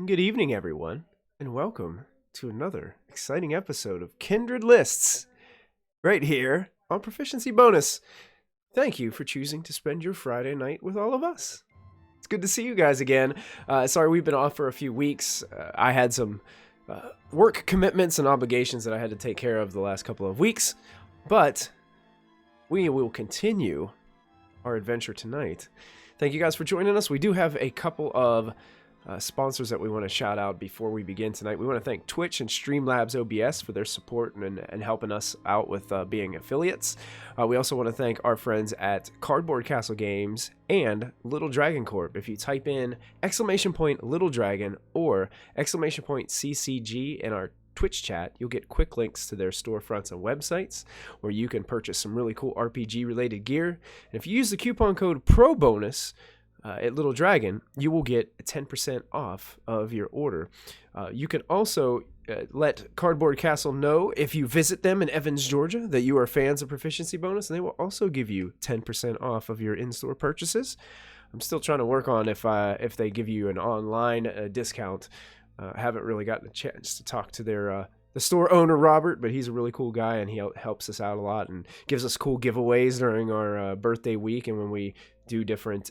Good evening, everyone, and welcome to another exciting episode of Kindred Lists, right here on Proficiency Bonus. Thank you for choosing to spend your Friday night with all of us. It's good to see you guys again. Sorry we've been off for a few weeks. I had some work commitments and obligations that I had to take care of the last couple of weeks, but we will continue our adventure tonight. Thank you guys for joining us. We do have a couple of sponsors that we want to shout out before we begin tonight. We want to thank Twitch and Streamlabs OBS for their support and helping us out with being affiliates. We also want to thank our friends at Cardboard Castle Games and Little Dragon Corp. If you type in !Little Dragon or !CCG in our Twitch chat, you'll get quick links to their storefronts and websites where you can purchase some really cool RPG related gear. And if you use the coupon code PROBONUS at Little Dragon, you will get 10% off of your order. You can also let Cardboard Castle know if you visit them in Evans, Georgia, that you are fans of Proficiency Bonus, and they will also give you 10% off of your in-store purchases. I'm still trying to work on if they give you an online discount. I haven't really gotten a chance to talk to their the store owner, Robert, but he's a really cool guy, and he helps us out a lot and gives us cool giveaways during our birthday week and when we do different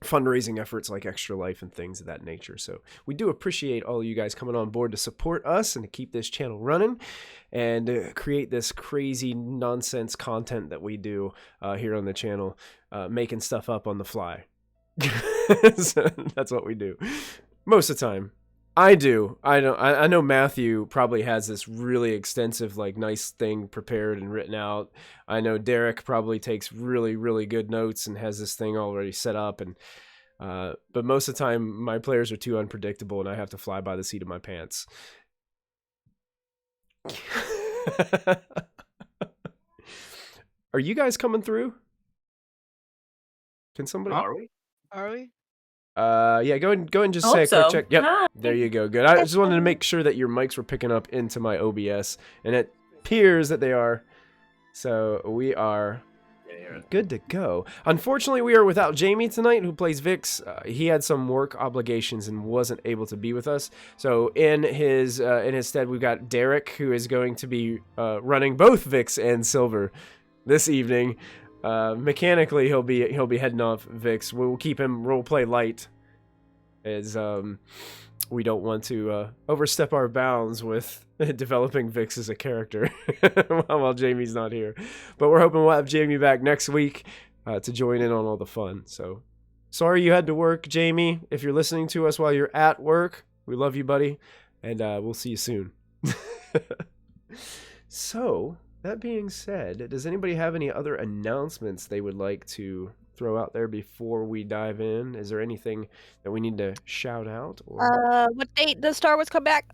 fundraising efforts like Extra Life and things of that nature. So we do appreciate all of you guys coming on board to support us and to keep this channel running and create this crazy nonsense content that we do here on the channel, making stuff up on the fly. So that's what we do most of the time. I know Matthew probably has this really extensive, nice thing prepared and written out. I know Derek probably takes really, really good notes and has this thing already set up. And but most of the time, my players are too unpredictable, and I have to fly by the seat of my pants. Are you guys coming through? Can somebody? Are we? Yeah, go ahead and just say a quick check. Yep, Hi. There you go. Good. I just wanted to make sure that your mics were picking up into my OBS, and it appears that they are. So we are good to go. Unfortunately, we are without Jamie tonight, who plays Vix. He had some work obligations and wasn't able to be with us. So in his stead, we've got Derek, who is going to be running both Vix and Silver this evening. Mechanically, he'll be heading off Vix. We'll keep him roleplay light, as we don't want to overstep our bounds with developing Vix as a character while Jamie's not here. But we're hoping we'll have Jamie back next week to join in on all the fun. So sorry you had to work, Jamie. If you're listening to us while you're at work, we love you, buddy, and we'll see you soon. So, that being said, does anybody have any other announcements they would like to throw out there before we dive in? Is there anything that we need to shout out? Or What date does Star Wars come back?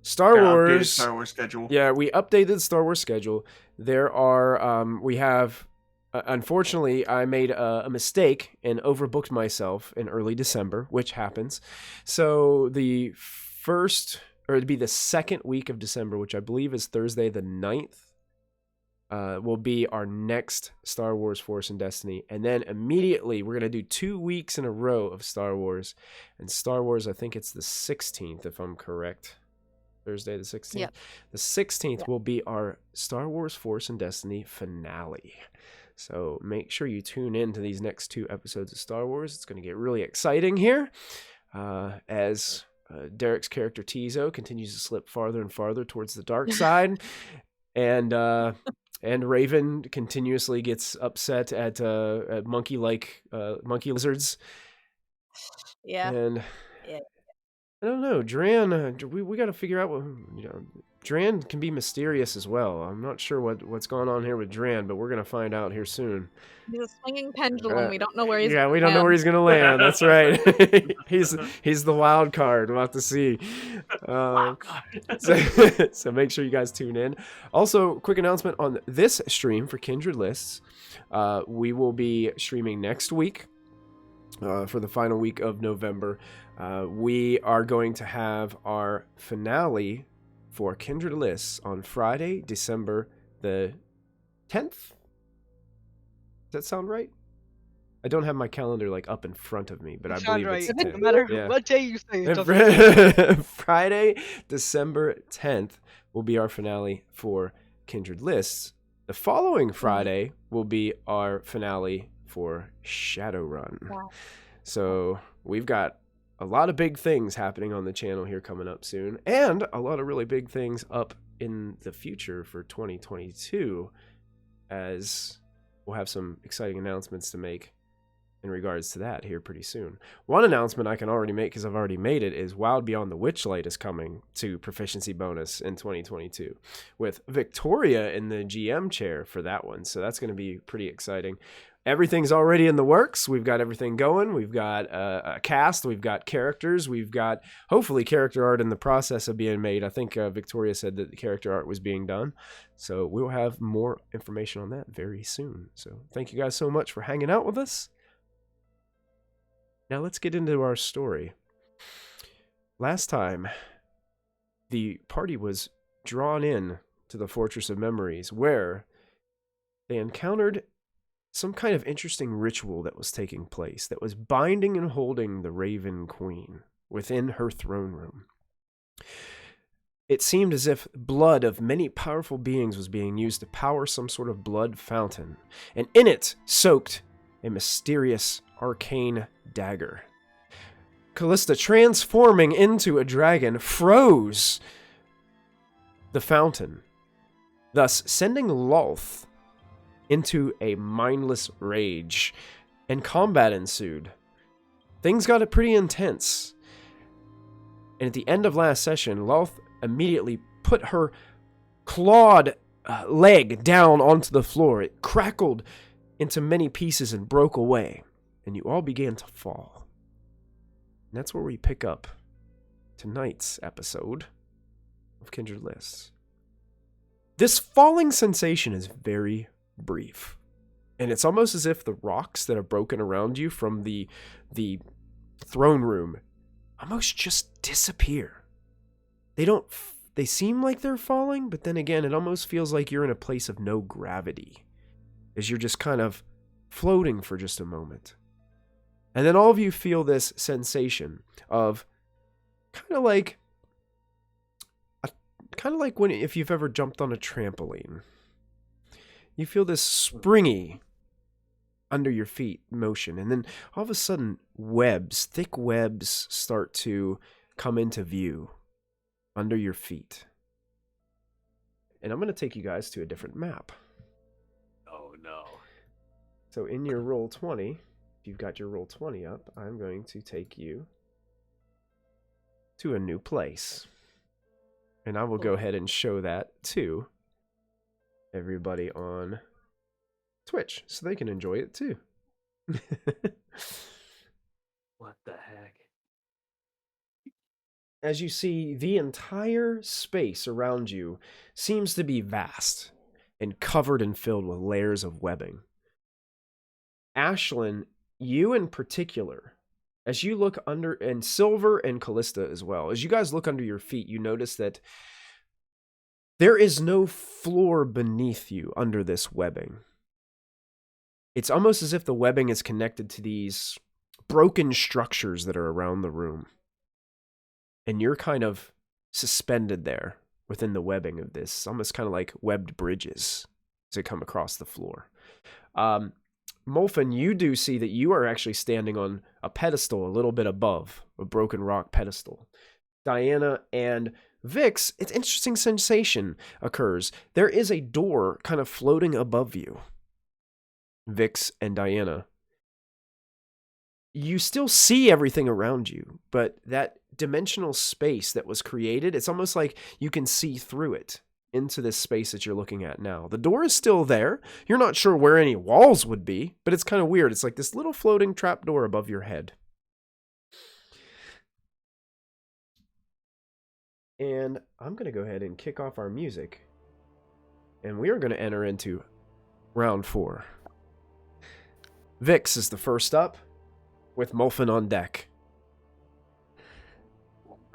Star Wars. Updated Star Wars schedule. Yeah, we updated Star Wars schedule. There are, we have, unfortunately, I made a mistake and overbooked myself in early December, which happens. So the it'd be the second week of December, which I believe is Thursday the 9th. Will be our next Star Wars Force and Destiny. And then immediately we're going to do 2 weeks in a row of Star Wars. And Star Wars, I think it's the 16th, if I'm correct. Thursday the 16th. Yep. The 16th will be our Star Wars Force and Destiny finale. So make sure you tune in to these next 2 episodes of Star Wars. It's going to get really exciting here as Derek's character Tizo continues to slip farther and farther towards the dark side. And Raven continuously gets upset at monkey lizards. Yeah. And Yeah. I don't know, Dran. We got to figure out what Dran can be mysterious as well. I'm not sure what's going on here with Dran, but we're gonna find out here soon. He's a swinging pendulum. We don't know where he's. Yeah, we don't know where he's gonna land. That's right. he's the wild card. We'll have to see. So make sure you guys tune in. Also, quick announcement on this stream for Kindred Lists. We will be streaming next week for the final week of November. We are going to have our finale for Kindred Lists on Friday, December the 10th. Does that sound right? I don't have my calendar like up in front of me, but I believe it's right. 10th. No matter Yeah. what day you say, it doesn't Friday, December 10th will be our finale for Kindred Lists. The following Friday will be our finale for Shadowrun. Wow. So we've got a lot of big things happening on the channel here coming up soon, and a lot of really big things up in the future for 2022, as we'll have some exciting announcements to make in regards to that here pretty soon. One announcement I can already make, because I've already made it, is Wild Beyond the Witchlight is coming to Proficiency Bonus in 2022, with Victoria in the GM chair for that one. So that's going to be pretty exciting. Everything's already in the works. We've got everything going. We've got a cast. We've got characters. We've got, hopefully, character art in the process of being made. I think Victoria said that the character art was being done. So we'll have more information on that very soon. So thank you guys so much for hanging out with us. Now let's get into our story. Last time, the party was drawn in to the Fortress of Memories, where they encountered some kind of interesting ritual that was taking place, that was binding and holding the Raven Queen within her throne room. It seemed as if blood of many powerful beings was being used to power some sort of blood fountain, and in it soaked a mysterious arcane dagger. Callista, transforming into a dragon, froze the fountain, thus sending Lolth into a mindless rage, and combat ensued. Things got pretty intense, and at the end of last session, Lolth immediately put her clawed leg down onto the floor. It crackled into many pieces and broke away, and you all began to fall. And that's where we pick up tonight's episode of Kindred Lists. This falling sensation is very brief, and it's almost as if the rocks that are broken around you from the throne room almost just disappear. They seem like they're falling, but then again, it almost feels like you're in a place of no gravity, as you're just kind of floating for just a moment. And then all of you feel this sensation of kind of like when, if you've ever jumped on a trampoline, you feel this springy under your feet motion, and then all of a sudden thick webs start to come into view under your feet. And I'm going to take you guys to a different map. Oh no. So in your Roll20, if you've got your Roll20 up, I'm going to take you to a new place. And I will go ahead and show that to everybody on Twitch so they can enjoy it too. What the heck? As you see, the entire space around you seems to be vast and covered and filled with layers of webbing. Ashlyn, you in particular, as you look under, and Silver and Callista as well, as you guys look under your feet, you notice that there is no floor beneath you under this webbing. It's almost as if the webbing is connected to these broken structures that are around the room. And you're kind of suspended there within the webbing of this, almost kind of like webbed bridges as they come across the floor. Molfin, you do see that you are actually standing on a pedestal a little bit above a broken rock pedestal. Diana and Vix, it's an interesting sensation occurs. There is a door kind of floating above you. Vix and Diana. You still see everything around you, but that dimensional space that was created, it's almost like you can see through it into this space that you're looking at now. The door is still there. You're not sure where any walls would be, but it's kind of weird. It's like this little floating trapdoor above your head. And I'm going to go ahead and kick off our music, and we are going to enter into round 4. Vix is the first up, with Molfin on deck.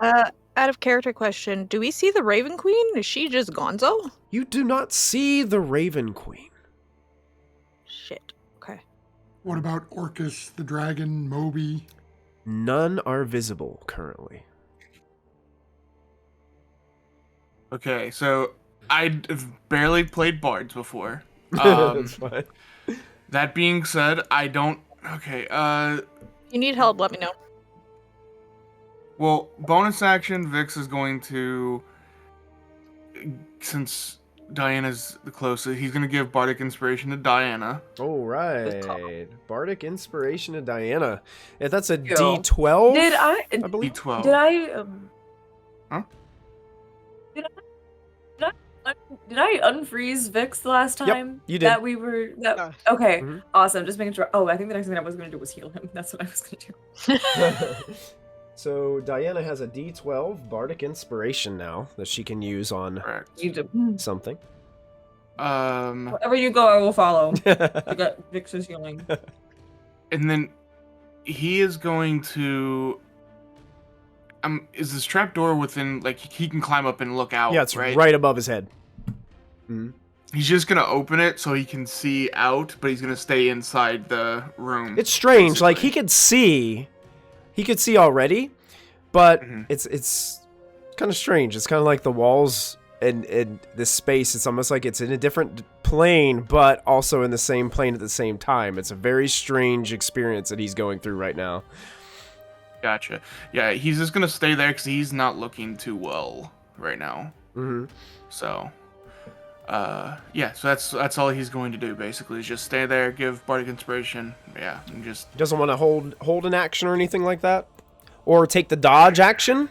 Out of character question, do we see the Raven Queen? Is she just gonzo? You do not see the Raven Queen. Shit. Okay. What about Orcus, the dragon, Moby? None are visible currently. Okay, so I've barely played bards before. That's fine. That being said, I don't. Okay, If you need help, let me know. well, bonus action, Vix is going to, since Diana's the closest, he's going to give bardic inspiration to Diana. All right. Bardic inspiration to Diana. If that's a Yo. D12, Did I? believe. D12. Did I? Huh? Did I unfreeze Vix the last Yep, time? you did. That we were. That, Yeah. okay, Mhm. awesome. Just making sure. Oh, I think the next thing I was gonna do was heal him. That's what I was gonna do. So Diana has a D12 Bardic inspiration now that she can use on Correct. You do. something. Wherever you go, I will follow. I got Vix's healing. And then he is going to. Is this trapdoor within, like, he can climb up and look out, Yeah, it's right? right above his head. Mhm. He's just gonna open it so he can see out, but he's gonna stay inside the room. It's strange. Like basically. he could see already, but Mhm. it's kind of strange. It's kind of like the walls and this space. It's almost like it's in a different plane, but also in the same plane at the same time. It's a very strange experience that he's going through right now. Gotcha. Yeah, he's just gonna stay there because he's not looking too well right now. Mm-hmm. So, yeah. So that's all he's going to do basically is just stay there, give bardic inspiration. Yeah, and just He doesn't want to hold an action or anything like that, or take the dodge action,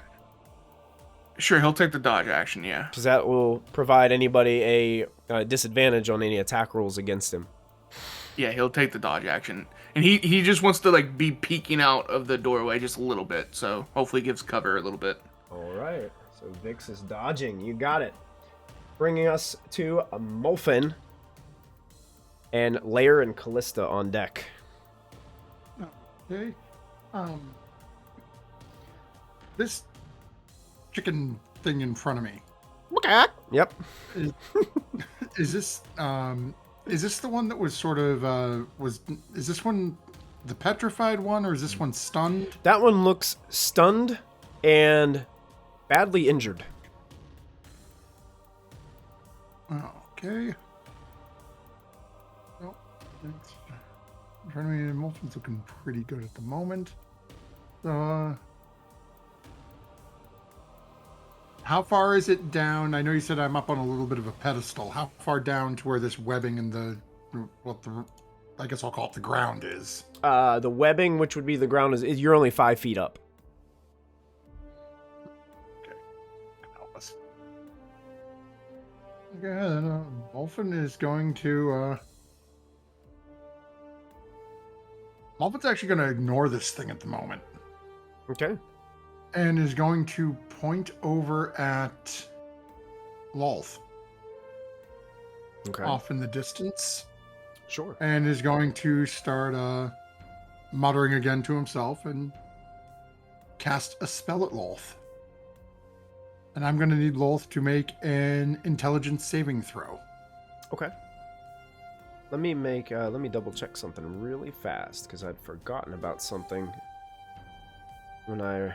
sure he'll take the dodge action. Yeah. because that will provide anybody a disadvantage on any attack rolls against him. Yeah, he'll take the dodge action, and he just wants to like be peeking out of the doorway just a little bit. So hopefully gives cover a little bit. All right. So Vix is dodging. You got it. Bringing us to a Molfin and Lair and Callista on deck. Okay. This chicken thing in front of me. Yep. Is this the one that was sort of is this one the petrified one, or is this one stunned? That one looks stunned and badly injured. Okay. Nope. It's trying to Molten's looking pretty good at the moment. How far is it down? I know you said I'm up on a little bit of a pedestal. How far down to where this webbing and I guess I'll call it the ground is? The webbing, which would be the ground, is you're only 5 feet up. Help us. Okay, then Molfen is going to. Molfen's actually going to ignore this thing at the moment. Okay. And is going to point over at Lolth Okay. off in the distance. Sure. And is going to start muttering again to himself and cast a spell at Lolth. And I'm going to need Lolth to make an intelligence saving throw. Okay. Let me double check something really fast because I'd forgotten about something when I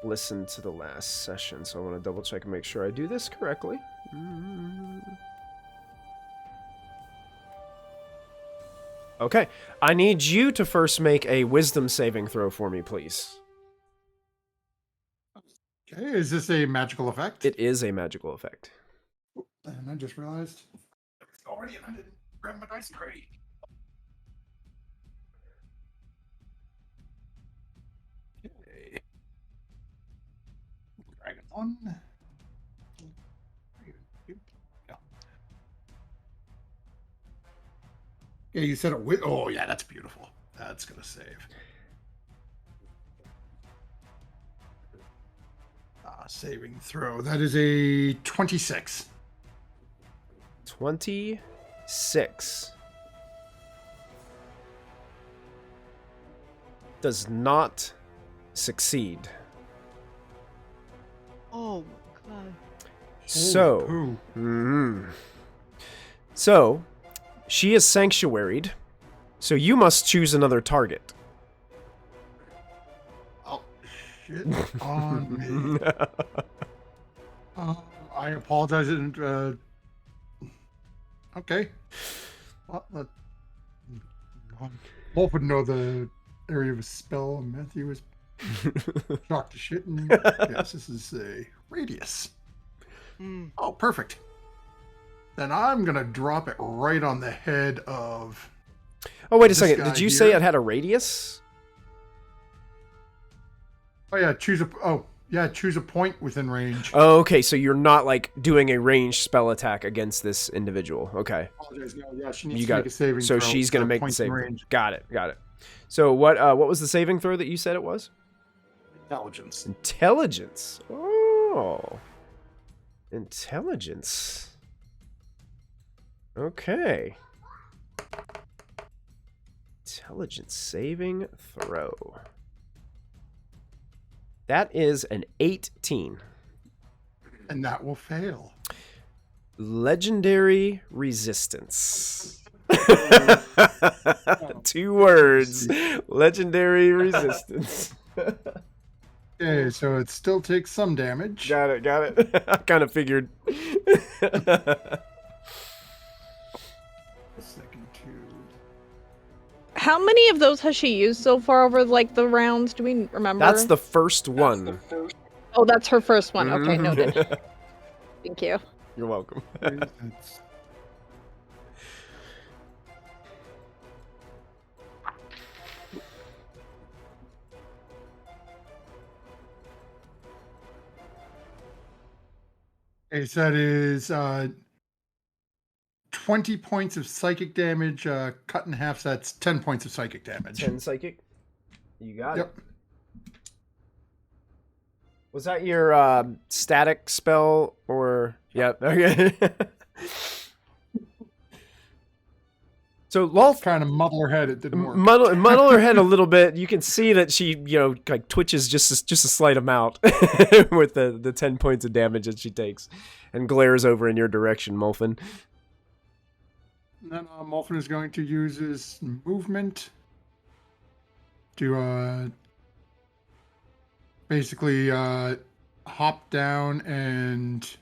listened to the last session. So I want to double check and make sure I do this correctly. Okay. I need you to first make a wisdom saving throw for me, please. Okay, is this a magical effect? It is a magical effect. And I just realized it's already, and I didn't grab my dice crate. Okay. Dragon 1. Yeah. Yeah, you said it with. Oh, yeah, that's beautiful. That's gonna save. Saving throw. That is a 26. 26 does not succeed. Oh my god. So, Ooh. So, She is sanctuaried, so you must choose another target. Oh, shit on me. I apologize. Okay. Well, Wolf would know the area of a spell, and Matthew was shocked to shit. And yes, this is a radius. Oh, perfect. Then I'm going to drop it right on the head of... Oh, wait a this second. guy Did you here. say it had a radius? Oh, yeah, choose a point within range. Oh, okay, so you're not, like, doing a ranged spell attack against this individual. Okay. Apologize. No, yeah, she needs You to got make a it. saving So throw. she's going to for make the points in saving. range. Got it. So what was the saving throw that you said it was? Intelligence. Intelligence. Oh. Intelligence. Okay. Intelligence saving throw. That is an 18. And that will fail. Legendary resistance. 2 words. Legendary resistance. Okay, so it still takes some damage. Got it. I kind of figured. Second two. How many of those has she used so far over like the rounds? Do we remember? That's the first one. Oh, that's her first one. Okay, Mhm. noted. Thank you. You're welcome. That's- Okay, so that is 20 points of psychic damage, cut in half, so that's 10 points of psychic damage. 10 psychic. You got it. Yep. Was that your static spell or? Yep. Okay. So Lolth Trying to muddle her head, it didn't work. muddle her head a little bit. You can see that she, like twitches just a slight amount with the 10 points of damage that she takes, and glares over in your direction, Molfin. And then Molfin is going to use his movement to basically hop down and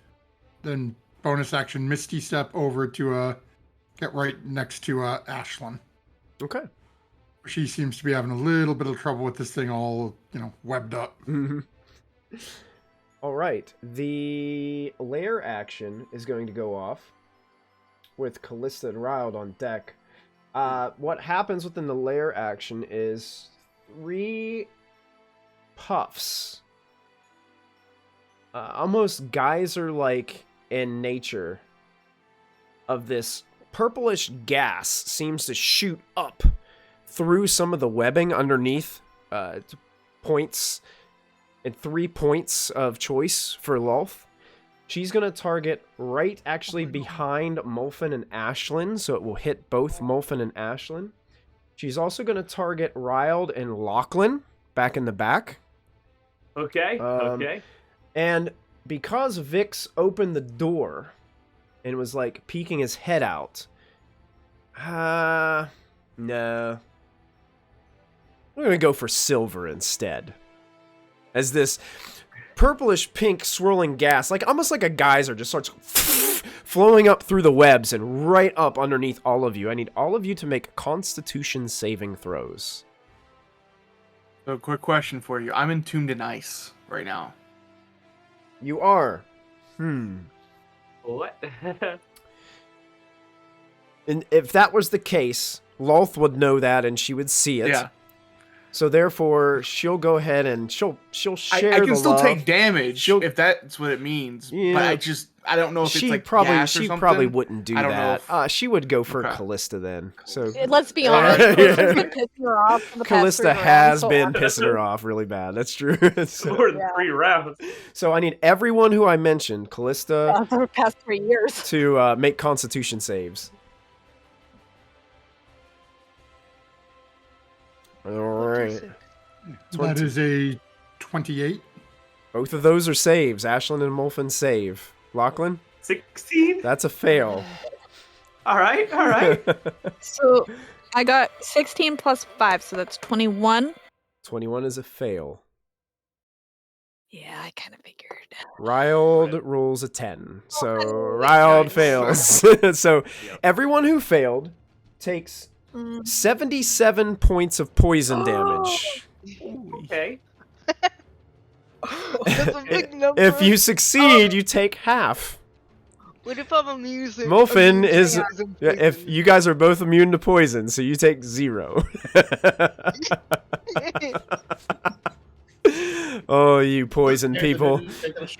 then bonus action Misty Step over to get right next to Ashlyn. Okay. She seems to be having a little bit of trouble with this thing all, webbed up. Mm-hmm. All right. The lair action is going to go off with Callista and Riled on deck. What happens within the lair action is 3 puffs. Almost geyser-like in nature of this purplish gas seems to shoot up through some of the webbing underneath points and 3 points of choice for Lolth. She's going to target right actually behind Molfin and Ashlyn, so it will hit both Molfin and Ashlyn. She's also going to target Riled and Lachlan back in the back. Okay. Okay. And because Vix opened the door and was like peeking his head out, no. We're going to go for Silver instead. As this purplish pink swirling gas, like almost like a geyser, just starts flowing up through the webs and right up underneath all of you. I need all of you to make Constitution saving throws. So, quick question for you. I'm entombed in ice right now. You are. What? And if that was the case, Lolth would know that and she would see it. Yeah. So therefore, she'll go ahead and she'll share I can the still love. take damage She'll- if that's what it means. Yeah. But I don't know if She it's like probably gas or she something. probably wouldn't do I don't know that. She would go for Okay. Callista then. So Let's be Yeah. honest. Yeah. Callista's been pissing her off for the past Callista 3 rounds, has so been on. pissing her off really bad. That's true. so, More than Yeah. 3 rounds. so I need everyone who I mentioned, Callista, For the past 3 years. to make Constitution saves. All right. That is a 28. Both of those are saves. Ashlyn and Molfin save. Lachlan, 16? that's a fail. All right. So I got 16 plus 5, so that's 21. 21 is a fail. Yeah, I kind of figured. Ryld rolls a 10. So Ryld fails. So everyone who failed takes 77 points of poison damage. Okay. That's a big number. If you succeed, you take half. What if I'm amusing? Molfin is... If you guys are both immune to poison, so you take 0. Oh, you poison people.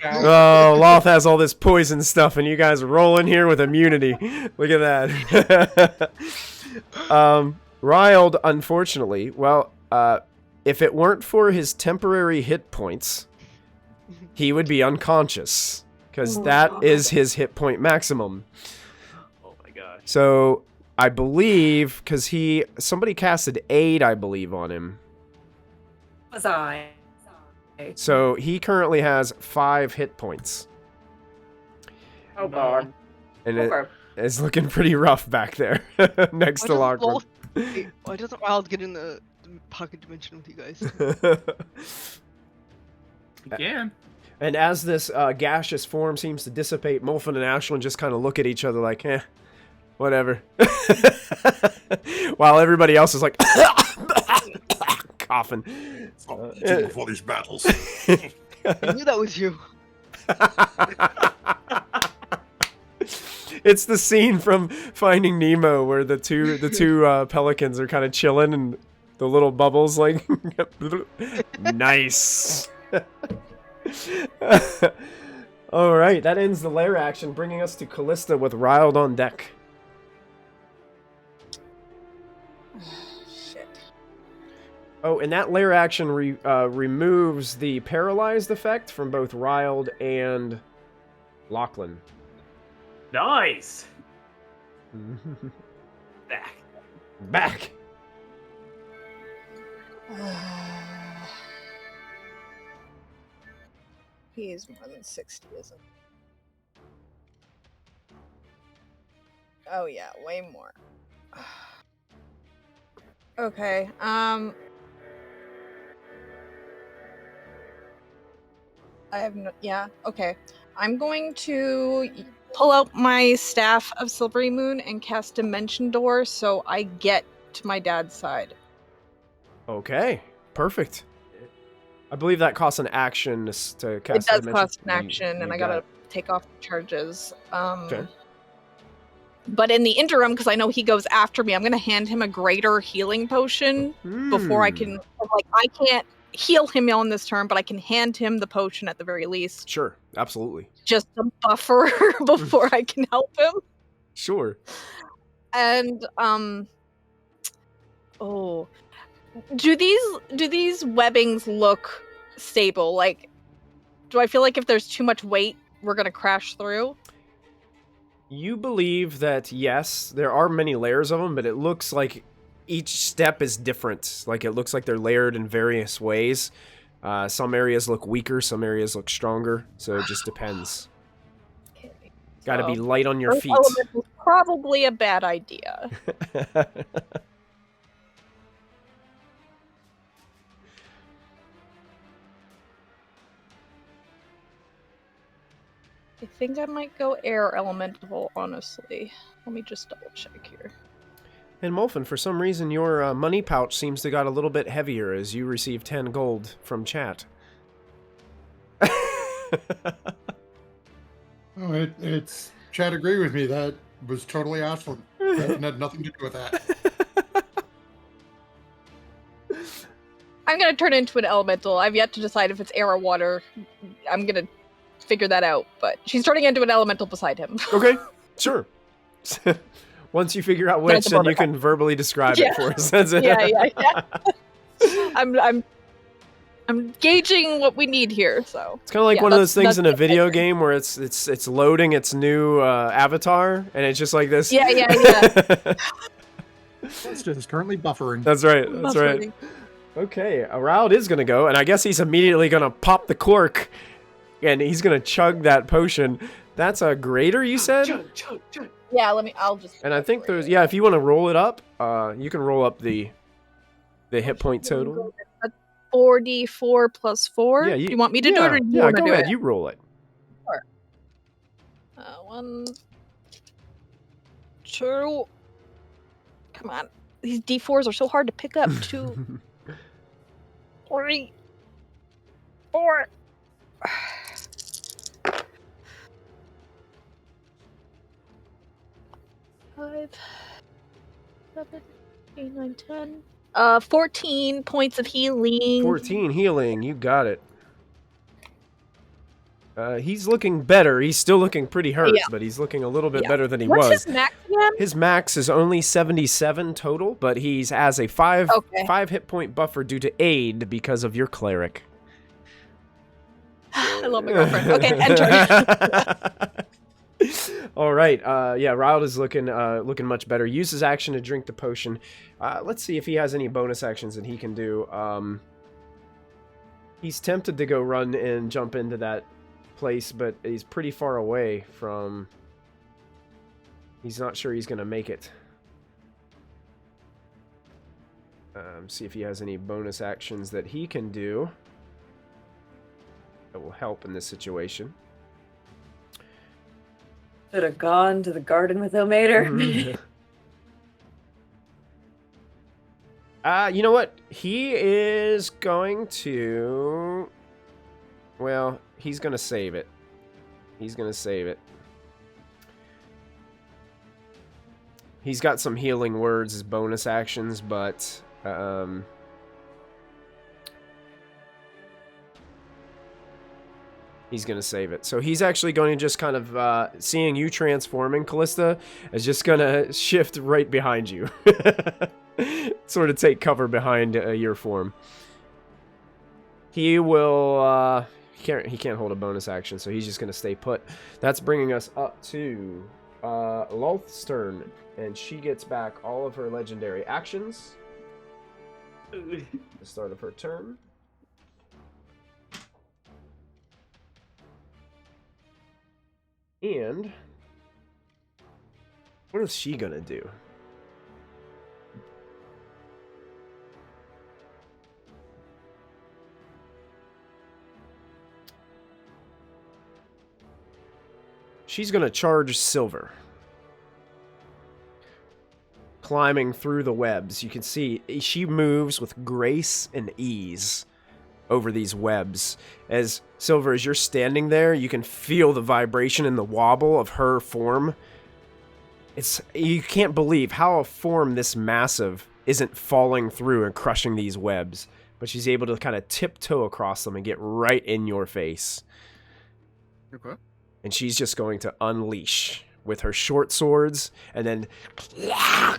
Oh, Lolth has all this poison stuff, and you guys roll in here with immunity. Look at that. Ryld, unfortunately, well, if it weren't for his temporary hit points, he would be unconscious, because that is his hit point maximum. Oh my gosh. So, I believe, because somebody casted Aid, I believe, on him. Was I? So, he currently has 5 hit points. Oh god. And Okay. it's looking pretty rough back there, next to Lockwood. Why doesn't Wild get in the pocket dimension with you guys? Again. And as this gaseous form seems to dissipate, Molfin and Ashlyn just kind of look at each other like, whatever. While everybody else is like, coughing. For these battles. I knew that was you. It's the scene from Finding Nemo where the two pelicans are kind of chilling and the little bubbles like, nice. All right, that ends the lair action, bringing us to Callista with Ryld on deck. Shit. Oh, and that lair action removes the paralyzed effect from both Ryld and Lachlan. Nice. Back. He is more than 60, isn't he? Oh yeah, way more. Okay, I have no... Yeah, okay. I'm going to pull out my Staff of Silvery Moon and cast Dimension Door so I get to my dad's side. Okay, perfect. I believe that costs an action to cast. It does cost an action, and I gotta take off the charges. Okay. But in the interim, because I know he goes after me, I'm gonna hand him a greater healing potion before I can. Like, I can't heal him on this turn, but I can hand him the potion at the very least. Sure, absolutely. Just a buffer before I can help him. Sure. And oh, do these webbings look stable? Like, do I feel like if there's too much weight, we're gonna crash through? You believe that, yes, there are many layers of them, but it looks like each step is different. Like, it looks like they're layered in various ways. Some areas look weaker, some areas look stronger, so it just depends. Okay. Gotta be light on your Earth feet. element is probably a bad idea. I think I might go air elemental, honestly. Let me just double check here. And Molfin, for some reason, your money pouch seems to got a little bit heavier as you receive 10 gold from chat. Oh, it's Chad agreed with me. That was totally Ashlyn. That had nothing to do with that. I'm gonna turn into an elemental. I've yet to decide if it's air or water. I'm gonna figure that out, but she's turning into an elemental beside him. Okay, sure. Once you figure out which, then you can verbally describe it for us. That's it. Yeah. I'm gauging what we need here, so. It's kind of like one of those things in a video game where it's loading its new avatar, and it's just like this. Yeah. It's currently buffering. That's right. That's right. Okay, Ryld is gonna go, and I guess he's immediately gonna pop the cork, and he's gonna chug that potion. That's a greater, you said? Chug. Yeah, I'll just. And I think there's, if you want to roll it up, you can roll up the hit point total. 4d4 plus 4. Yeah, do you want me to do it, or do you yeah, want to go do ahead. it? You roll it. Sure. 1, 2. Come on, these d4s are so hard to pick up. 2, 3, 4. 5, 7, 8, 9, 10. 14 points of healing. 14 healing. You got it. He's looking better. He's still looking pretty hurt, but he's looking a little bit better than he was. What's his max again? His max is only 77 total, but he's has a 5 hit point buffer due to aid because of your cleric. I love my girlfriend. Okay, enter. All right. Riled is looking much better. Use his action to drink the potion. Let's see if he has any bonus actions that he can do. He's tempted to go run and jump into that place, but he's pretty far away from... He's not sure he's going to make it. See if he has any bonus actions that he can do that will help in this situation. Should have gone to the garden with Ilmater. You know what? He is going to... Well, he's going to save it. He's going to save it. He's got some healing words as bonus actions, but... he's going to save it. So he's actually going to just kind of, seeing you transforming, Callista, is just going to shift right behind you. Sort of take cover behind your form. He will, he can't hold a bonus action, so he's just going to stay put. That's bringing us up to Lolth's turn, and she gets back all of her legendary actions at the start of her turn. And what is she gonna do? She's gonna charge Silver. Climbing through the webs. You can see she moves with grace and ease over these webs. As Silver, as you're standing there, you can feel the vibration and the wobble of her form. You can't believe how a form this massive isn't falling through and crushing these webs, but she's able to kind of tiptoe across them and get right in your face. Okay. And she's just going to unleash with her short swords and then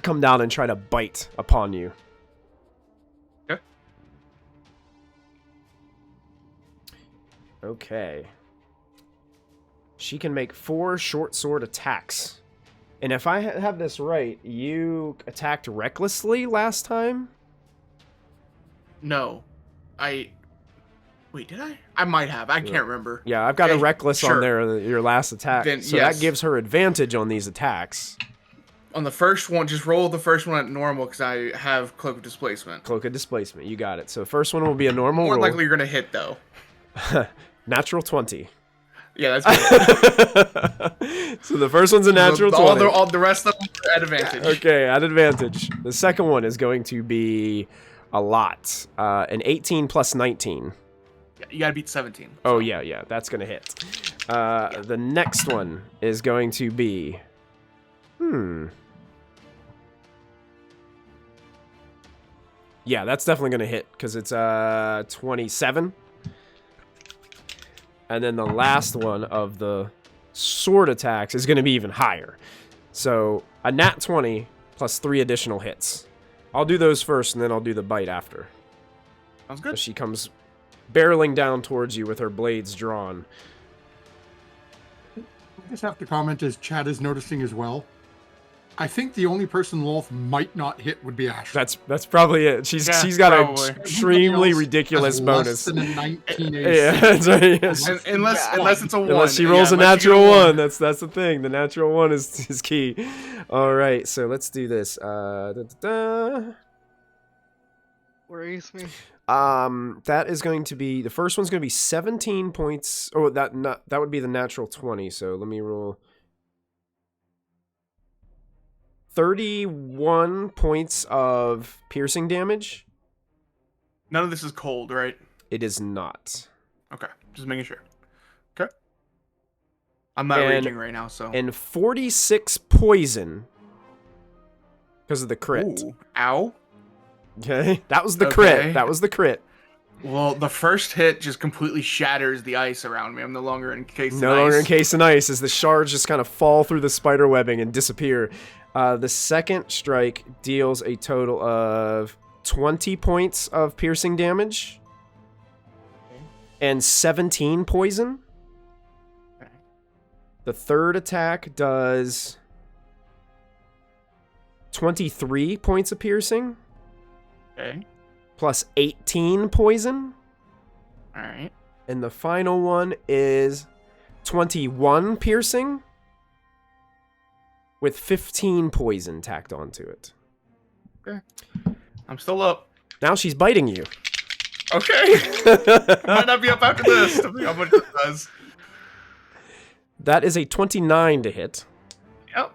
come down and try to bite upon you. Okay. She can make 4 short sword attacks. And if I have this right, you attacked recklessly last time? No. Wait, did I? I might have. I can't remember. Yeah, I've got a reckless on there, your last attack. Then, so yes. that gives her advantage on these attacks. On the first one, just roll the first one at normal because I have Cloak of Displacement. Cloak of Displacement, you got it. So the first one will be a normal More roll. likely you're going to hit, though. Natural 20. Yeah, that's good. So the first one's a natural 20. All the rest of them are at advantage. Okay, at advantage. The second one is going to be a lot. An 18 plus 19. Yeah, you gotta beat 17. So. Oh, yeah, that's going to hit. The next one is going to be... Yeah, that's definitely going to hit, because it's 27. And then the last one of the sword attacks is going to be even higher. So, a nat 20 plus 3 additional hits. I'll do those first, and then I'll do the bite after. Sounds good. So she comes barreling down towards you with her blades drawn. I just have to comment as Chad is noticing as well. I think the only person Lolth might not hit would be Ash. That's probably it. She's got probably. an extremely ridiculous bonus. Less than a 19 AC. Yeah, that's right. Yes. Unless it's a 1. Unless she rolls a unless you natural get a 1. That's the thing. The natural 1 is key. All right, so let's do this. Worries me. That is going to be the first one's going to be 17 points. Oh, that would be the natural 20. So let me roll 31 points of piercing damage. None of this is cold, right? It is not. Okay, just making sure. Okay. I'm not raging right now, so. And 46 poison because of the crit. Ooh, ow. Okay, that was the crit. Okay. That was the crit. Well, the first hit just completely shatters the ice around me. I'm no longer encased in ice. No longer encased in ice as the shards just kind of fall through the spider webbing and disappear. The second strike deals a total of 20 points of piercing damage and 17 poison. Okay. The third attack does 23 points of piercing. Okay. Plus 18 poison. Alright. And the final one is 21 piercing with 15 poison tacked onto it. Okay. I'm still up. Now she's biting you. Okay. I might not be up after this. Tell me how much it does. That is a 29 to hit. Yep.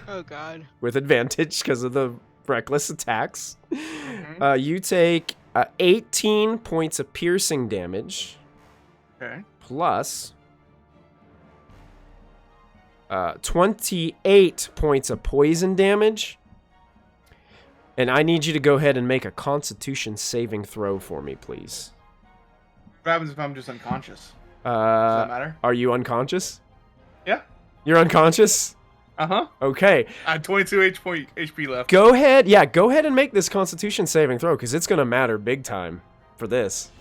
Oh god. With advantage because of the reckless attacks. Mm-hmm. You take 18 points of piercing damage. Okay. Plus 28 points of poison damage. And I need you to go ahead and make a Constitution saving throw for me, please. What happens if I'm just unconscious? Does that matter? Are you unconscious? Yeah. You're unconscious? Uh-huh. Okay. I have 22 HP left. Go ahead. Yeah, go ahead and make this Constitution saving throw because it's going to matter big time for this.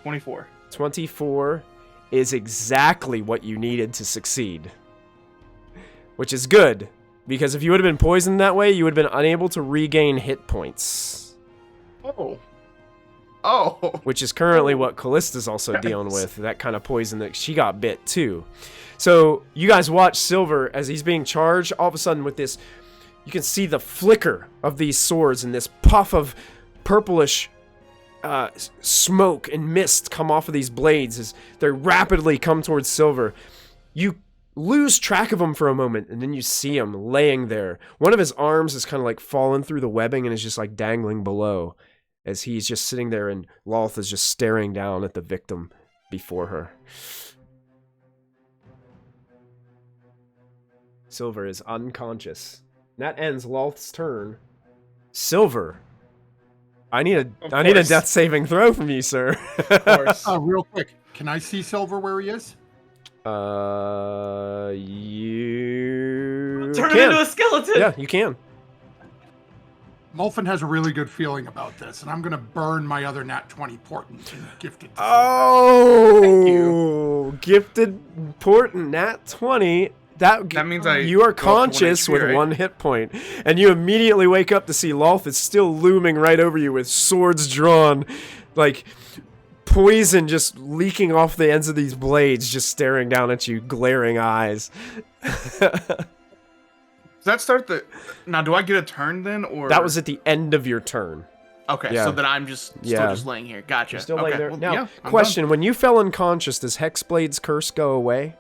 24. 24 is exactly what you needed to succeed. Which is good, because if you would have been poisoned that way, you would have been unable to regain hit points. Oh. Oh. Which is currently what Callista's also dealing with, that kind of poison that she got bit too. So you guys watch Silver as he's being charged. All of a sudden with this, you can see the flicker of these swords and this puff of purplish smoke and mist come off of these blades as they rapidly come towards Silver. You lose track of him for a moment, and then you see him laying there. One of his arms is kind of like fallen through the webbing and is just like dangling below as he's just sitting there, and Lolth is just staring down at the victim before her. Silver is unconscious. And that ends Lolth's turn. Silver, I need a death saving throw from you, sir. Of course. Real quick, can I see Silver where he is? You Turn can. him into a skeleton. Yeah, you can. Mulfin has a really good feeling about this, and I'm going to burn my other nat 20 portent and gift it to Oh, gifted portent nat 20. That means you are conscious HP, with right? 1 hit point, and you immediately wake up to see Lolth is still looming right over you with swords drawn, like poison just leaking off the ends of these blades, just staring down at you, glaring eyes. Does that start the... Now, do I get a turn then, or... That was at the end of your turn. Okay, Yeah. so then I'm just still just laying here. Gotcha. You're still okay. laying there. Well, Now, yeah, I'm question: done. when you fell unconscious, does Hexblade's curse go away?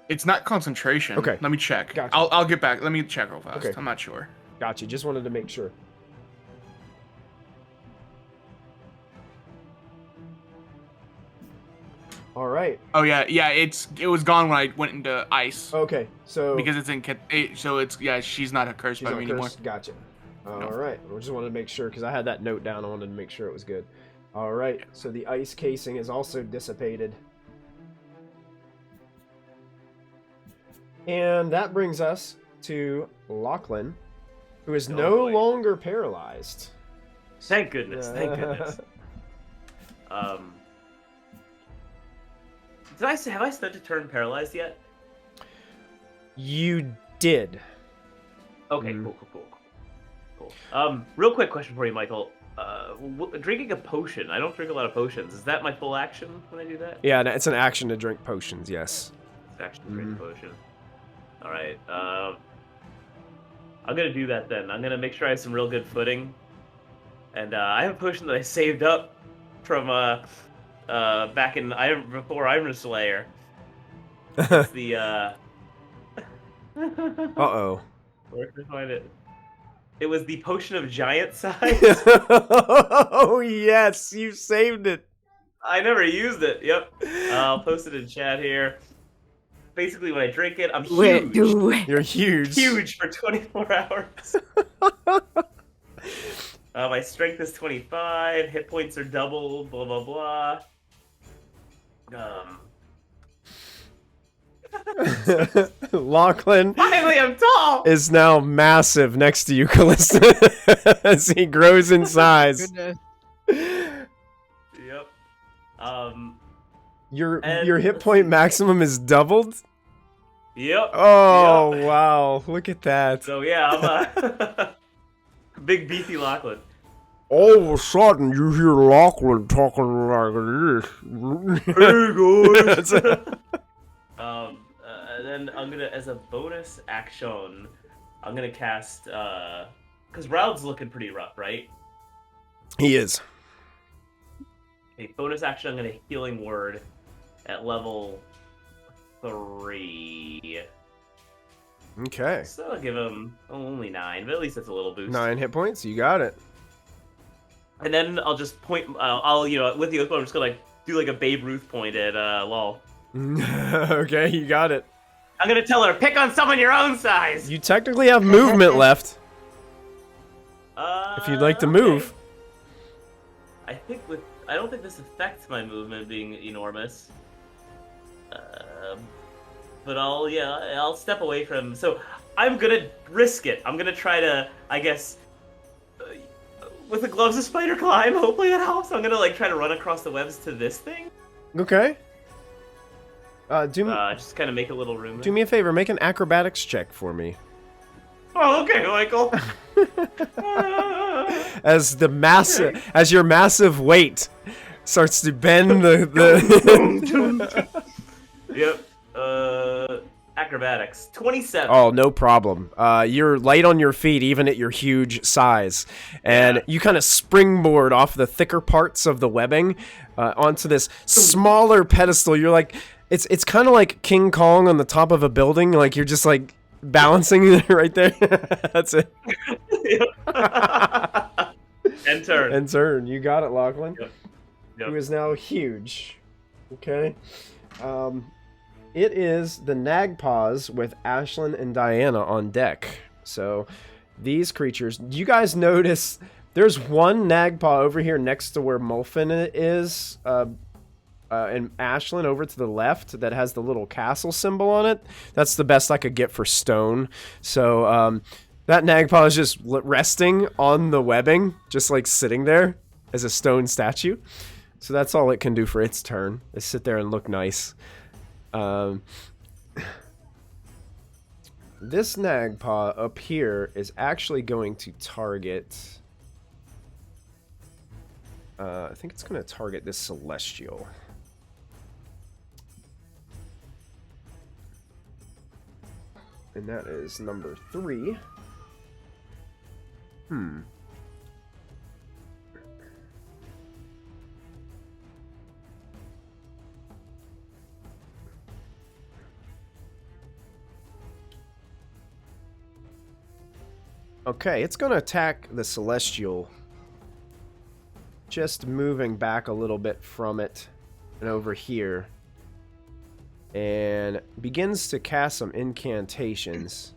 It's not concentration. Okay. Let me check. Gotcha. I'll get back. Let me check real fast. Okay. I'm not sure. Gotcha. Just wanted to make sure. All right. Oh yeah, it was gone when I went into ice Okay. So because it's in so it's she's not cursed she's by not me anymore. cursed. Gotcha. All right. I just wanted to make sure because I had that note down. I wanted to make sure it was good. All right. So the ice casing is also dissipated. And that brings us to Lachlan, who is no boy. longer paralyzed. Thank goodness. Thank goodness. Have I spent a turn paralyzed yet? You did. Okay, cool. Real quick question for you, Michael. Drinking a potion. I don't drink a lot of potions. Is that my full action when I do that? Yeah, it's an action to drink potions, yes. It's action to drink a potion. Alright, I'm gonna do that then. I'm gonna make sure I have some real good footing. And I have a potion that I saved up from back in before Iron Slayer. It's the Uh-oh. Where can I find it? It was the potion of giant size. Oh, yes, you saved it. I never used it. Yep. I'll post it in chat here. Basically, when I drink it, I'm huge. You're huge. Huge for 24 hours. My strength is 25. Hit points are doubled. Blah blah blah. Lachlan Finally, I'm tall. is now massive next to you, Callista, as he grows in size. Goodness. Yep. Your hit point maximum is doubled? Yep. Oh, Yep. wow. Look at that. So yeah, I'm a big beefy Lachlan. All of a sudden, you hear Lachlan talking like this. Hey guys. Then I'm gonna, as a bonus action, I'm gonna cast, because Raud's looking pretty rough, right? He is. A bonus action, I'm gonna Healing Word at level 3. Okay. So I'll give him only 9, but at least it's a little boost. 9 hit points. You got it. And then I'll just point, with the Oathbow, I'm just gonna do like a Babe Ruth point at Lol. Okay, you got it. I'm gonna tell her, pick on someone your own size! You technically have movement left. If you'd like to move. I don't think this affects my movement being enormous. But I'll step away from. So I'm gonna risk it. I'm gonna try to, I guess, with the gloves of spider climb. Hopefully that helps. I'm gonna try to run across the webs to this thing. Okay. Just kind of make a little room. Do me a favor. Make an acrobatics check for me. Oh, okay, Michael. As your massive weight starts to bend the Yep. Acrobatics. 27. Oh, no problem. You're light on your feet even at your huge size. And you kind of springboard off the thicker parts of the webbing onto this smaller pedestal. You're like, it's kind of like King Kong on the top of a building. Like, you're just like balancing right there. That's it. End turn. And turn. You got it, Lachlan. Yep. Who is now huge. Okay. It is the Nagpaws with Ashlyn and Diana on deck. So these creatures, do you guys notice there's one Nagpaw over here next to where Mulfin is, and Ashlyn over to the left that has the little castle symbol on it. That's the best I could get for stone. So that Nagpaw is just resting on the webbing, just like sitting there as a stone statue. So that's all it can do for its turn, is sit there and look nice. This Nagpaw up here is actually going to target... I think it's going to target this Celestial. And that is number 3. Okay, it's going to attack the Celestial. Just moving back a little bit from it and over here. And begins to cast some incantations.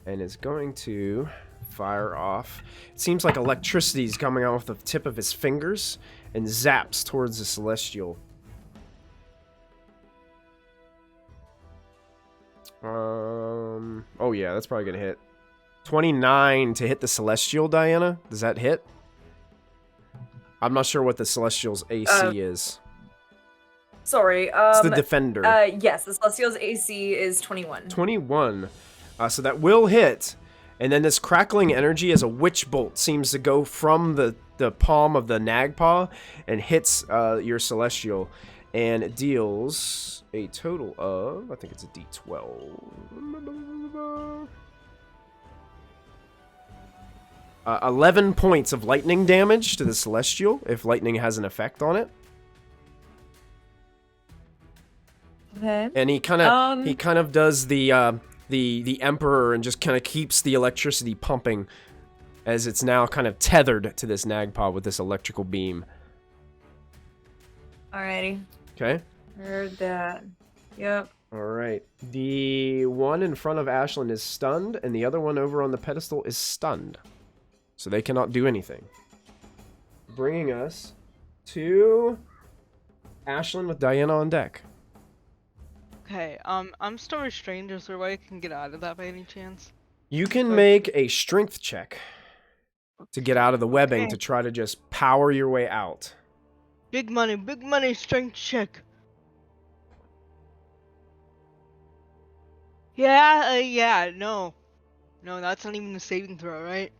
And is going to fire off. It seems like electricity is coming off the tip of his fingers and zaps towards the Celestial. Oh yeah, that's probably gonna hit. 29 to hit the Celestial, Diana. Does that hit? I'm not sure what the Celestial's AC is. Sorry. It's the defender. Yes, the Celestial's AC is 21. 21. So that will hit. And then this crackling energy as a witch bolt seems to go from the palm of the Nagpaw and hits your Celestial. And it deals a total of, I think it's a D12. 11 points of lightning damage to the Celestial, if lightning has an effect on it. Okay. And he kind of does the Emperor and just kind of keeps the electricity pumping as it's now kind of tethered to this Nagpaw with this electrical beam. Alrighty. Okay. Heard that. Yep. All right. The one in front of Ashlyn is stunned, and the other one over on the pedestal is stunned. So they cannot do anything. Bringing us to Ashlyn with Diana on deck. Okay, I'm still restrained. Is there a way I can get out of that by any chance? You can make a strength check to get out of the webbing to try to just power your way out. Big money, strength check. Yeah, no, that's not even a saving throw, right?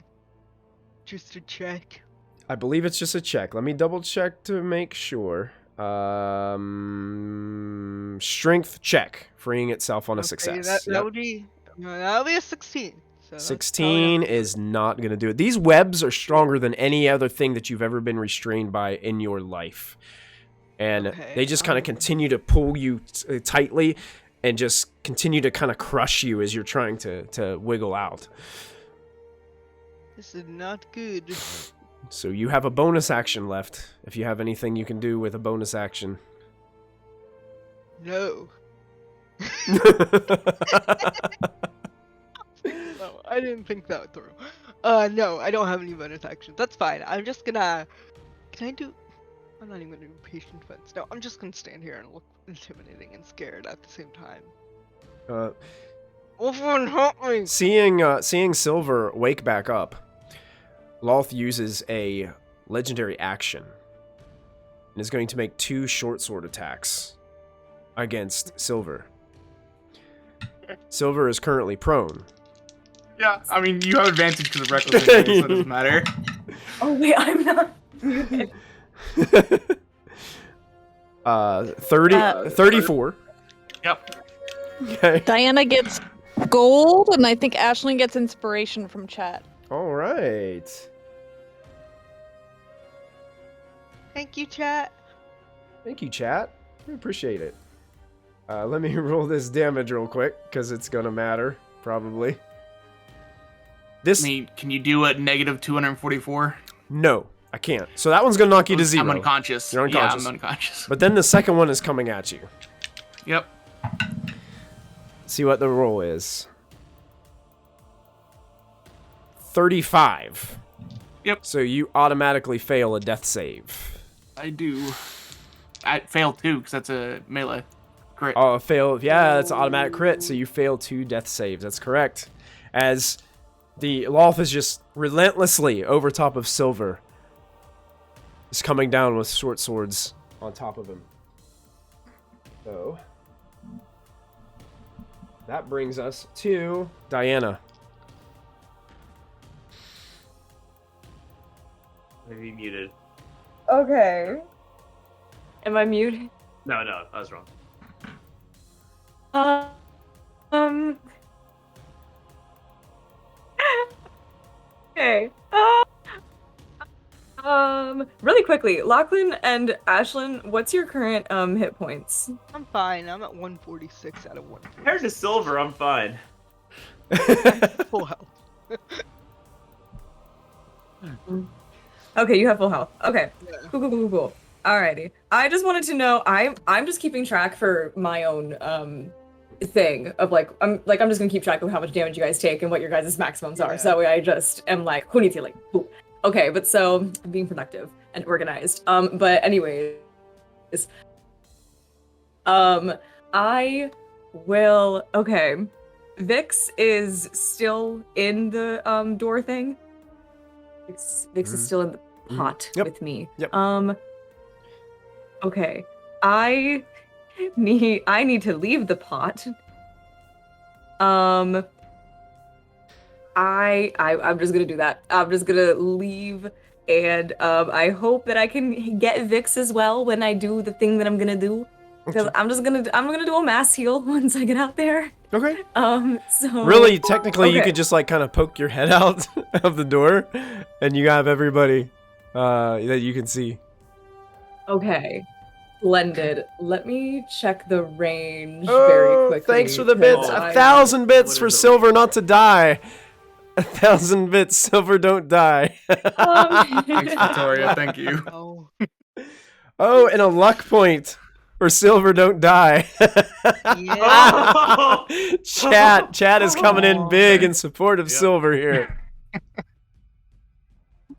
Just a check. I believe it's just a check. Let me double check to make sure. Strength check, freeing itself on a success. That'll be a 16. So 16 is not going to do it. These webs are stronger than any other thing that you've ever been restrained by in your life. And they just kind of continue to pull you tightly and just continue to kind of crush you as you're trying to wiggle out. This is not good. So you have a bonus action left, if you have anything you can do with a bonus action. No. No, I didn't think that through. No, I don't have any bonus actions. That's fine. I'm just gonna... I'm not even gonna do patient defense. No, I'm just gonna stand here and look intimidating and scared at the same time. Wolfman, help me! Seeing Silver wake back up, Lolth uses a legendary action and is going to make 2 short sword attacks against Silver. Silver is currently prone. Yeah, I mean, you have advantage because of reckless, so it doesn't matter. Oh wait, I'm not. 34. Yep. Okay. Diana gets gold, and I think Ashlyn gets inspiration from chat. All right. Thank you, chat. Thank you, chat. We appreciate it. Let me roll this damage real quick, because it's going to matter, probably. I mean, can you do a negative 244? No, I can't. So that one's going to knock you to 0. I'm unconscious. You're unconscious. Yeah, I'm unconscious. But then the second one is coming at you. Yep. See what the roll is. 35. Yep. So you automatically fail a death save. I do. I fail too, because that's a melee crit. Oh, fail. Yeah, that's an automatic crit, so you fail 2 death saves. That's correct. As the Lolth is just relentlessly over top of Silver. He's coming down with short swords on top of him. So that brings us to Diana. Maybe muted. Okay. Am I muted? No, I was wrong. Okay. Really quickly, Lachlan and Ashlyn, what's your current hit points? I'm fine. I'm at 146 out of 1. Compared to Silver, I'm fine. Full health. Okay, you have full health. Okay. Yeah. Cool. Alrighty. I just wanted to know, I'm just keeping track for my own thing of I'm just gonna keep track of how much damage you guys take and what your guys' maximums are. So I just am like, who needs healing? Boom. Okay, but so I'm being productive and organized. But anyways, I will. Okay, Vix is still in the door thing. Vix is still in the pot with me. Yep. Okay, I need to leave the pot. I'm just gonna do that. I'm just gonna leave, and I hope that I can get Vix as well when I do the thing that I'm gonna do. Because I'm gonna do a mass heal once I get out there. Okay. So Really, technically, you okay. could just like kind of poke your head out of the door, and you have everybody that you can see. Okay. Splendid. Let me check the range very quickly. Thanks for the bits. Oh, 1,000 bits what for is the Silver range? not to die. 1,000 bits, Silver don't die. Thanks, Victoria. Thank you. Oh. Oh, and a luck point for Silver don't die. Yeah. Chat is coming in Oh. big in support of Yep. Silver here.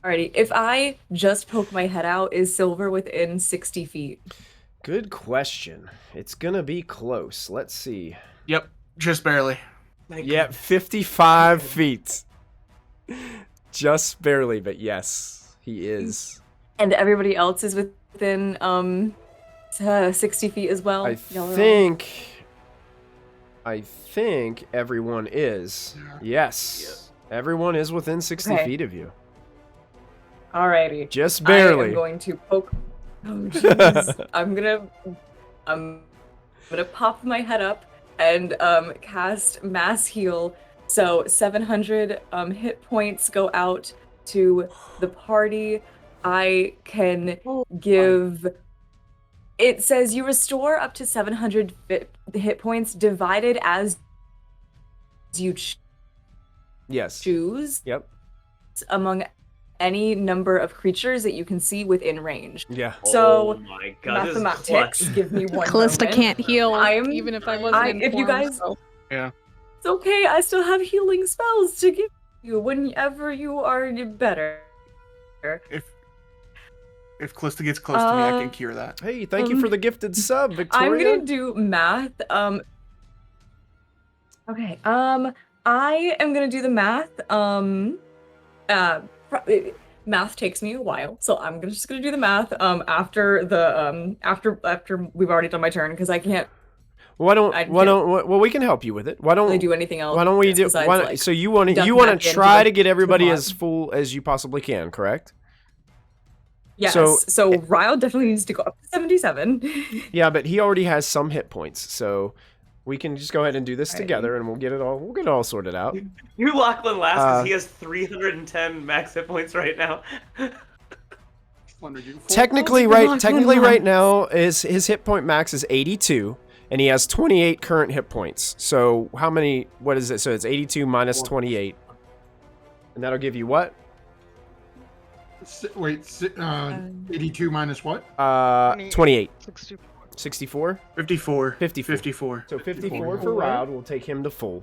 Alrighty. If I just poke my head out, is Silver within 60 feet? Good question. It's gonna be close. Let's see. Yep, just barely. Yep, 55 feet. Just barely, but yes, he is. And everybody else is within 60 feet as well? I Y'all are all- think everyone is. Yes. Everyone is within 60 Okay. feet of you. Alrighty. Just I barely. am going to poke. Oh, jeez. I'm gonna pop my head up and cast mass heal. So 700 hit points go out to the party. I can give. It says you restore up to 700 hit points divided as you Yes. choose Yep. among any number of creatures that you can see within range. Yeah. So, oh my god, this is mathematics, clutch. give me one Callista moment. can't heal, I'm- even if I wasn't if you informed, guys- so- It's okay, I still have healing spells to give you whenever you are better. If Callista gets close to me, I can cure that. Hey, thank you for the gifted sub, Victoria. I'm gonna do math. Okay. I am gonna do the math. Math takes me a while, so I'm just gonna do the math. After we've already done my turn, because I can't Well, we can help you with it. Why really don't do anything else. Why don't we do? besides, Why, like, so you want to duck back into try the to get everybody pod. as full as you possibly can, correct? Yes. So- So Ryle definitely needs to go up to 77. Yeah, but he already has some hit points, so we can just go ahead and do this Alrighty. together, and we'll get it all sorted out. You Lachlan last because Uh, he has 310 max hit points right now. Technically, right now his hit point max is 82, and he has 28 current hit points. So how many? What is it? So it's 82 minus 28, and that'll give you what? 82 minus what? 28. 64. 64? 54. 54. 54. So 54 for Rod will take him to full.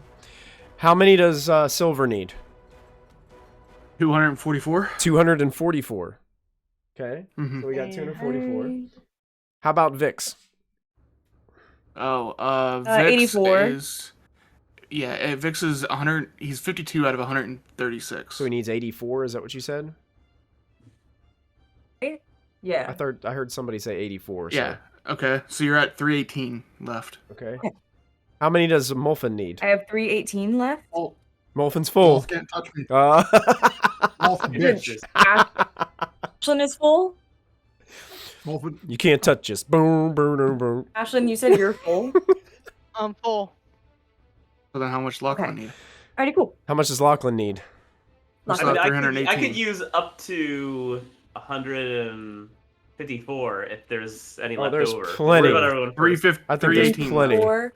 How many does Silver need? 244. 244. Okay, Mhm. so we got 244. How about Vix? Oh, Vix 84. is. Yeah, Vix is 100. He's 52 out of 136. So he needs 84. Is that what you said? Yeah. I heard somebody say 84. So. Yeah. Okay, so you're at 318 left. Okay. How many does Molfin need? I have 318 left. Molfin's full. Wolf can't touch me. Uh, Wolf, bitch. Ashlyn is full. Wolf, you can't touch us. Boom, boom, boom, boom. Ashlyn, you said you're full. I'm full. So then how much Lachlan Okay. need? Alrighty, cool. How much does Lachlan need? What's I mean, that, I 318? could use up to 154 if there's any Oh, left there's over. plenty. What about everyone first? 350. I think there's 318. plenty. Four.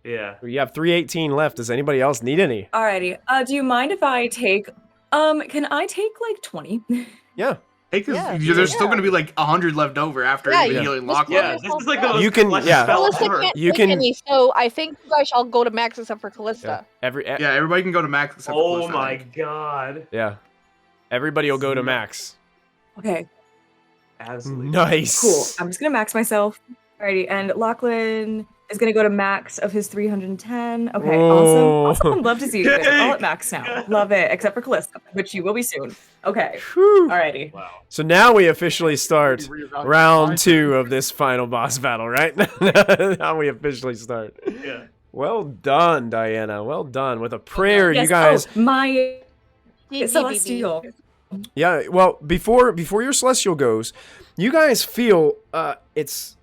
Yeah. You have 318 left. Does anybody else need any? Alrighty. Do you mind if I take? Can I take like 20? Yeah. Hey, 'cause Yeah. there's still going to be like 100 left over after Yeah, even yeah. healing Just Lachlan. Yeah, this is like the most You can- clutch yeah. spell Callista ever. can't You take can- any, so I think you guys shall go to max except for Callista. Yeah, everybody can go to max except for Oh Callista, I my think. god. Yeah. Everybody will go to max. Okay. Absolutely. Nice. Cool. I'm just gonna max myself. Alrighty, and Lachlan, is going to go to max of his 310. Okay, Oh. awesome. Love to see you guys are all at max now. Love it, except for Callista, which you will be soon. Okay, alrighty. Wow. So now we officially start round 2 of this final boss battle, right? Now we officially start. Yeah. Well done, Diana. Well done. With a prayer, Yes, you guys. My celestial. Yeah, well, before your celestial goes, you guys feel it's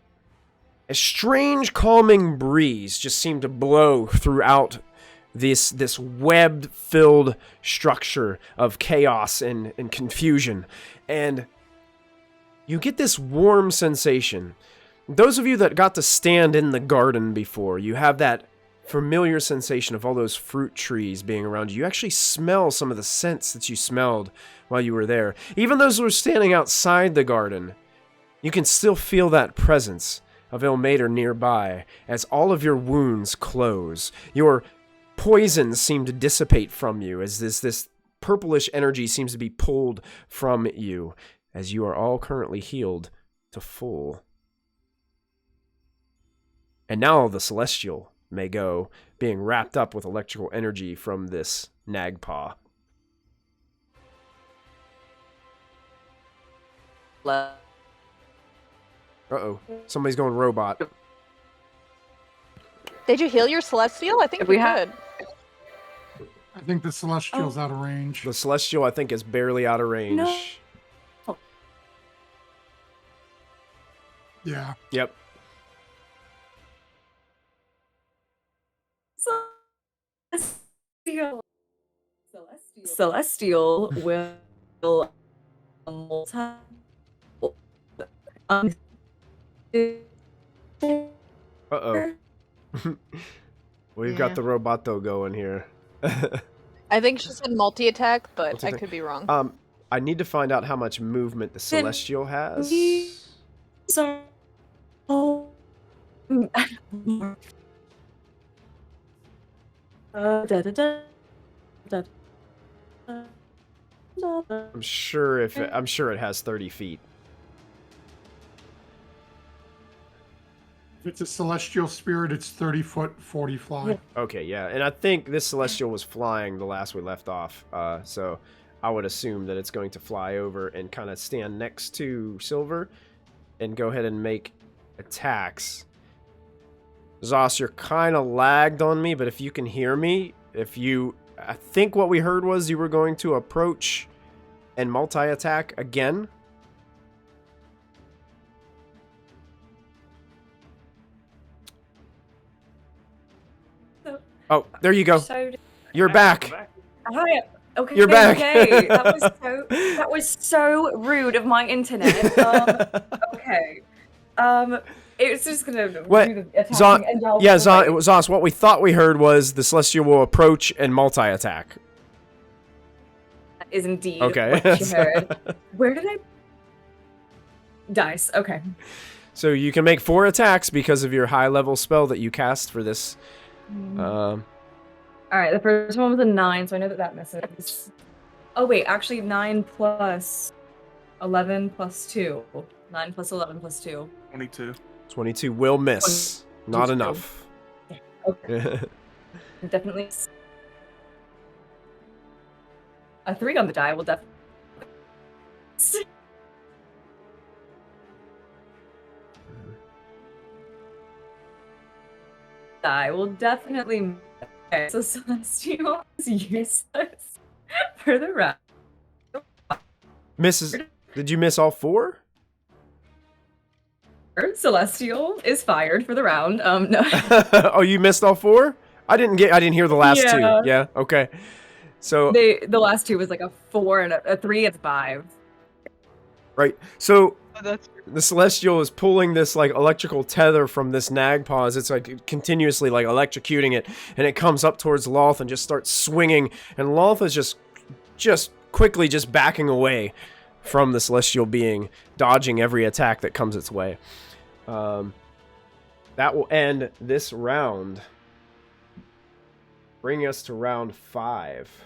a strange calming breeze just seemed to blow throughout this web-filled structure of chaos and confusion. And you get this warm sensation. Those of you that got to stand in the garden before, you have that familiar sensation of all those fruit trees being around you. You actually smell some of the scents that you smelled while you were there. Even those who were standing outside the garden, you can still feel that presence of Ilmater nearby as all of your wounds close. Your poisons seem to dissipate from you as this purplish energy seems to be pulled from you as you are all currently healed to full. And now the Celestial may go, being wrapped up with electrical energy from this Nagpaw. Uh-oh. Somebody's going robot. Did you heal your Celestial? I think we could. I think the Celestial's out of range. The Celestial, I think, is barely out of range. No. Yeah. Yep. Celestial will multi. Uh-oh. We've got the Roboto going here. I think she said multi-attack, but Multi-attack. I could be wrong. I need to find out how much movement the Celestial has. So, I'm sure it has 30 feet. If it's a Celestial Spirit, it's 30 foot, 40 fly. Okay, yeah. And I think this Celestial was flying the last we left off. So I would assume that it's going to fly over and kind of stand next to Silver and go ahead and make attacks. Zos, you're kind of lagged on me, but if you can hear me, I think what we heard was you were going to approach and multi-attack again. Oh, there you go. You're back. Hi. Okay. You're back. Okay. That was so rude of my internet. Okay. It's just gonna do the attacking and y'all. Yeah, Zos, what we thought we heard was the Celestial will approach and multi-attack. That is indeed okay. what you heard. Where did I? Dice. Okay. So you can make 4 attacks because of your high-level spell that you cast for this. All right, the first one was a 9, so I know that misses. Oh wait, actually 9 plus 11 plus 2. 9 plus 11 plus 2. 22. 22 will miss. 22. Not enough. Okay. Definitely. A 3 on the die will definitely. Die will definitely. Okay, so Celestial is useless for the round. Misses. Did you miss all 4? Celestial is fired for the round. No. Oh, you missed all 4? I didn't hear the last 2. Yeah. Okay. So the last 2 was like a 4 and a 3 and 5. Right. So That's the Celestial is pulling this like electrical tether from this Nagpaw as it's like continuously like electrocuting it, and it comes up towards Lolth and just starts swinging, and Lolth is just quickly just backing away from the Celestial being, dodging every attack that comes its way. That will end this round, bringing us to round 5.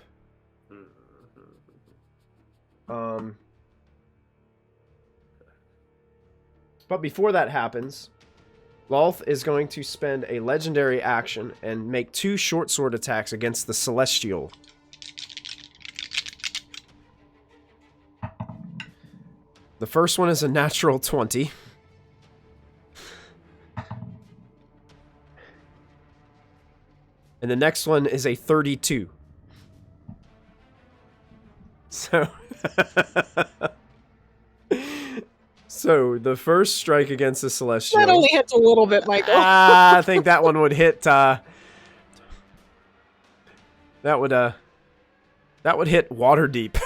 But before that happens, Lolth is going to spend a legendary action and make 2 short sword attacks against the Celestial. The first one is a natural 20. And the next one is a 32. So... So, the first strike against the Celestial... That only hits a little bit, Michael. I think that one would hit, that would hit Waterdeep.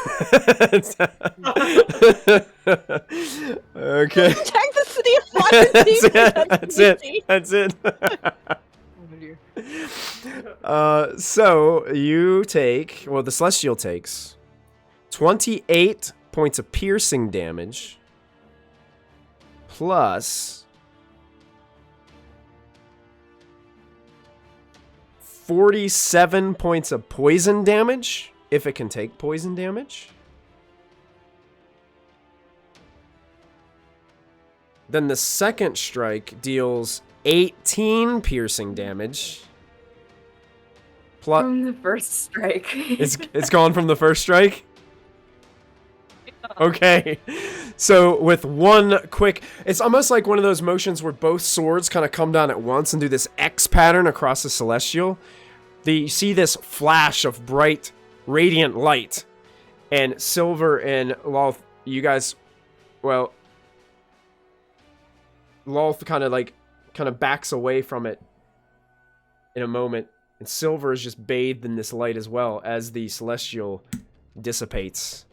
Okay. Protect the city of Waterdeep. That's it. Oh, dear. So, you take... Well, the Celestial takes 28 points of piercing damage... plus 47 points of poison damage, if it can take poison damage. Then the second strike deals 18 piercing damage. From the first strike. It's gone from the first strike? Okay, so with one quick... It's almost like one of those motions where both swords kind of come down at once and do this X pattern across the Celestial. You see this flash of bright, radiant light. And Silver and Lolth, you guys... Well... Lolth kind of backs away from it in a moment. And Silver is just bathed in this light as well as the Celestial dissipates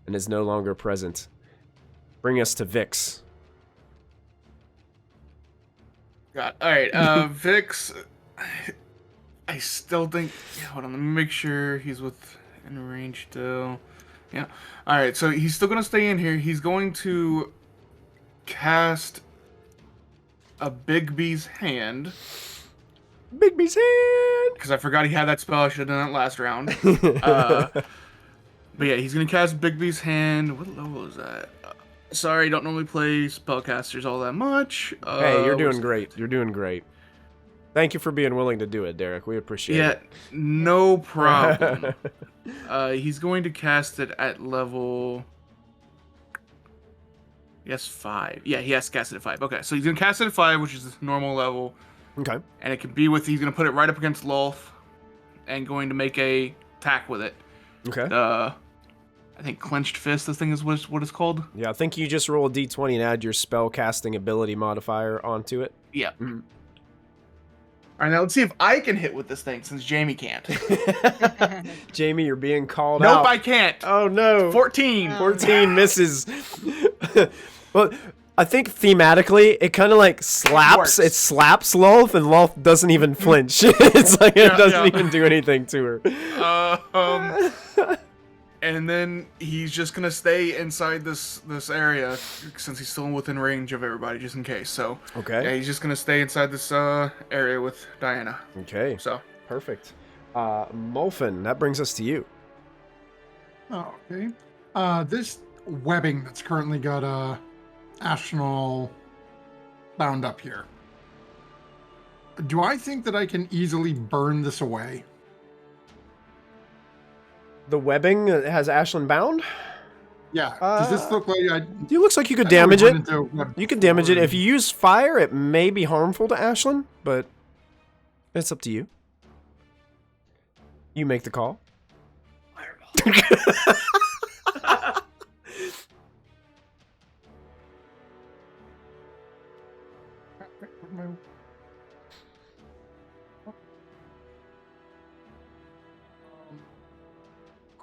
and is no longer present. Bring us to Vix. God. Alright, Vix... I still think... Yeah, hold on, let me make sure he's within range still. Yeah. Alright, so he's still going to stay in here. He's going to cast a Bigby's Hand. Bigby's Hand! Because I forgot he had that spell. I should have done that last round. But yeah, he's going to cast Bigby's Hand. What level is that? Sorry, don't normally play spellcasters all that much. Hey, you're doing great. You're doing great. Thank you for being willing to do it, Derek. We appreciate it. Yeah, no problem. He's going to cast it at level... Yes, 5. Yeah, he has to cast it at 5. Okay, so he's going to cast it at 5, which is the normal level. Okay. And it can be with... He's going to put it right up against Lolth and going to make a attack with it. Okay. I think Clenched Fist, this thing is what it's called. Yeah, I think you just roll a d20 and add your spell casting ability modifier onto it. Yeah. Mm-hmm. Alright, now let's see if I can hit with this thing, since Jamie can't. Jamie, you're being called out. Nope, I can't. Oh, no. 14. 14 misses. Well, I think thematically, it kind of like slaps. It slaps Lolth, and Lolth doesn't even flinch. It's like it doesn't even do anything to her. And then he's just gonna stay inside this area since he's still within range of everybody, just in case. So okay, yeah, he's just gonna stay inside this area with Diana. Okay, so perfect. Molfin, that brings us to you. Oh, okay. This webbing that's currently got Ashnal bound up here. Do I think that I can easily burn this away? The webbing that has Ashlyn bound? Yeah. Does this look like it looks like you could damage it. You could damage it. If you use fire, it may be harmful to Ashlyn, but it's up to you. You make the call.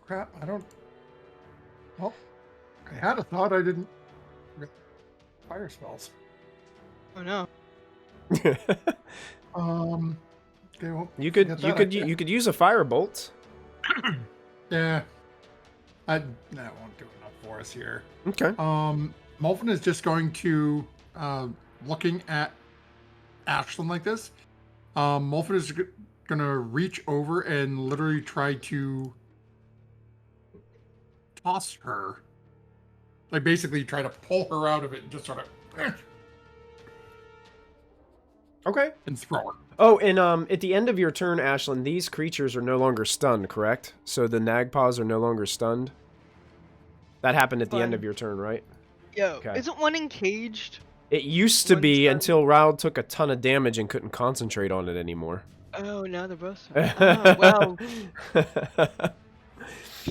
Crap, I don't... Well, I had a thought I didn't... Fire spells. Oh no. Okay, well, you could use a firebolt. Yeah. That won't do enough for us here. Okay. Molfin is just going to looking at Ashlyn like this. Molfin is gonna reach over and literally try to toss her, like basically try to pull her out of it and just sort of Okay. and throw her. Oh, and at the end of your turn, Ashlyn, these creatures are no longer stunned, correct? So the Nagpaws are no longer stunned? That happened at the end Fine. of your turn, right? Yo, Okay. isn't one encaged? It used to One be stunned. until Raoul took a ton of damage and couldn't concentrate on it anymore. Oh, now they're both. Oh, well,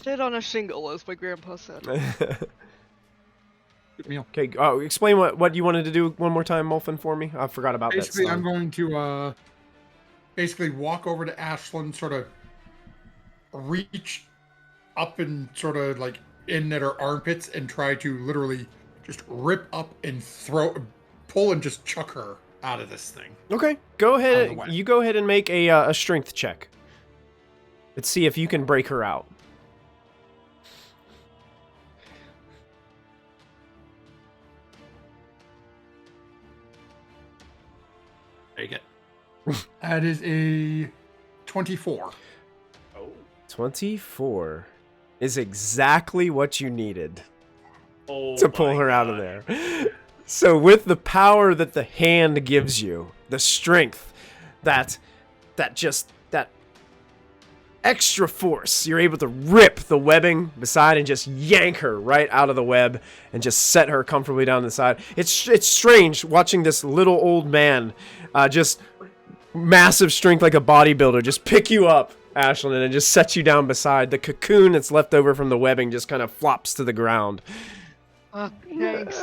sit on a shingle, as my grandpa said. Good meal. Okay, explain what you wanted to do one more time, Molfin, for me. I forgot about Basically, that. I'm going to basically walk over to Ashlyn, sort of reach up and sort of like in at her armpits and try to literally just rip up and pull and just chuck her out of this thing. Okay, go Out of ahead. the way. You go ahead and make a strength check. Let's see if you can break her out. Take it. That is a 24. 24 is exactly what you needed Oh to pull my her out of God. there. So with the power that the hand gives you, the strength, that extra force, you're able to rip the webbing beside and just yank her right out of the web and just set her comfortably down the side. It's strange watching this little old man, just massive strength like a bodybuilder, just pick you up, Ashlyn, and just set you down beside. The cocoon that's left over from the webbing just kind of flops to the ground. Thanks.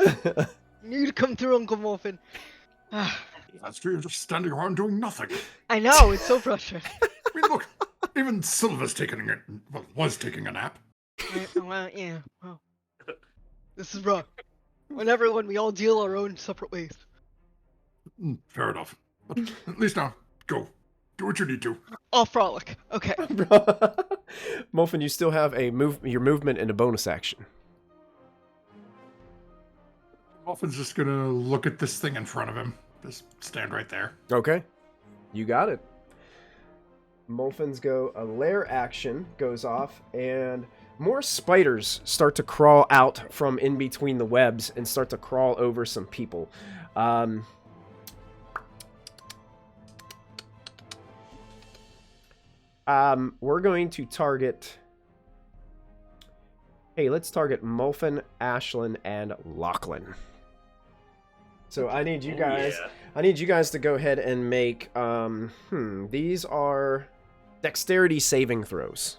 You need to come through, Uncle Morphin. That's true. You're just standing around doing nothing. I know, it's so frustrating. I mean, look, even Silver's was taking a nap. Well, yeah, well. This is rough. When we all deal our own separate ways. Fair enough. But at least now, go. Do what you need to. I'll frolic. Okay. Molfin, you still have your movement and a bonus action. Dolphin's just gonna look at this thing in front of him. Just stand right there. Okay. You got it. Molfin's a lair action goes off, and more spiders start to crawl out from in between the webs and start to crawl over some people. We're going to target... Hey, let's target Molfin, Ashlyn, and Lachlan. So I need you guys... Yeah. I need you guys to go ahead and make... These are dexterity saving throws.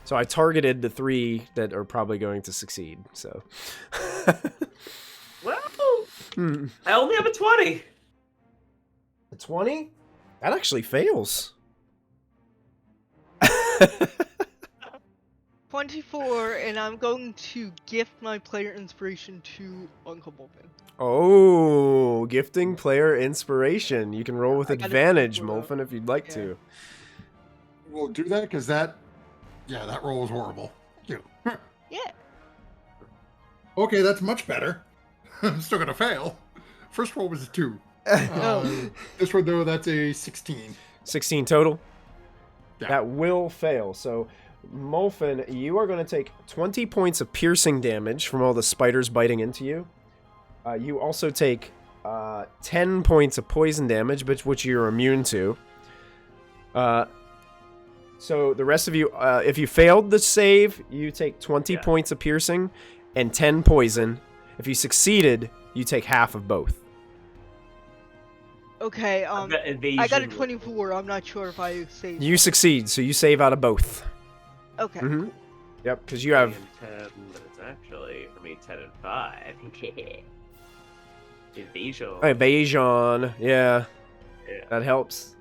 So I targeted the 3 that are probably going to succeed, so... Well, I only have a 20. A 20? That actually fails. 24, and I'm going to gift my player inspiration to Uncle Morphin. Oh, gifting player inspiration. You can roll with I got it. advantage, Molfin, if you'd like to. We'll do that because that roll was horrible. Yeah. Okay, that's much better. I'm still gonna fail. First roll was a 2. This one though, that's a 16. 16 total. Yeah. That will fail. So, Molfin, you are going to take 20 points of piercing damage from all the spiders biting into you. You also take 10 points of poison damage, which you're immune to. So the rest of you, if you failed the save, you take 20 points of piercing and 10 poison. If you succeeded, you take half of both. Okay, I've got evasion. I got a 24. I'm not sure if I saved. You succeed, so you save out of both. Okay. Mm-hmm. Yep, because you have... 10, but it's actually, for me, 10 and 5. Evasion. Evasion, yeah. That helps.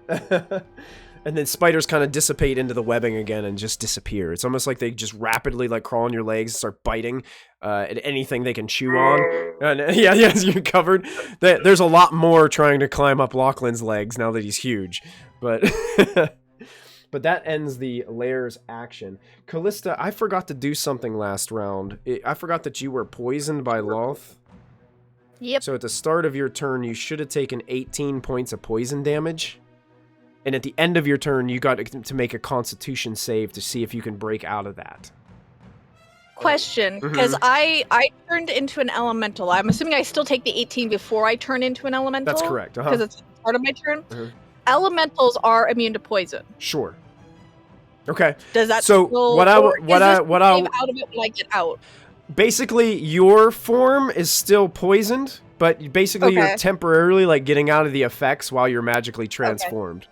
And then spiders kind of dissipate into the webbing again and just disappear. It's almost like they just rapidly crawl on your legs and start biting at anything they can chew on. And, yes, you're covered. There's a lot more trying to climb up Lachlan's legs now that he's huge. But but that ends the lair's action. Callista, I forgot to do something last round. I forgot that you were poisoned by Lolth. Yep. So at the start of your turn, you should have taken 18 points of poison damage. And at the end of your turn, you got to make a Constitution save to see if you can break out of that. question, because I turned into an elemental. I'm assuming I still take the 18 before I turn into an elemental. That's correct. Because it's part of my turn. Uh-huh. Elementals are immune to poison. Sure. Okay. Does that so still, what out of it when I get out? Basically, your form is still poisoned, but basically you're temporarily like getting out of the effects while you're magically transformed.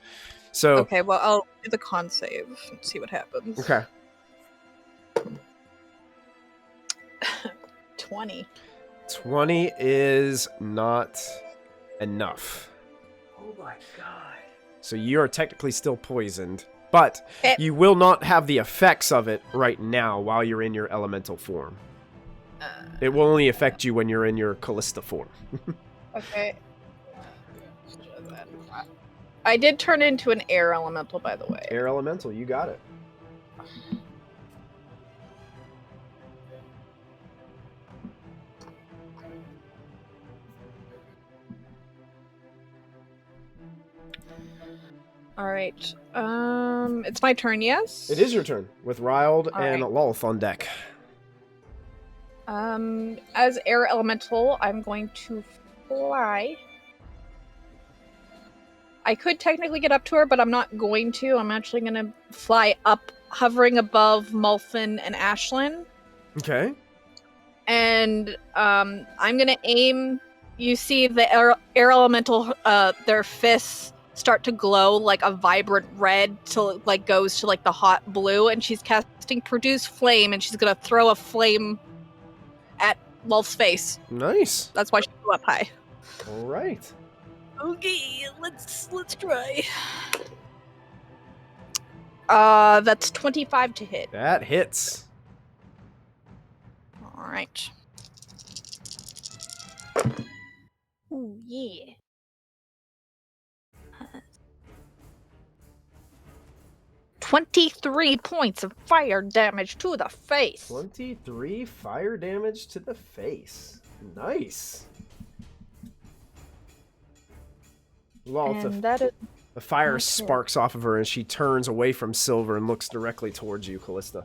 So okay, well I'll do the con save and see what happens. Okay. 20. 20 is not enough. Oh my god. So you are technically still poisoned, but you will not have the effects of it right now while you're in your elemental form. It will only affect you when you're in your Callista form. Okay. I did turn into an air elemental, by the way. Air elemental, you got it. All right. It's my turn, yes? It is your turn, with Riled and Lolth on deck. As air elemental, I'm going to fly. I could technically get up to her, but I'm not going to. I'm actually going to fly up, hovering above Mulfin and Ashlyn. Okay. And I'm going to aim. You see the air elemental, their fists start to glow like a vibrant red till it like goes to like the hot blue, and she's casting Produce Flame, and she's going to throw a flame at Lolth's face. Nice. That's why she flew up high. All right. Okay, let's try. That's 25 to hit. That hits. All right. Oh yeah. 23 points of fire damage to the face. 23 fire damage to the face. Nice. Lolth, the fire sparks off of her and she turns away from Silver and looks directly towards you, Callista.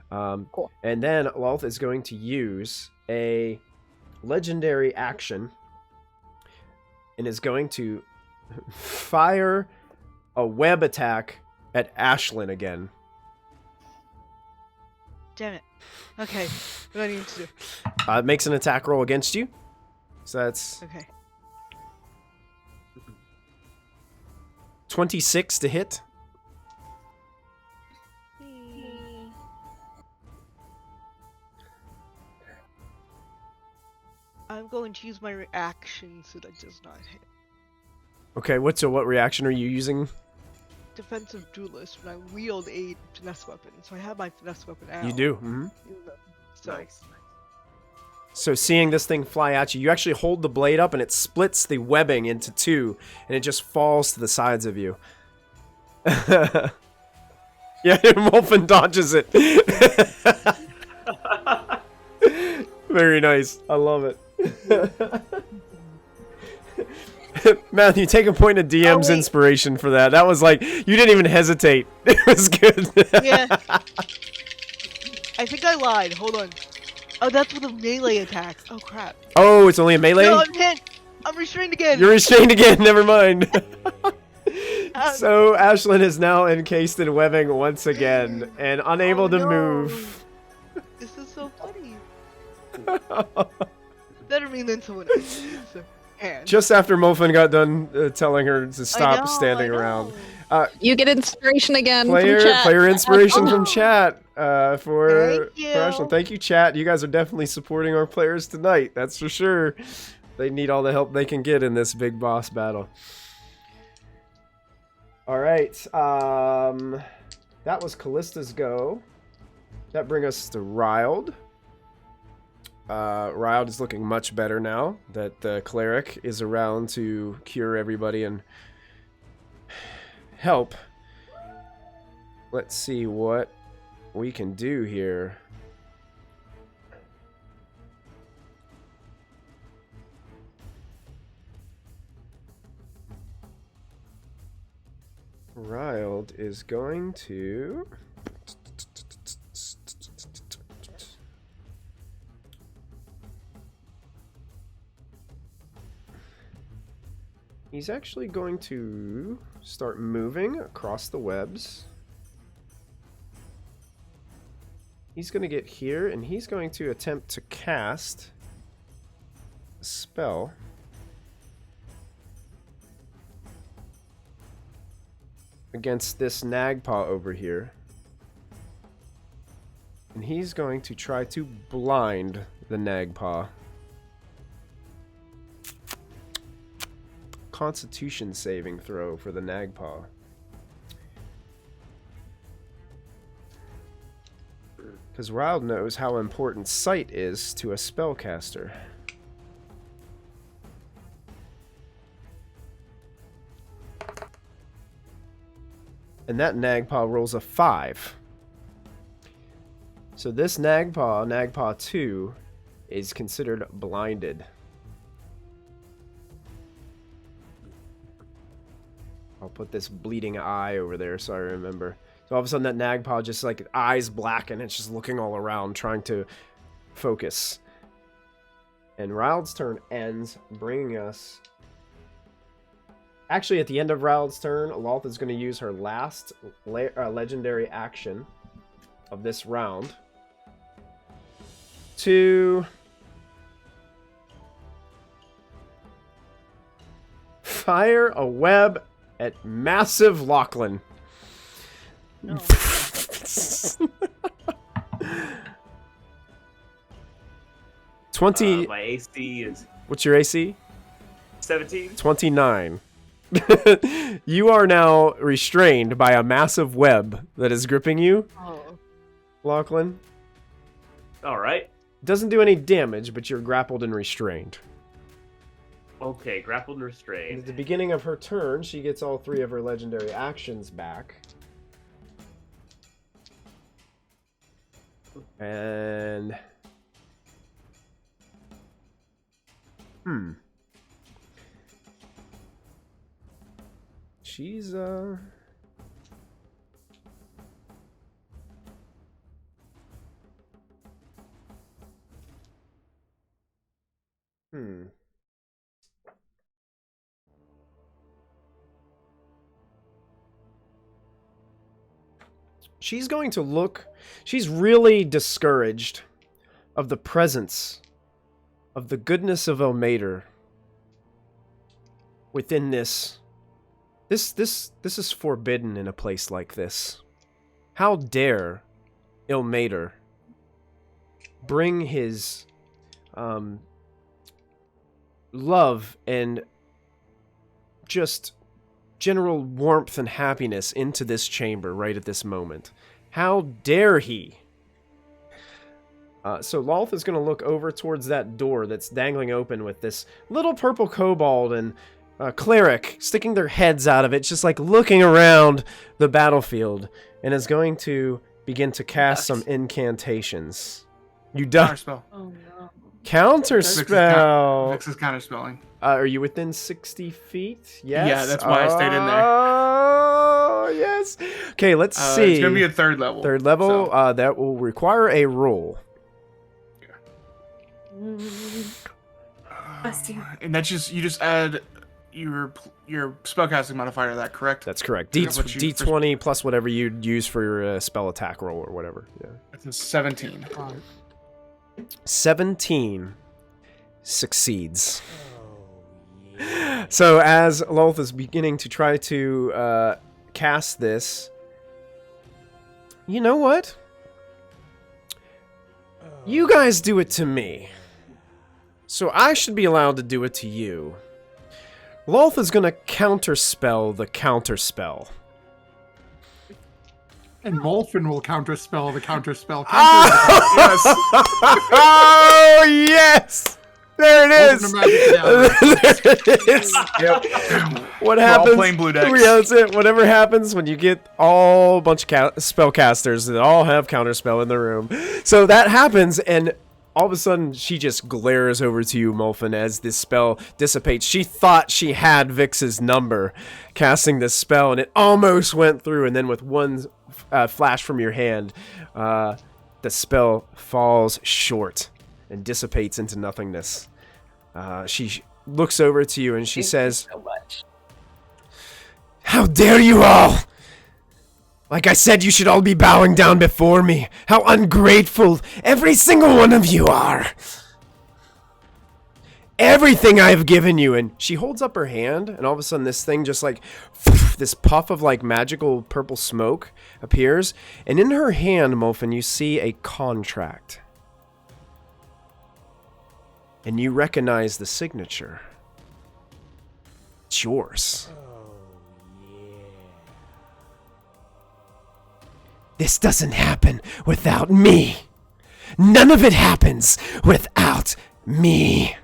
Cool. And then Lolth is going to use a legendary action and is going to fire a web attack at Ashlyn again. Damn it. Okay, what do I need to do? It makes an attack roll against you. So that's... Okay. 26 to hit. I'm going to use my reaction so that does not hit. Okay, what reaction are you using? Defensive duelist when I wield a finesse weapon. So I have my finesse weapon out. You do. Mm-hmm. So Nice. So seeing this thing fly at you, you actually hold the blade up and it splits the webbing into two, and it just falls to the sides of you. Yeah, Wolfen dodges it. Very nice. I love it. Matthew, take a point of DM's inspiration for that. That was like, you didn't even hesitate. It was good. Yeah. I think I lied. Hold on. Oh, that's with a melee attack. Oh, crap. Oh, it's only a melee? No, I'm restrained again. You're restrained again. Never mind. So Ashlyn is now encased in webbing once again and unable to move. This is so funny. Better me than someone else. Just after Mulfin got done telling her to stop standing around. You get inspiration again player, from chat. Player inspiration from chat for Thank you. Ashlyn. Thank you, chat. You guys are definitely supporting our players tonight. That's for sure. They need all the help they can get in this big boss battle. All right. That was Callista's go. That brings us to Riled. Riled is looking much better now that the cleric is around to cure everybody and help. Let's see what we can do here. Riled is going to... he's actually going to start moving across the webs. He's going to get here, and he's going to attempt to cast a spell. Against this Nagpaw over here. And he's going to try to blind the Nagpaw. Constitution saving throw for the Nagpaw. Because Wild knows how important sight is to a spellcaster. And that Nagpaw rolls a 5. So this Nagpaw, Nagpaw 2, is considered blinded. I'll put this bleeding eye over there so I remember. So all of a sudden that Nagpaw just like eyes blacken. It's just looking all around trying to focus. And Rald's turn ends, bringing us... Actually, at the end of Rald's turn, Lolth is going to use her last legendary action of this round to fire a web at massive Lachlan. No. 20. My AC is What's your AC? 17. 29. You are now restrained by a massive web that is gripping you, Lachlan. All right. Doesn't do any damage, but you're grappled and restrained. Okay, grappled and And restrained. at the beginning of her turn, she gets all 3 of her legendary actions back. And... She's, She's going to look... She's really discouraged of the presence of the goodness of Ilmater within this... This is forbidden in a place like this. How dare Ilmater bring his love and just general warmth and happiness into this chamber right at this moment. How dare he? So Lolth is going to look over towards that door that's dangling open with this little purple kobold and cleric sticking their heads out of it, just like looking around the battlefield, and is going to begin to cast some incantations. You done? Counterspell. Oh no. Counterspell. Vix is counterspelling. Are you within 60 feet? Yes. Yeah, that's why I stayed in there. Oh, yes. Okay, let's see. It's gonna be a 3rd level. 3rd level. So. That will require a roll. And that's just you just add your spellcasting modifier to that, correct? That's correct. That's what you- D20 plus whatever you'd use for your spell attack roll or whatever. Yeah. That's a 17. 17 succeeds. So as Lolth is beginning to try to cast this, you know what? You guys do it to me. So I should be allowed to do it to you. Lolth is going to counterspell the counterspell. And Molfin will counterspell the counterspell. Yes! Oh, yes! There it is! There it is! Yep. What happens? We're all playing blue decks. Yeah, that's it. Whatever happens when you get all a bunch of spellcasters that all have counterspell in the room. So that happens, and all of a sudden, she just glares over to you, Molfin, as this spell dissipates. She thought she had Vix's number casting this spell, and it almost went through, and then with one flash from your hand, the spell falls short and dissipates into nothingness. She looks over to you, and she says, so much. How dare you all! Like I said, you should all be bowing down before me. How ungrateful every single one of you are. Everything I've given you. And she holds up her hand, and all of a sudden this thing just like, this puff of like magical purple smoke appears. And in her hand, Molfin, you see a contract. And you recognize the signature. It's yours. This doesn't happen without me. None of it happens without me.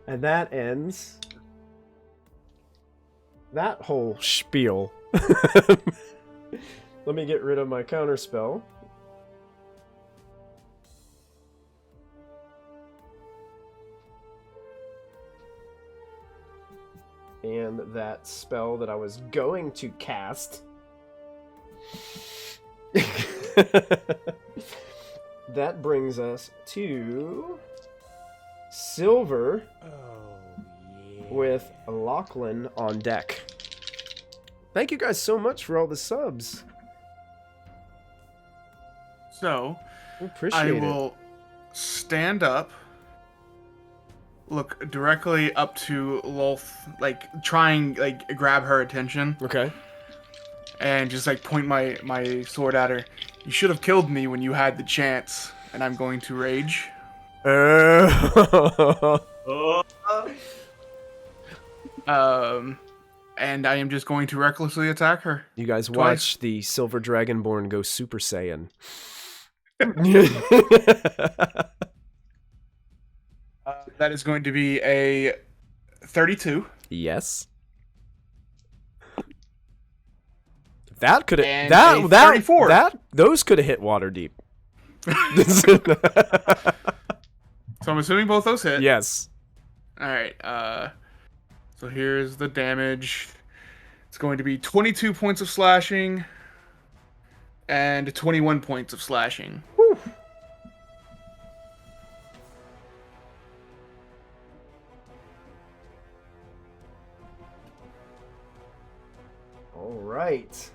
And that ends that whole spiel. Let me get rid of my counterspell. And that spell that I was going to cast. That brings us to Silver with Lachlan on deck. Thank you guys so much for all the subs. So, Appreciate I it. will stand up, look directly up to Lolth, like trying like grab her attention. Okay. And just like point my sword at her. You should have killed me when you had the chance, and I'm going to rage. And I am just going to recklessly attack her. You guys Twice. watch the Silver Dragonborn go Super Saiyan. That is going to be a 32. Yes. That could have And a 34. Those could have hit water deep. So I'm assuming both those hit. Yes. All right. So here's the damage. It's going to be 22 points of slashing and 21 points of slashing. Whew. All right.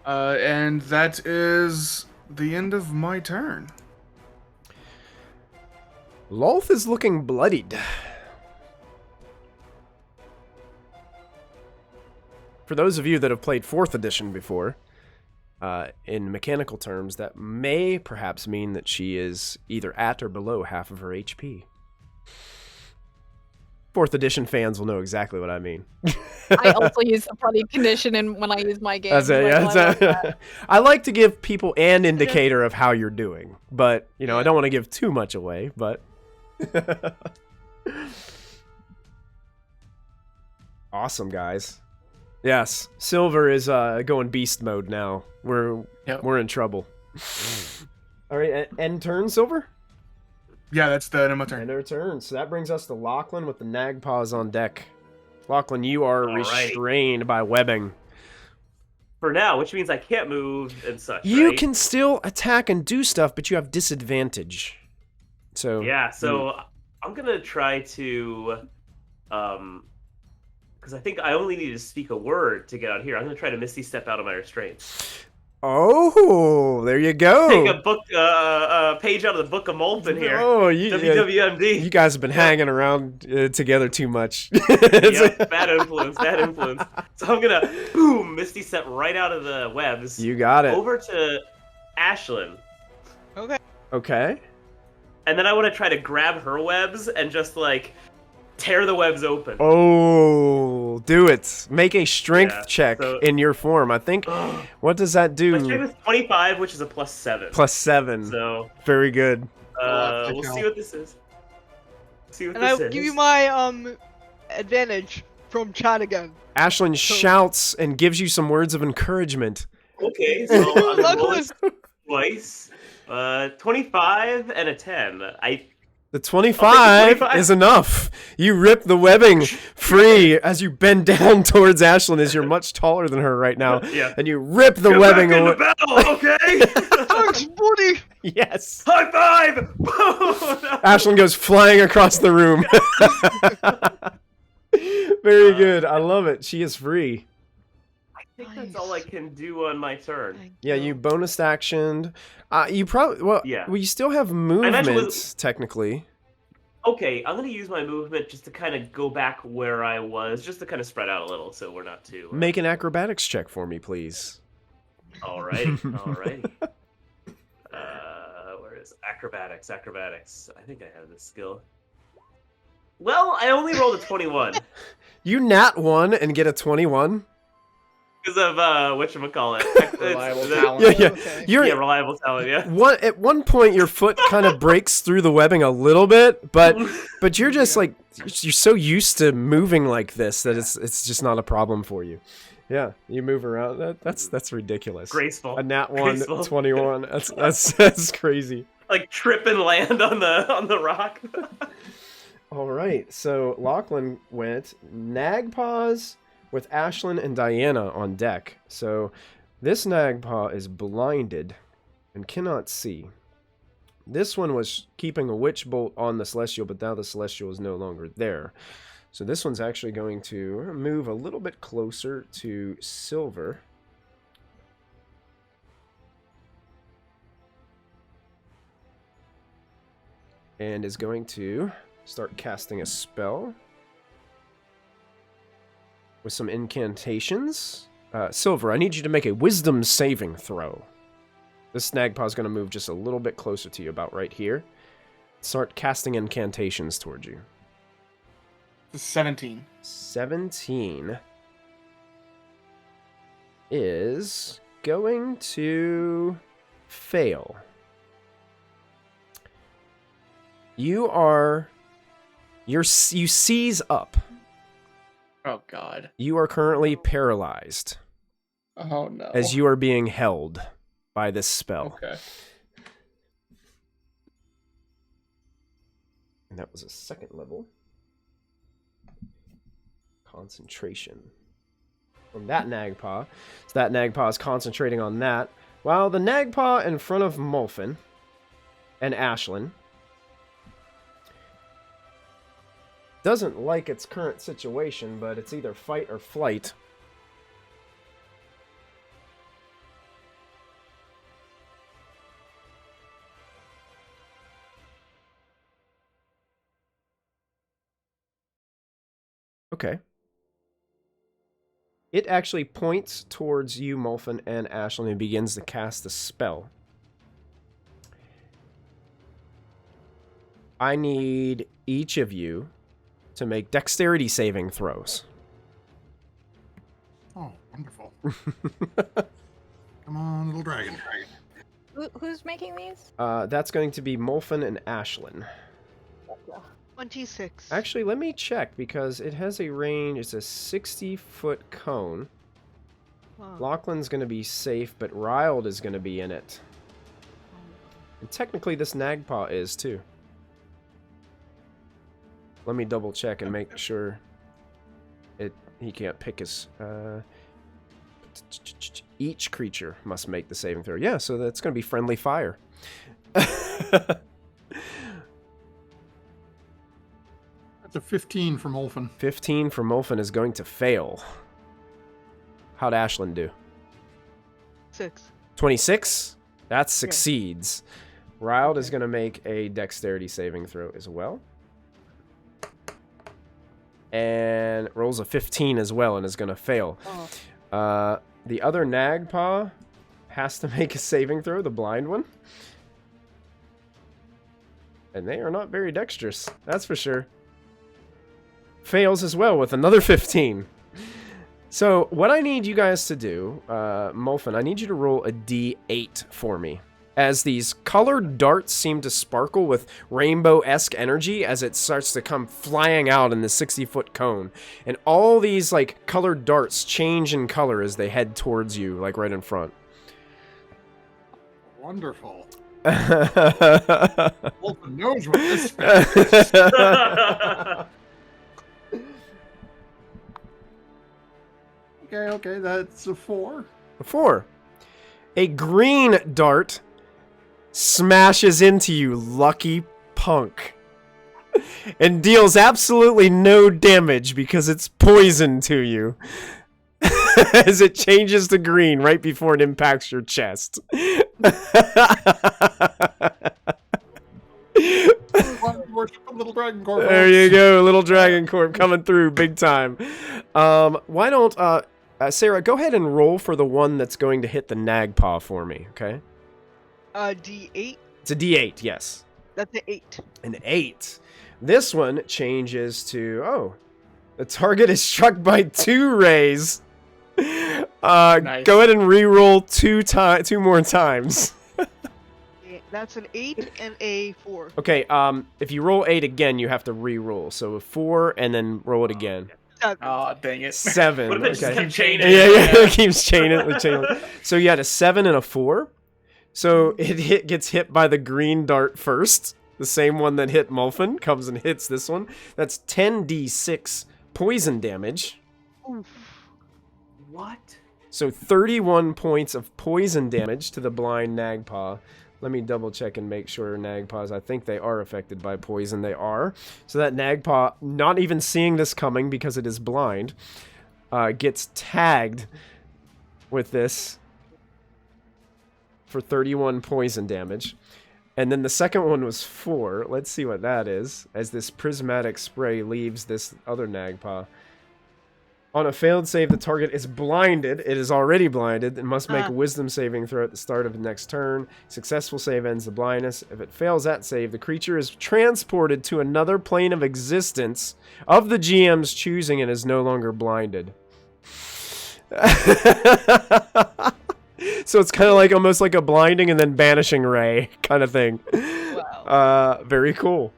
And that is the end of my turn. Lolth is looking bloodied. For those of you that have played 4th edition before, in mechanical terms, that may perhaps mean that she is either at or below half of her HP. 4th edition fans will know exactly what I mean. I also use the bloody condition when I use my game. That's it, yeah. I like to give people an indicator of how you're doing, but, you know, I don't want to give too much away, but... Awesome, guys. Yes, Silver is going beast mode now. We're in trouble. All right, end turn, Silver? Yeah, that's the end of my turn. End of turn. So that brings us to Lachlan with the nag paws on deck. Lachlan, you are restrained by webbing. For now, which means I can't move and such. You right? can still attack and do stuff, but you have disadvantage. So yeah, so I'm gonna try to, because I think I only need to speak a word to get out here. I'm gonna try to Misty Step out of my restraints. Oh, there you go. Take a book, page out of the Book of Molfin here. Oh, WWMD. You guys have been hanging around together too much. Yep, bad influence, bad influence. So I'm gonna boom, Misty Step right out of the webs. You got it. Over to Ashlyn. Okay. And then I want to try to grab her webs and just like tear the webs open. Oh, do it. Make a strength check in your form. I think. What does that do? My strength is 25, which is a +7. +7. So very good. We'll see what this is. And I will give you my advantage from chat again. Ashlyn shouts and gives you some words of encouragement. Okay, so I'm rolling twice. 25 and a 10. The 25 25. is enough. You rip the webbing free as you bend down towards Ashlyn, as you're much taller than her right now. Yeah. And you rip the Get webbing back away. into battle, okay? Thanks, buddy. Yes. High five! Ashlyn goes flying across the room. Very good. I love it. She is free. I think that's all I can do on my turn. Thank Yeah, you bonus actioned. You probably Yeah. well, you still have imagine movement technically. Okay, I'm gonna use my movement just to kind of go back where I was, just to kind of spread out a little, so we're not too. Make an acrobatics check for me, please. Alrighty, alrighty. Where is acrobatics? Acrobatics. I think I have this skill. Well, I only rolled a 21 You nat 1 and get a 21. because of whatchamacallit. Reliable talent. Yeah, yeah. Okay. You're Yeah, reliable talent. Yeah. at one point your foot kind of breaks through the webbing a little bit, but you're just like you're so used to moving like this that it's just not a problem for you. Yeah, you move around. That's ridiculous. Graceful. A nat 1, Graceful. 21. That's crazy. Like trip and land on the rock. All right, so Lachlan went Nagpaws with Ashlyn and Diana on deck. So this Nagpaw is blinded and cannot see. This one was keeping a witch bolt on the Celestial, but now the Celestial is no longer there. So this one's actually going to move a little bit closer to Silver. And is going to start casting a spell with some incantations. Silver, I need you to make a wisdom saving throw. This Nagpaw is going to move just a little bit closer to you, about right here. Start casting incantations towards you. 17. 17 is going to fail. You seize up. Oh god. You are currently paralyzed Oh no. as you are being held by this spell. Okay. And that was a second level. Concentration. From that Nagpaw. So that Nagpaw is concentrating on that. While the Nagpaw in front of Molfin and Ashlyn doesn't like its current situation, but it's either fight or flight. Okay. It actually points towards you, Molfin, and Ashlyn, and begins to cast a spell. I need each of you to make dexterity saving throws. Oh, wonderful. Come on, little dragon. Who's making these? That's going to be Molfin and Ashlyn. 26. Actually, let me check, because it has a range. It's a 60-foot cone. Wow. Lachlan's going to be safe, but Riled is going to be in it. And technically, this Nagpaw is, too. Let me double check and make sure he can't pick his... each creature must make the saving throw. Yeah, so that's going to be friendly fire. That's a 15 from Olfin. 15 for Molfin is going to fail. How'd Ashlyn do? 6. 26? That succeeds. Riled is going to make a dexterity saving throw as well. And rolls a 15 as well and is going to fail. Oh. The other Nagpaw has to make a saving throw, the blind one. And they are not very dexterous, that's for sure. Fails as well with another 15. So what I need you guys to do, Molfin, I need you to roll a d8 for me. As these colored darts seem to sparkle with rainbow-esque energy as it starts to come flying out in the 60-foot cone. And all these, like, colored darts change in color as they head towards you, like, right in front. Wonderful. Wolfen knows what this spell is. Okay, that's a 4. 4. A green dart smashes into you, lucky punk, and deals absolutely no damage because it's poison to you. As it changes to green right before it impacts your chest. Little dragon corp. There you go, little dragon corp coming through big time. Why don't Sarah, go ahead and roll for the one that's going to hit the Nagpaw for me, okay? D8. It's a D8, yes. That's an 8. An 8. This one changes to the target is struck by 2 rays. Nice. Go ahead and re-roll 2 more times. That's an 8 and a 4. Okay, if you roll 8 again, you have to re-roll. So a 4 and then roll it again. 7. Oh, dang it. 7. What if it just Okay. kept chaining? Yeah, it keeps chaining. So you had a 7 and a 4. So it gets hit by the green dart first. The same one that hit Mulfin comes and hits this one. That's 10d6 poison damage. Oof. What? So 31 points of poison damage to the blind Nagpaw. Let me double check and make sure Nagpaws, I think they are affected by poison. They are. So that Nagpaw, not even seeing this coming because it is blind, gets tagged with this for 31 poison damage. And then the second one was 4. Let's see what that is. As this prismatic spray leaves this other Nagpaw. On a failed save, the target is blinded. It is already blinded and must make a wisdom saving throw at the start of the next turn. Successful save ends the blindness. If it fails that save, the creature is transported to another plane of existence of the GM's choosing and is no longer blinded. So it's kind of like almost like a blinding and then banishing ray kind of thing. Wow. Very cool.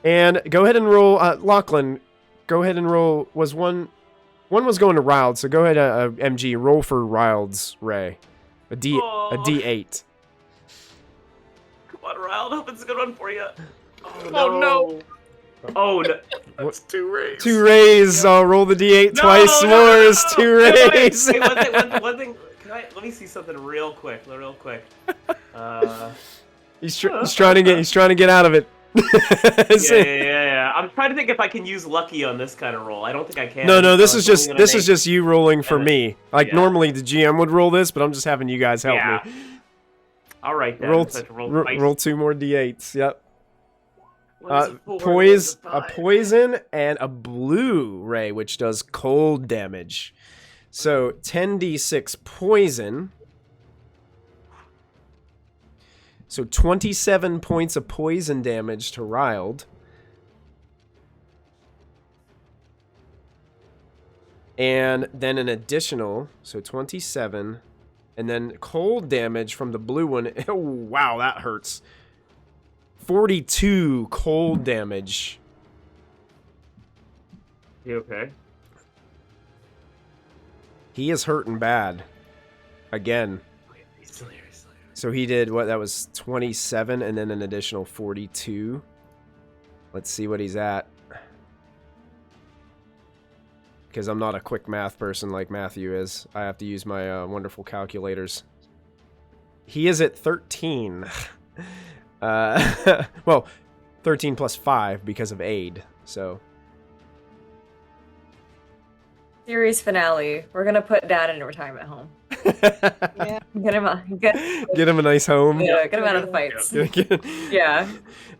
And go ahead and roll, Lachlan. Go ahead and roll. One was going to Rild, so go ahead, MG, roll for Rild's ray. A D8. Come on, Rild. Hope it's a good one for you. Oh, no. Oh, no. That's 2 rays. 2 rays. I'll roll the D8 No, twice no, more. no, Is no. 2 rays. Wait, one thing. Let me see something real quick. He's trying to get out of it. Yeah. I'm trying to think if I can use lucky on this kind of roll. I don't think I can. No. This is just you rolling for me. Like normally the GM would roll this, but I'm just having you guys help me. All right then. Roll 2 more D8s. Yep. A Poison and a blue ray, which does cold damage. So 10d6 poison. So 27 points of poison damage to Rild. And then an additional, so 27. And then cold damage from the blue one. Oh, wow, that hurts. 42 cold damage. You okay? He is hurting bad. Again. He's still here. So he did, what, that was 27 and then an additional 42. Let's see what he's at. Because I'm not a quick math person like Matthew is. I have to use my wonderful calculators. He is at 13. Well, 13 plus 5 because of aid, so... Series finale. We're gonna put Dad in a retirement home. Yeah. Get him a nice home. Yeah, get him out of the fights. Yeah.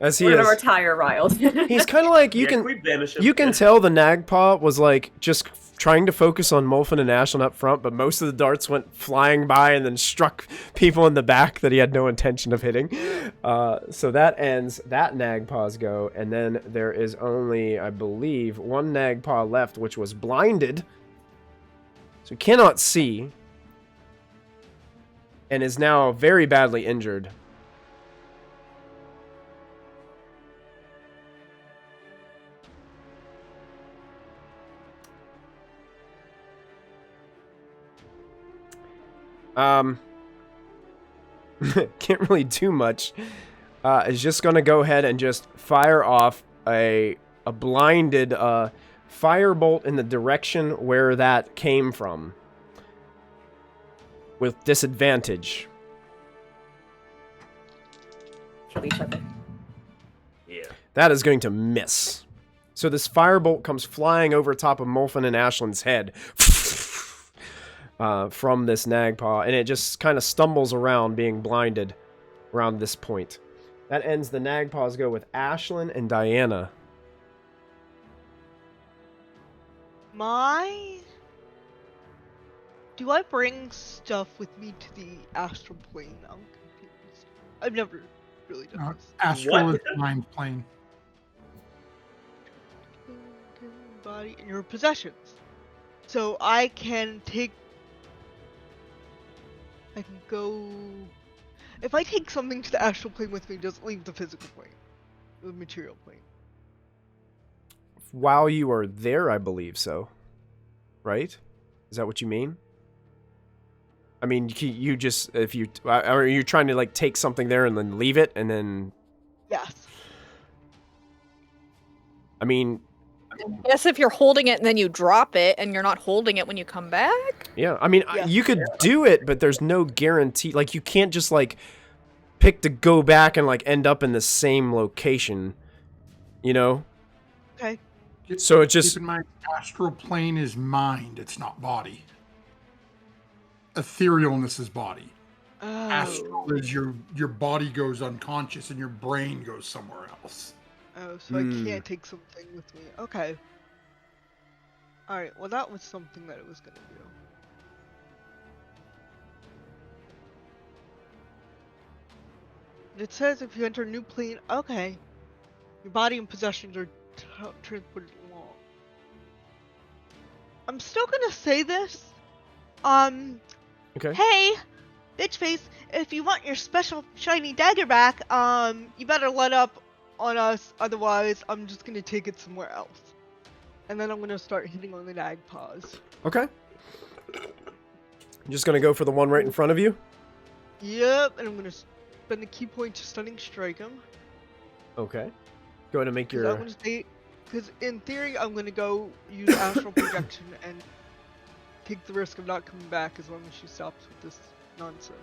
As he We're is. gonna retire Rild. He's kind of like, you can tell the Nagpaw was like just trying to focus on Mulfin and Ashlyn up front, but most of the darts went flying by and then struck people in the back that he had no intention of hitting. So that ends that Nagpaw's go, and then there is only, I believe, one Nagpaw left, which was blinded, so cannot see, and is now very badly injured. can't really do much. Is just gonna go ahead and just fire off a blinded firebolt in the direction where that came from, with disadvantage. Yeah. That is going to miss. So this firebolt comes flying over top of Molfen and Ashland's head from this Nagpaw, and it just kind of stumbles around, being blinded around this point. That ends the Nagpaws go with Ashland and Diana. Do I bring stuff with me to the astral plane? I'm confused. I've never really done this. Astral is mind plane. Body and your possessions. So I can go. If I take something to the astral plane with me, does it leave the physical plane, the material plane? While you are there, I believe so. Right? Is that what you mean? I mean, you just, if you, are you trying to like take something there and then leave it and then? Yes. I mean, Yes, if you're holding it and then you drop it and you're not holding it when you come back. yeah, I mean, you could do it, but there's no guarantee. Like, you can't just like pick to go back and like end up in the same location, you know? Okay. So it just, Keep in mind, astral plane is mind, it's not body. Etherealness is body. Oh. Astral is your body goes unconscious and your brain goes somewhere else. Oh, so I can't take something with me. Okay. Alright, well that was something that it was gonna do. It says if you enter a new plane, okay. Your body and possessions are transported along. I'm still gonna say this. okay. Hey, bitch face, if you want your special shiny dagger back, you better let up on us, otherwise I'm just gonna take it somewhere else. And then I'm gonna start hitting on the Nagpaws. Okay. I'm just gonna go for the one right in front of you. Yep, and I'm gonna spend the key point to stunning strike him. Okay. Go ahead and make your. Because in theory, I'm gonna go use astral projection and take the risk of not coming back as long as she stops with this nonsense.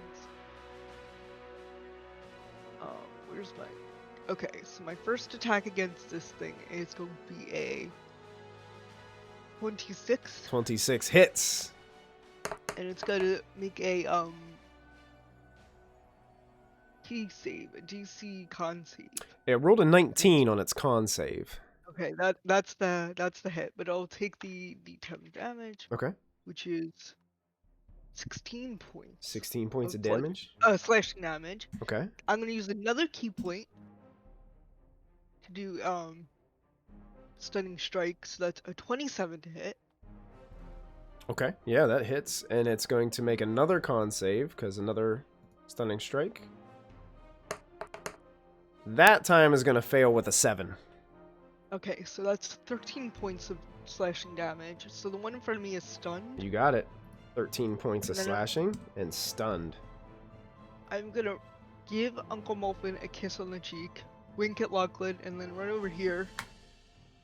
Where's my? Okay, so my first attack against this thing is going to be a 26. 26 hits. And it's going to make a key save, a DC con save. It rolled a 19 on its con save. Okay, that's the hit, but I'll take the 10 damage. Okay. Which is 16 points. 16 points of damage? Slashing damage. Okay. I'm gonna use another key point to do stunning strike, so that's a 27 to hit. Okay, yeah, that hits, and it's going to make another con save, because another stunning strike. That time is going to fail with a 7. Okay, so that's 13 points of slashing damage. So the one in front of me is stunned. You got it. 13 points of And then slashing and stunned. I'm gonna give Uncle Molfen a kiss on the cheek, wink at Lachlan, and then run over here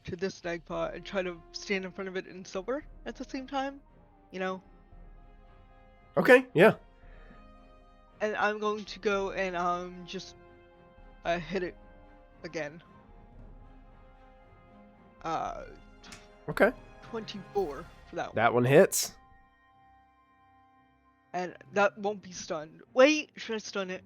to this Nagpaw and try to stand in front of it in silver at the same time. You know? Okay, yeah. And I'm going to go and just hit it again. Okay. 24 for that one. That one hits. And that won't be stunned. Wait, should I stun it?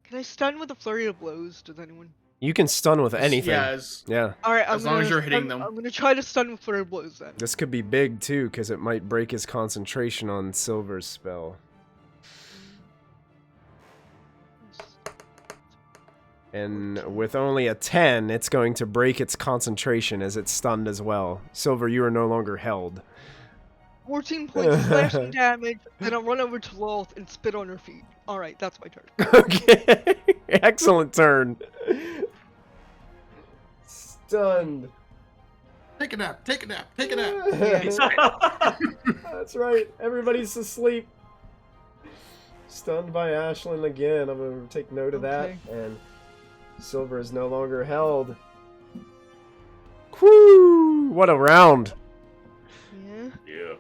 Can I stun with a flurry of blows? Does anyone? You can stun with anything. Yes. Yeah. Alright, As long as you're hitting them. I'm gonna try to stun with flurry of blows then. This could be big too, because it might break his concentration on Silver's spell. And with only a 10, it's going to break its concentration as it's stunned as well. Silver, you are no longer held. 14 points of slashing damage, then I'll run over to Lolth and spit on her feet. Alright, that's my turn. Okay. Excellent turn. Stunned. Take a nap, take a nap, take a nap. That's right. Everybody's asleep. Stunned by Ashlyn again. I'm going to take note of that. And silver is no longer held. Whoo! What a round. Yeah. Yeah.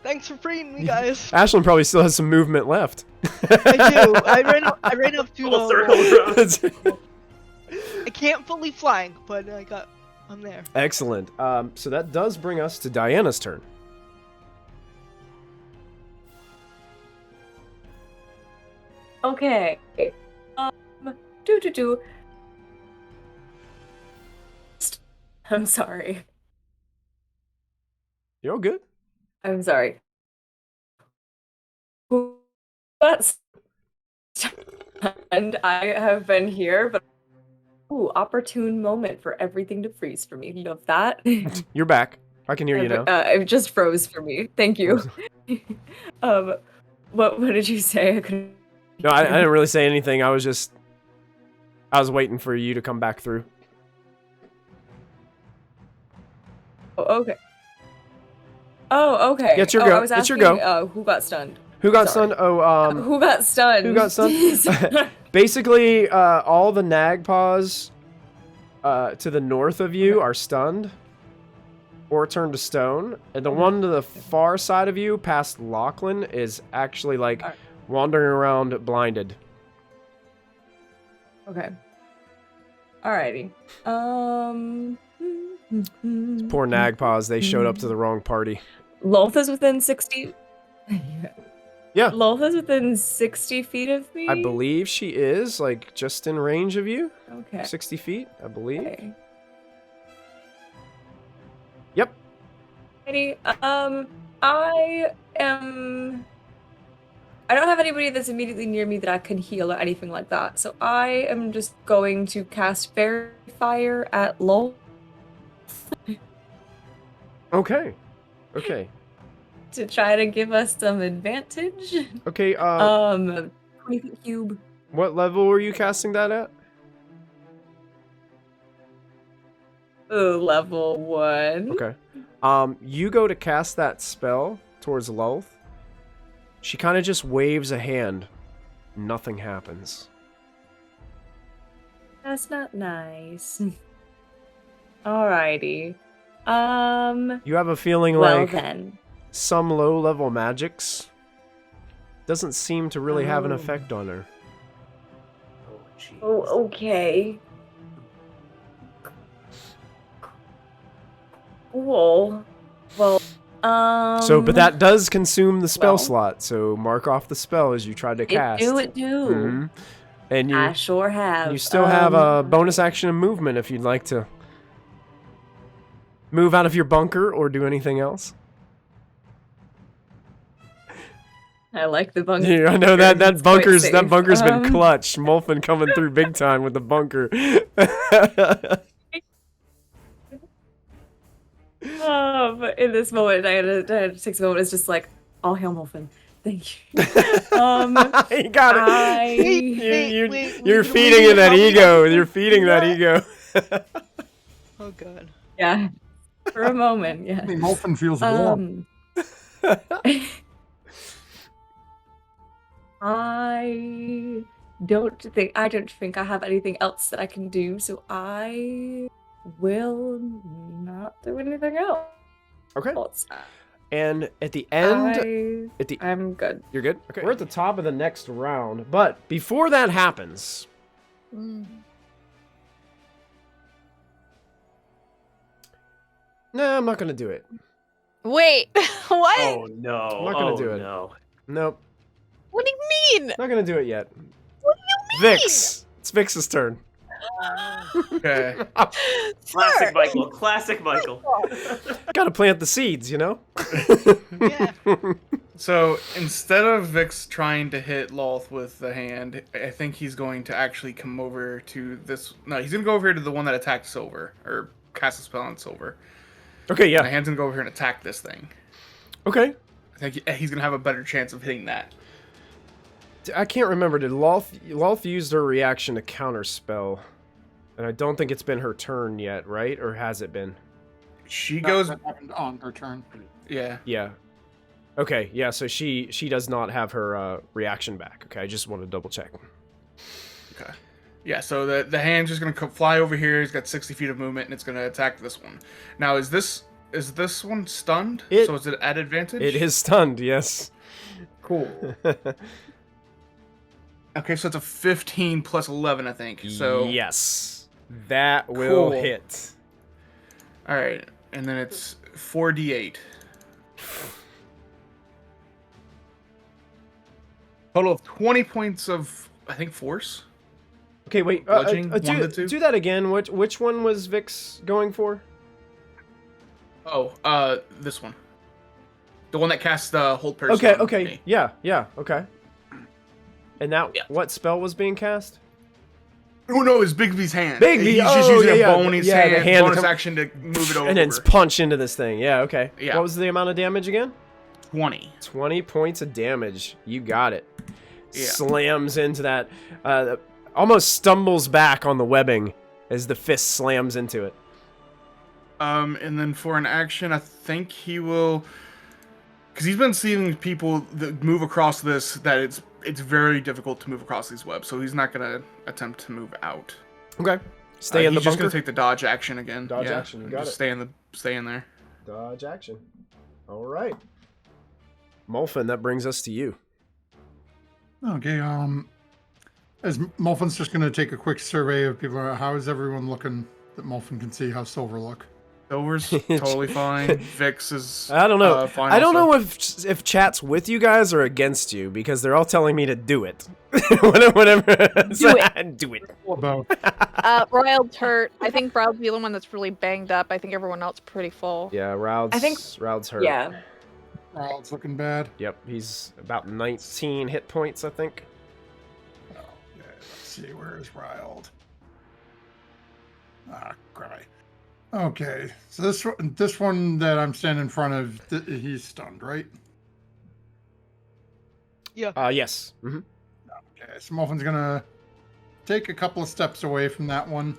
Thanks for freeing me, guys. Ashlyn probably still has some movement left. I do. I ran up to Full circle around. I can't fully flank, but I'm there. Excellent. So that does bring us to Diana's turn. Okay. Do. I'm sorry. You're all good. I'm sorry. That's and I have been here, but opportune moment for everything to freeze for me. Love that. You're back. I can hear you now. It just froze for me. Thank you. What did you say? I couldn't. No, I didn't really say anything. I was waiting for you to come back through. Oh, okay. Oh, okay. It's your go. I was asking, it's your go. Who got stunned? Who got Sorry. stunned? Oh, who got stunned? Who got stunned? Basically, all the Nagpaws to the north of you are stunned or turned to stone, and the one to the far side of you, past Lachlan, is actually like wandering around blinded. Okay. Alrighty. Poor Nagpaws, they showed up to the wrong party. Lolth is within 60. Yeah. Lolth is within 60 feet of me? I believe she is, like, just in range of you. Okay. 60 feet, I believe. Okay. Yep. Alrighty. I don't have anybody that's immediately near me that I can heal or anything like that, so I am just going to cast Fairy Fire at Lolth. Okay. To try to give us some advantage. Okay, 20 feet cube. what level were you casting that at? Level 1. Okay. You go to cast that spell towards Lolth. She kind of just waves a hand. Nothing happens. That's not nice. Alrighty. You have a feeling Well like then. some low-level magics doesn't seem to really have an Oh. effect on her. Oh, jeez. Oh, okay. Cool. Well, But that does consume the spell well. slot, so mark off the spell as you try to cast. It do. Mhm. And I sure have. you still have a bonus action and movement if you'd like to move out of your bunker or do anything else. I like the bunker. Yeah, I know that It's quite bunker's safe. been clutch. Mulfin coming through big time with the bunker. But in this moment, I had to take a moment. It's just like, all hail Mulfin. Thank you. You got it. You're wait, feeding in that how many ego. times You're feeding that did ego. Oh god. Yeah. For a moment, yeah. I mean, Molfen feels warm. I don't think I have anything else that I can do, so I will not do anything else. Okay. And at the end, I'm good. You're good? Okay. We're at the top of the next round, but before that happens, no, I'm not gonna do it. Wait, what? Oh no! I'm not gonna do it. No. Nope. What do you mean? Not gonna do it yet. What do you mean? Vix. It's Vix's turn. Okay. Classic Michael. Classic Michael. Gotta plant the seeds, you know? Yeah. So instead of Vix trying to hit Lolth with the hand, I think he's going to actually come over to this. No, he's going to go over here to the one that attacked Silver, or cast a spell on Silver. Okay, And the yeah. hand's going to go over here and attack this thing. Okay. I think he's going to have a better chance of hitting that. I can't remember. Did Lolth used her reaction to counter spell? And I don't think it's been her turn yet, right? Or has it been? She goes. That happened on her turn. Yeah. Yeah. Okay, yeah, so she does not have her reaction back. Okay, I just want to double check. Okay. Yeah, so the hand's just gonna fly over here. He's got 60 feet of movement, and it's gonna attack this one. Now, is this one stunned? So is it at advantage? It is stunned, yes. Cool. Okay, so it's a 15 plus 11, I think. So yes, that will hit. All right, and then it's 4d8. Total of 20 points of, I think, force. Okay, wait. Do that again. Which one was Vix going for? Oh, this one. The one that casts the hold person. Okay. Me. Yeah, okay. And that what spell was being cast? Oh no, it's Bigby's hand. Bigby, He's just using a bonus hand, the hand bonus action to move it over. And then punch into this thing. Yeah, okay. Yeah. What was the amount of damage again? 20. 20 points of damage. You got it. Yeah. Slams into that. Almost stumbles back on the webbing as the fist slams into it. And then for an action, I think he will, because he's been seeing people that move across this, that it's very difficult to move across these webs, so he's not gonna attempt to move out. Okay. Stay in the bunker. He's just gonna take the dodge action again. Dodge action. You got just it. Stay in there. Dodge action. All right. Molfin, that brings us to you. Okay. As Molfin's just going to take a quick survey of people. How is everyone looking that Molfin can see? How's Silver look? Silver's totally fine. Vix is. I don't know. Fine I don't also. know if chat's with you guys or against you because they're all telling me to do it. Whatever. Do it. Both. Ryald's hurt. I think Ryald's the only one that's really banged up. I think everyone else pretty full. Yeah, Raud's hurt. Yeah. Raud's looking bad. Yep, he's about 19 hit points, I think. Let's see, where is Ryald? Ah, cry. Okay, so this one that I'm standing in front of, he's stunned, right? Yeah. Yes. Mm-hmm. Okay, so Molfin's gonna take a couple of steps away from that one,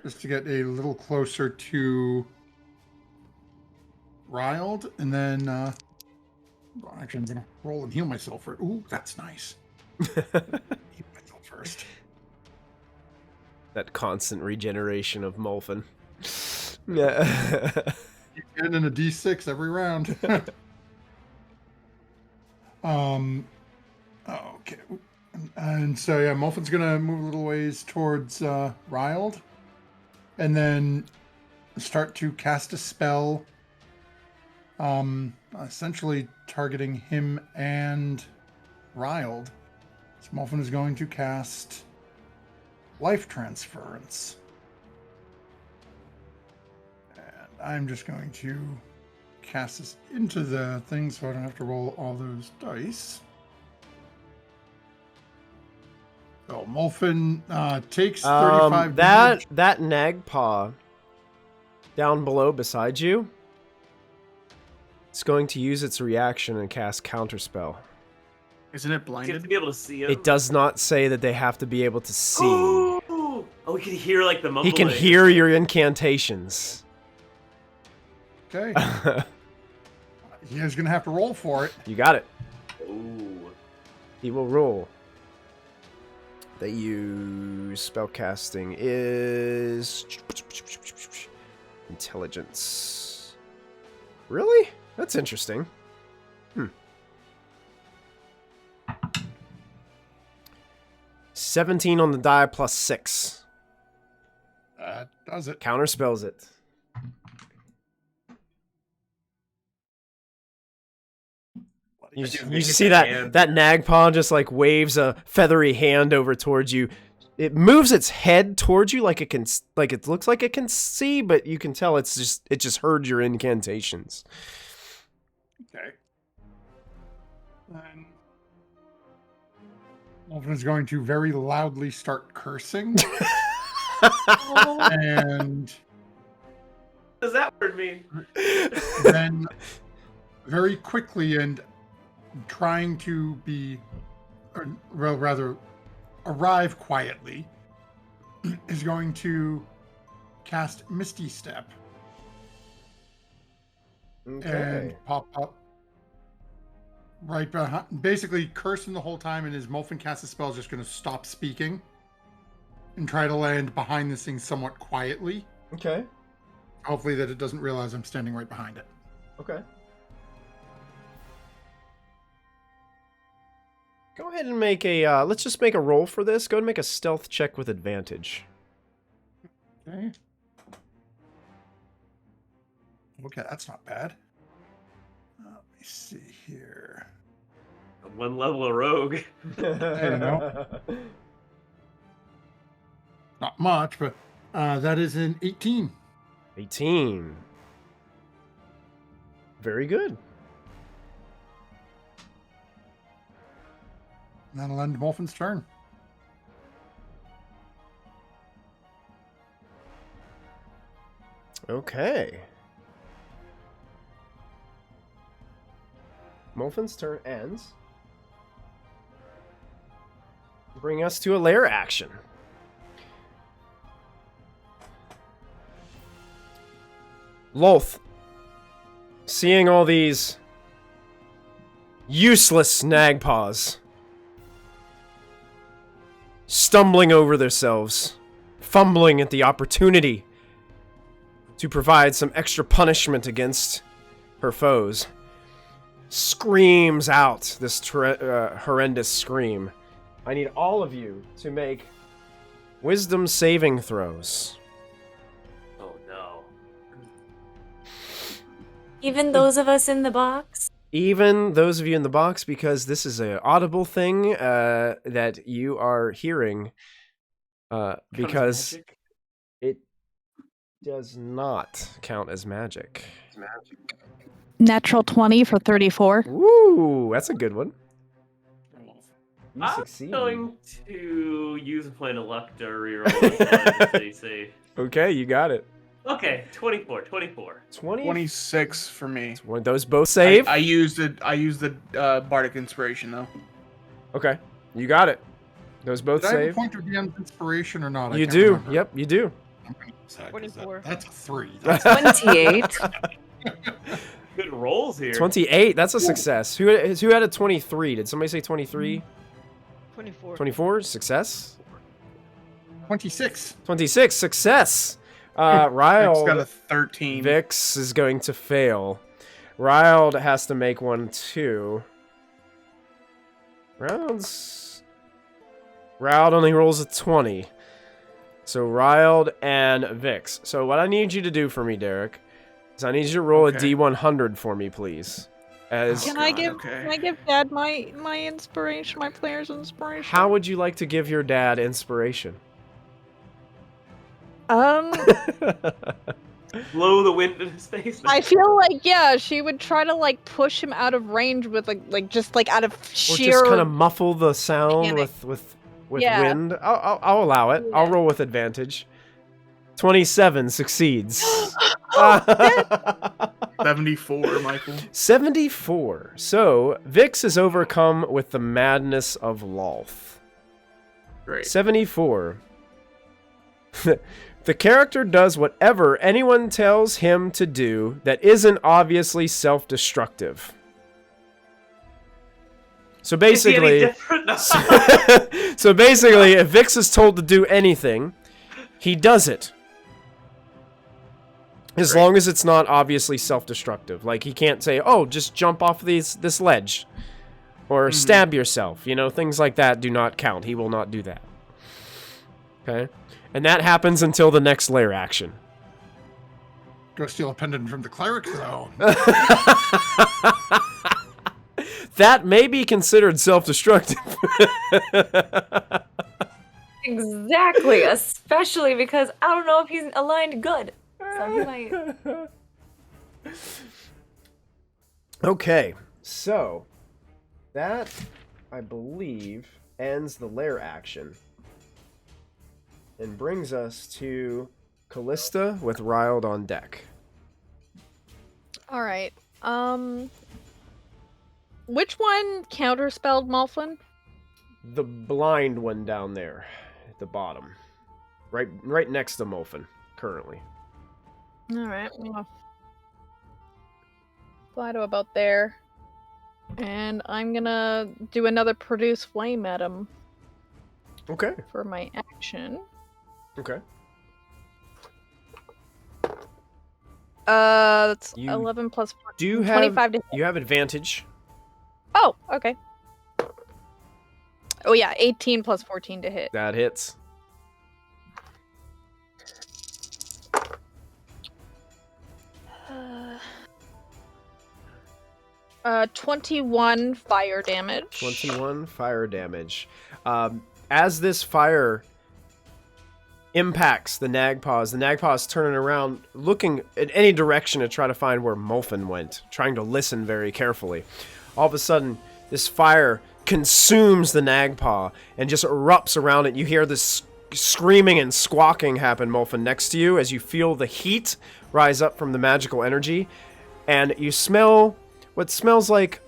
just to get a little closer to Ryald, and then actually I'm gonna roll and heal myself for. Ooh, that's nice. Heal myself first. That constant regeneration of Molfin. Yeah. You get in a D6 every round. Okay. And so yeah, Molfin's gonna move a little ways towards Ryald, and then start to cast a spell. Essentially targeting him and Ryald. So Molfin is going to cast Life Transference. And I'm just going to cast this into the thing so I don't have to roll all those dice. So Molfin takes 35 damage. That Nagpaw down below beside you, it's going to use its reaction and cast Counterspell. Isn't it You blinded? have to be able to see him. It does not say that they have to be able to see. Oh, he can hear like the mumbling. He can hear your incantations. Okay. He is going to have to roll for it. You got it. Ooh. He will roll. That you spellcasting is intelligence. Really? That's interesting. 17 on the die plus 6. That does it. Counterspells it. You see that Nagpaw just like waves a feathery hand over towards you. It moves its head towards you like it looks like it can see, but you can tell it just heard your incantations. Okay. Then Molfin is going to very loudly start cursing. And What does that word mean? then very quickly and trying to be, or rather arrive quietly, is going to cast Misty Step Okay. and pop up right behind, basically cursing the whole time, and his Molphin cast a spell is just going to stop speaking and try to land behind this thing somewhat quietly. Okay. Hopefully that it doesn't realize I'm standing right behind it. Okay. Go ahead and make a, let's just make a roll for this. Go ahead and make a stealth check with advantage. Okay. Okay, that's not bad. Let me see here. One level of rogue. You know. Not much, but that is an 18. 18. Very good. And that'll end Molfin's turn. Okay. Molfin's turn ends. Bring us to a lair action. Lolth, seeing all these useless Nagpaws stumbling over themselves, fumbling at the opportunity to provide some extra punishment against her foes, screams out this horrendous scream. I need all of you to make wisdom saving throws. Oh no. Even those of us in the box? Even those of you in the box, because this is an audible thing that you are hearing, because it does not count as magic. Natural 20 for 34. Ooh, that's a good one. You I'm succeed. going to use a point of luck to reroll this one to stay safe. Okay, you got it. Okay, 24. 26 for me. One of those both save. I used the bardic inspiration though. Okay, you got it. Those both Did I have a save. point of DM's inspiration or not? I You can't do. remember. Yep, you do. 24. That's a 3. 28. Good rolls here. 28. That's a success. Who had a 23? Did somebody say 23? 24. 24. Success. 26. 26. Success. It's Ryle. got a 13. Vix is going to fail. Riled has to make one too. Riled only rolls a 20. So Riled and Vix. So what I need you to do for me, Derek, is I need you to roll a D100 for me, please. Can I give Dad my inspiration, my player's inspiration? How would you like to give your dad inspiration? Blow the wind in his face. I feel like she would try to like push him out of range with like just like out of sheer. Or just kind of muffle the sound panic. with wind. I'll allow it. I'll roll with advantage. 27 succeeds. 74, Michael. 74. So Vix is overcome with the madness of Lolth. Great. 74. The character does whatever anyone tells him to do that isn't obviously self-destructive. So basically, so basically, if Vix is told to do anything, he does it. As long as it's not obviously self-destructive. Like, he can't say, oh, just jump off this ledge. Or stab yourself. You know, things like that do not count. He will not do that. Okay? And that happens until the next lair action. Go steal a pendant from the cleric, though. That may be considered self-destructive. Exactly, especially because I don't know if he's aligned good. So he might. Okay, so that, I believe, ends the lair action. And brings us to Callista with Riled on deck. Alright. Which one counterspelled Molphin? The blind one down there at the bottom. Right next to Molphin, currently. Alright. Fly to about there. And I'm gonna do another produce flame at him. Okay. For my action. Okay. That's You 11 plus 14. Do you 25 to hit. You have advantage. Oh, okay. Oh yeah, 18 plus 14 to hit. That hits. 21 fire damage. 21 fire damage. As this fire impacts the Nagpaws is turning around, looking in any direction to try to find where Molfin went, trying to listen very carefully. All of a sudden, this fire consumes the Nagpaw and just erupts around it. You hear this screaming and squawking happen, Molfin, next to you, as you feel the heat rise up from the magical energy, and you smell what smells like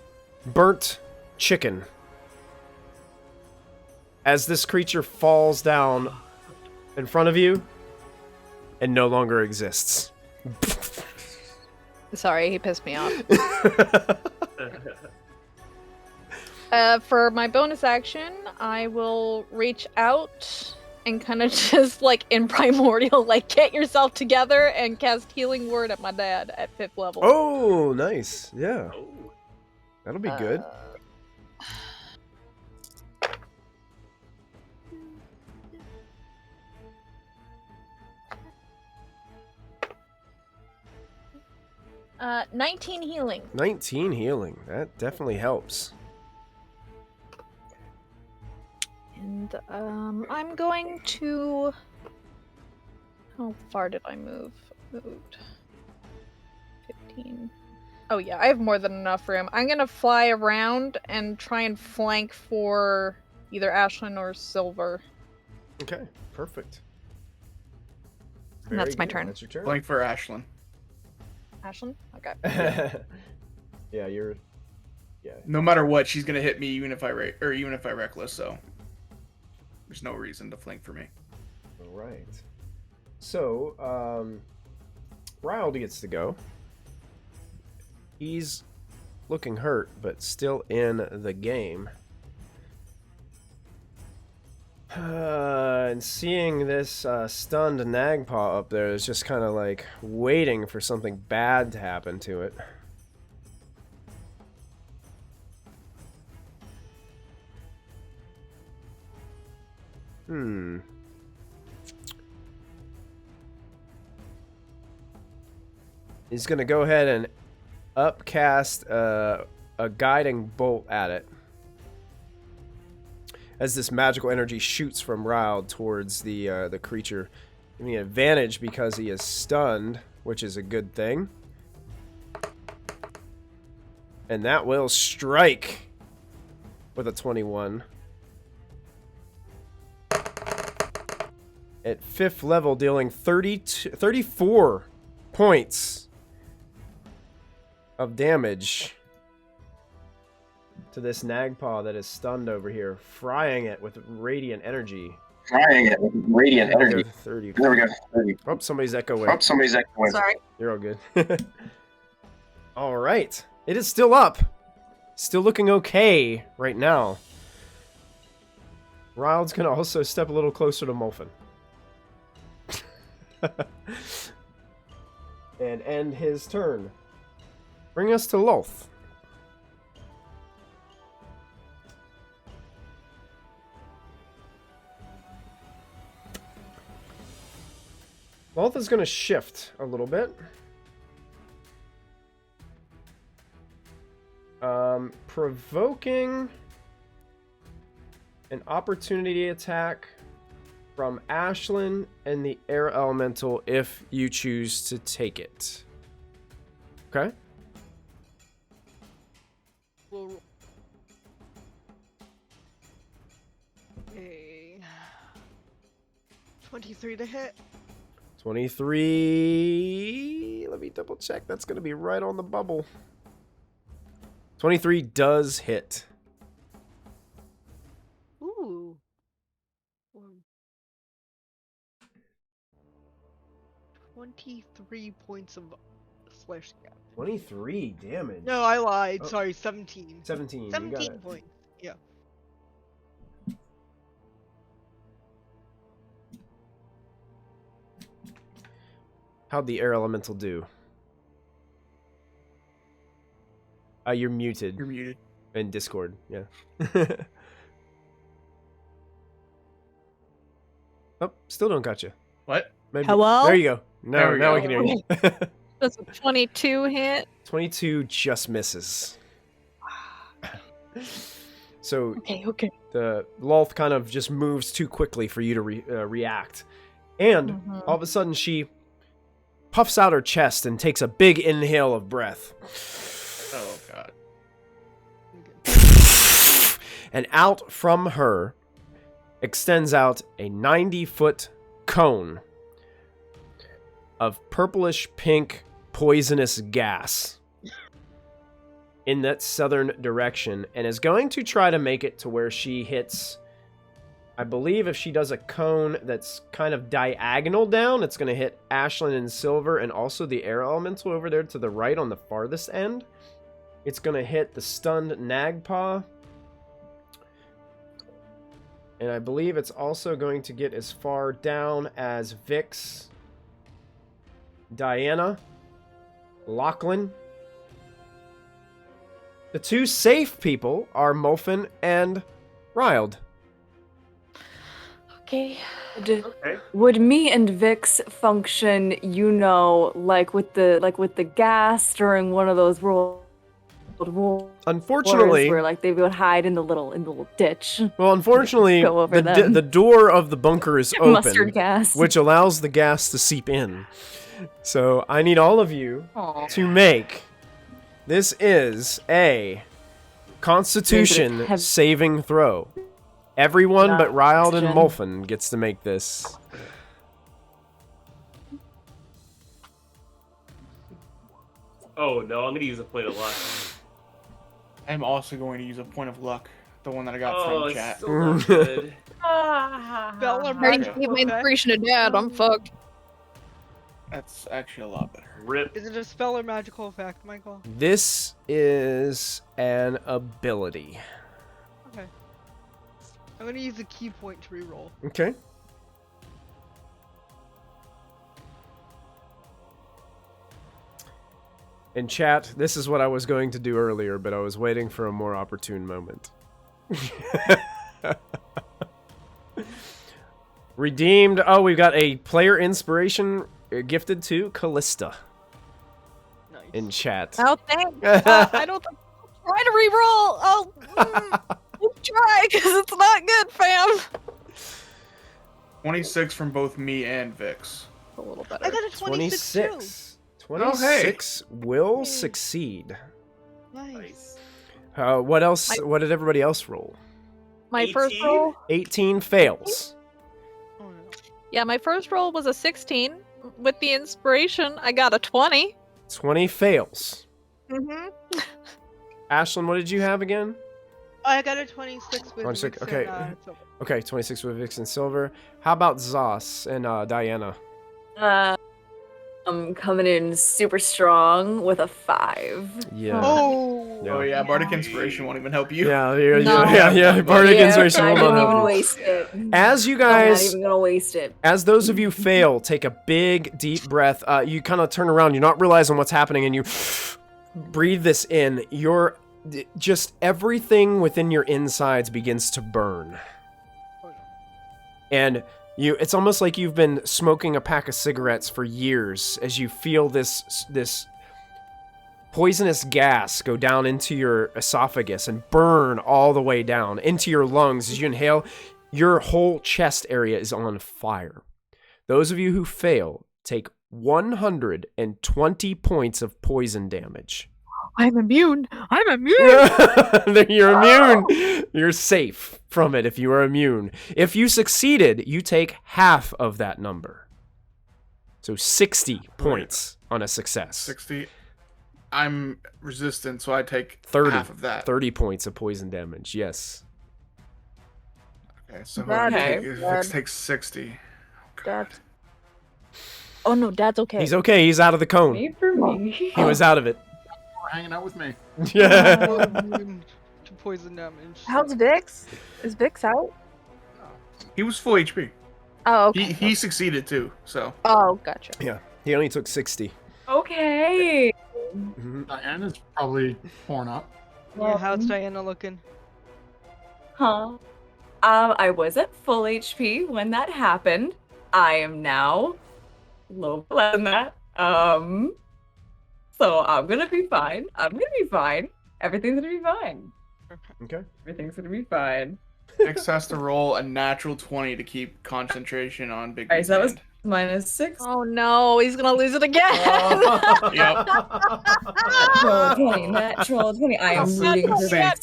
burnt chicken as this creature falls down in front of you and no longer exists. Sorry, he pissed me off. For my bonus action, I will reach out and kind of just, like, in Primordial, like, get yourself together and cast Healing Word at my dad at 5th level. Oh, nice. Yeah. That'll be good. 19 healing. 19 healing. That definitely helps. And I'm going to... How far did I move? Moved. 15. Oh yeah, I have more than enough room. I'm gonna fly around and try and flank for either Ashlyn or Silver. Okay, perfect. And that's my turn. That's your turn. Flank for Ashlyn. Ashlyn? Okay. Yeah, you're... Yeah. No matter what, she's gonna hit me even if I reckless, so there's no reason to flank for me. All right. So, Riled gets to go. He's looking hurt, but still in the game. And seeing this stunned Nagpaw up there is just kind of like waiting for something bad to happen to it. He's going to go ahead and upcast a guiding bolt at it. As this magical energy shoots from Riled towards the creature. Giving an advantage because he is stunned, which is a good thing. And that will strike with a 21. At 5th level, dealing 34 points of damage to this Nagpaw that is stunned over here, frying it with radiant energy. 30. There we go. 30. Oh, somebody's echoing. Sorry. You're all good. All right. It is still up. Still looking okay right now. Ryld's going to also step a little closer to Molfin. And end his turn. Bring us to Lolth. Lolth is going to shift a little bit. Provoking an opportunity attack from Ashlyn and the Air Elemental if you choose to take it. Okay? A 23 to hit. 23. Let me double check. That's going to be right on the bubble. 23 does hit. Ooh. 23 points of slashing damage. 23 damage. No, I lied. Oh. Sorry, 17. 17. You got 17 it. points. Yeah. How'd the air elemental do? You're muted. You're muted. In Discord, yeah. Oh, still don't got you. What? Maybe. Hello? There you go. No, There we now go. I can hear you. Does a 22 hit? 22 just misses. So Okay. the Lolth kind of just moves too quickly for you to react. And all of a sudden she puffs out her chest and takes a big inhale of breath. Oh, God. And out from her extends out a 90-foot cone of purplish pink poisonous gas in that southern direction, and is going to try to make it to where she hits. I believe if she does a cone that's kind of diagonal down, it's going to hit Ashlyn and Silver and also the air elemental over there to the right on the farthest end. It's going to hit the stunned Nagpaw. And I believe it's also going to get as far down as Vix, Diana, Lachlan. The two safe people are Molfin and Riled. Okay. Okay. Would me and Vix function, like with the gas during one of those World Wars Unfortunately, where like they would hide in the little ditch. well, unfortunately, Go over them. the door of the bunker is open, Mustard gas. which allows the gas to seep in. So I need all of you to make. This is a Constitution saving throw. Everyone but Riled and Molfin gets to make this. Oh no, I'm gonna use a point of luck. I'm also going to use a point of luck. The one that I got Oh, from it's chat. still not good. Spell or Ready to magical give my effect? inspiration to Dad. I'm fucked. That's actually a lot better. Rip. Is it a spell or magical effect, Michael? This is an ability. Okay. I'm gonna use a key point to reroll. Okay. In chat, this is what I was going to do earlier, but I was waiting for a more opportune moment. Redeemed. Oh, we've got a player inspiration gifted to Callista Nice. in chat. Oh, thanks. I don't think I'll try to reroll. Try, because it's not good, fam. 26 from both me and Vix. A little better. I got a 26 too. 26 will succeed. Nice. What else? What did everybody else roll? My 18? first roll? 18 fails. Oh, no. Yeah, my first roll was a 16. With the inspiration, I got a 20. 20 fails. Mm-hmm. Ashlyn, what did you have again? I got a 26 with 26, Vixen, okay. Silver. Okay, 26 with Vix and Silver. How about Zos and Diana? I'm coming in super strong with a 5. Yeah. Oh. Oh yeah, Bardic Inspiration won't even help you. Yeah. No. Bardic Inspiration I will didn't not even help. waste it. As you I'm not guys, even gonna waste it. as those of you fail, take a big, deep breath. You kind of turn around. You're not realizing what's happening, and you breathe this in. Just everything within your insides begins to burn. And it's almost like you've been smoking a pack of cigarettes for years as you feel this poisonous gas go down into your esophagus and burn all the way down into your lungs. As you inhale, your whole chest area is on fire. Those of you who fail take 120 points of poison damage. I'm immune. You're immune. You're safe from it if you are immune. If you succeeded, you take half of that number. So 60 points on a success. 60. I'm resistant, so I take 30, half of that. 30 points of poison damage, yes. Okay, so Okay. Vix takes 60. Oh, God. Oh no, Dad's okay. He's okay. He's out of the cone. Me for me. He was out of it. You're hanging out with me. Yeah. To poison damage. How's Vix? Is Vix out? He was full HP. Oh, okay. He succeeded too, so. Oh, gotcha. Yeah. He only took 60. Okay. Diana's probably torn up. Yeah, how's Diana looking? Huh. I was at full HP when that happened. I am now low less than that. So I'm gonna be fine. Everything's gonna be fine. Okay. Everything's gonna be fine. X has to roll a natural 20 to keep concentration on Big Alright, B's so that was hand. -6. Oh no, he's gonna lose it again. Yep. Natural 20. I am That's rooting for insane. Vix.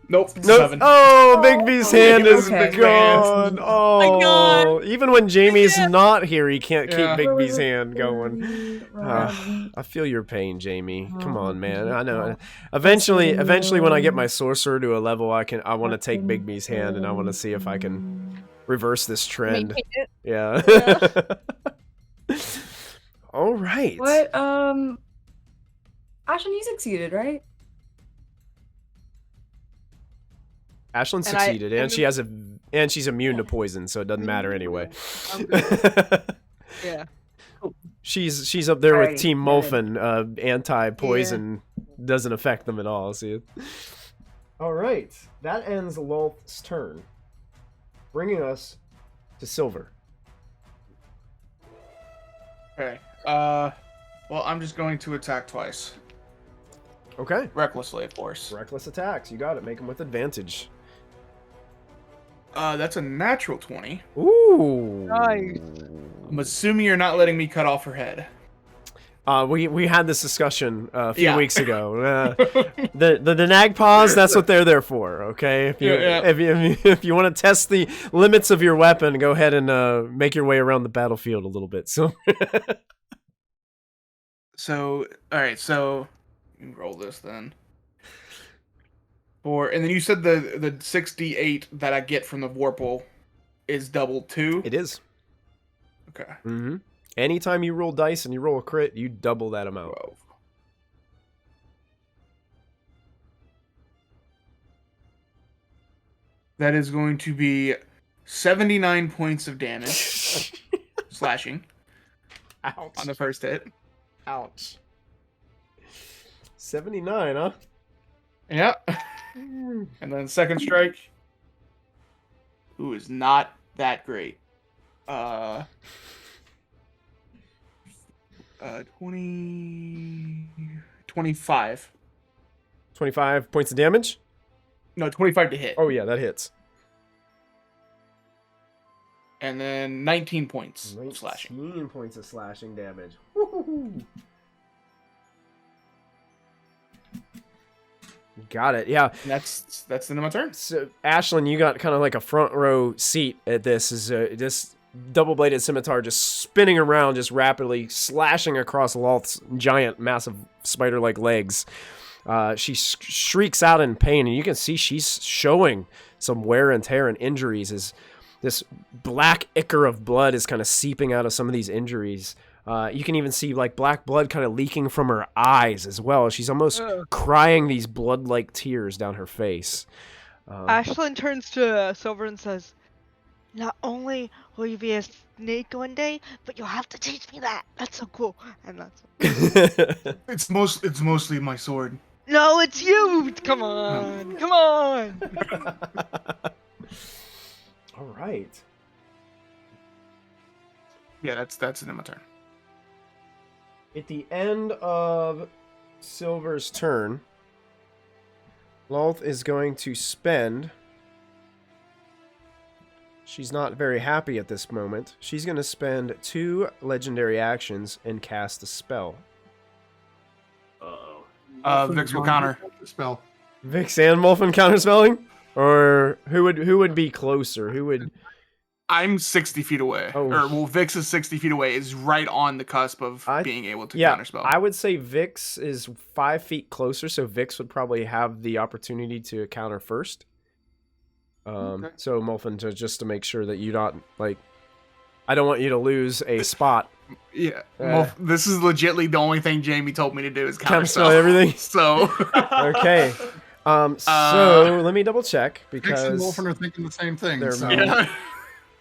Nope. Nope. 7. Oh, Big B's hand is Okay. gone. Oh, God. Even when Jamie's not here, he can't Yeah. keep Big B's hand going. I feel your pain, Jamie. Come on, man. I know. Eventually, when I get my sorcerer to a level, I want to take Big B's hand, and I want to see if I can reverse this trend. Maintain it. Yeah. All right. What? Ashen, you succeeded, right? Ashlyn And I- succeeded, and she's immune to poison, so it doesn't matter anyway. I'm good. Yeah. She's up there with Alrighty, Team good. Molfin. Anti-poison doesn't affect them at all. See. All right, that ends Lolth's turn, bringing us to Silver. Okay. Well, I'm just going to attack twice. Okay. Recklessly, of course. Reckless attacks. You got it. Make them with advantage. That's a natural 20. Ooh. Nice. I'm assuming you're not letting me cut off her head. We had this discussion a few Yeah. weeks ago. The nag paws, that's what they're there for. Okay, if you want to test the limits of your weapon, go ahead and make your way around the battlefield a little bit. So, So, all right. So, you can roll this then. And then you said the 68 that I get from the Vorpal is double 2. it is. Okay. Mm-hmm. Anytime you roll dice and you roll a crit, you double that amount. 12. That is going to be 79 points of damage, slashing, Ouch. on the first hit. Ouch. 79, huh? Yeah. And then second strike. Ooh, is not that great. 25. 25 points of damage? No, 25 to hit. Oh, yeah, that hits. And then 19 points of 19 slashing. points of slashing damage. Woo-hoo-hoo. Got it, yeah. And that's the end of my turn. So, Ashlyn, you got kind of like a front row seat at this. Is this double-bladed scimitar just spinning around, just rapidly slashing across Lolth's giant, massive spider-like legs. She shrieks out in pain, and you can see she's showing some wear and tear and injuries as this black ichor of blood is kind of seeping out of some of these injuries. You can even see like black blood kind of leaking from her eyes as well. She's almost crying these blood-like tears down her face. Ashlyn turns to Silver and says, "Not only will you be a snake one day, but you'll have to teach me that. That's so cool." And that's It's mostly my sword. no, it's you. Come on, come on. All right. Yeah, that's the end of my turn. At the end of Silver's turn, Lolth is going to spend... She's not very happy at this moment. She's going to spend 2 legendary actions and cast a spell. Uh-oh. Vix will counter. Spell. Vix and Molfin counterspelling? Or who would be closer? Who would... I'm 60 feet away. Oh. Or, well, Vix is 60 feet away. Is right on the cusp of being able to counterspell. I would say Vix is 5 feet closer, so Vix would probably have the opportunity to counter first. Okay. So Molfin, just to make sure that you not like I don't want you to lose a spot. Yeah. Well, this is legitly the only thing Jamie told me to do is counterspell everything. So. Okay. So let me double check because Vix and Wolfen are thinking the same thing.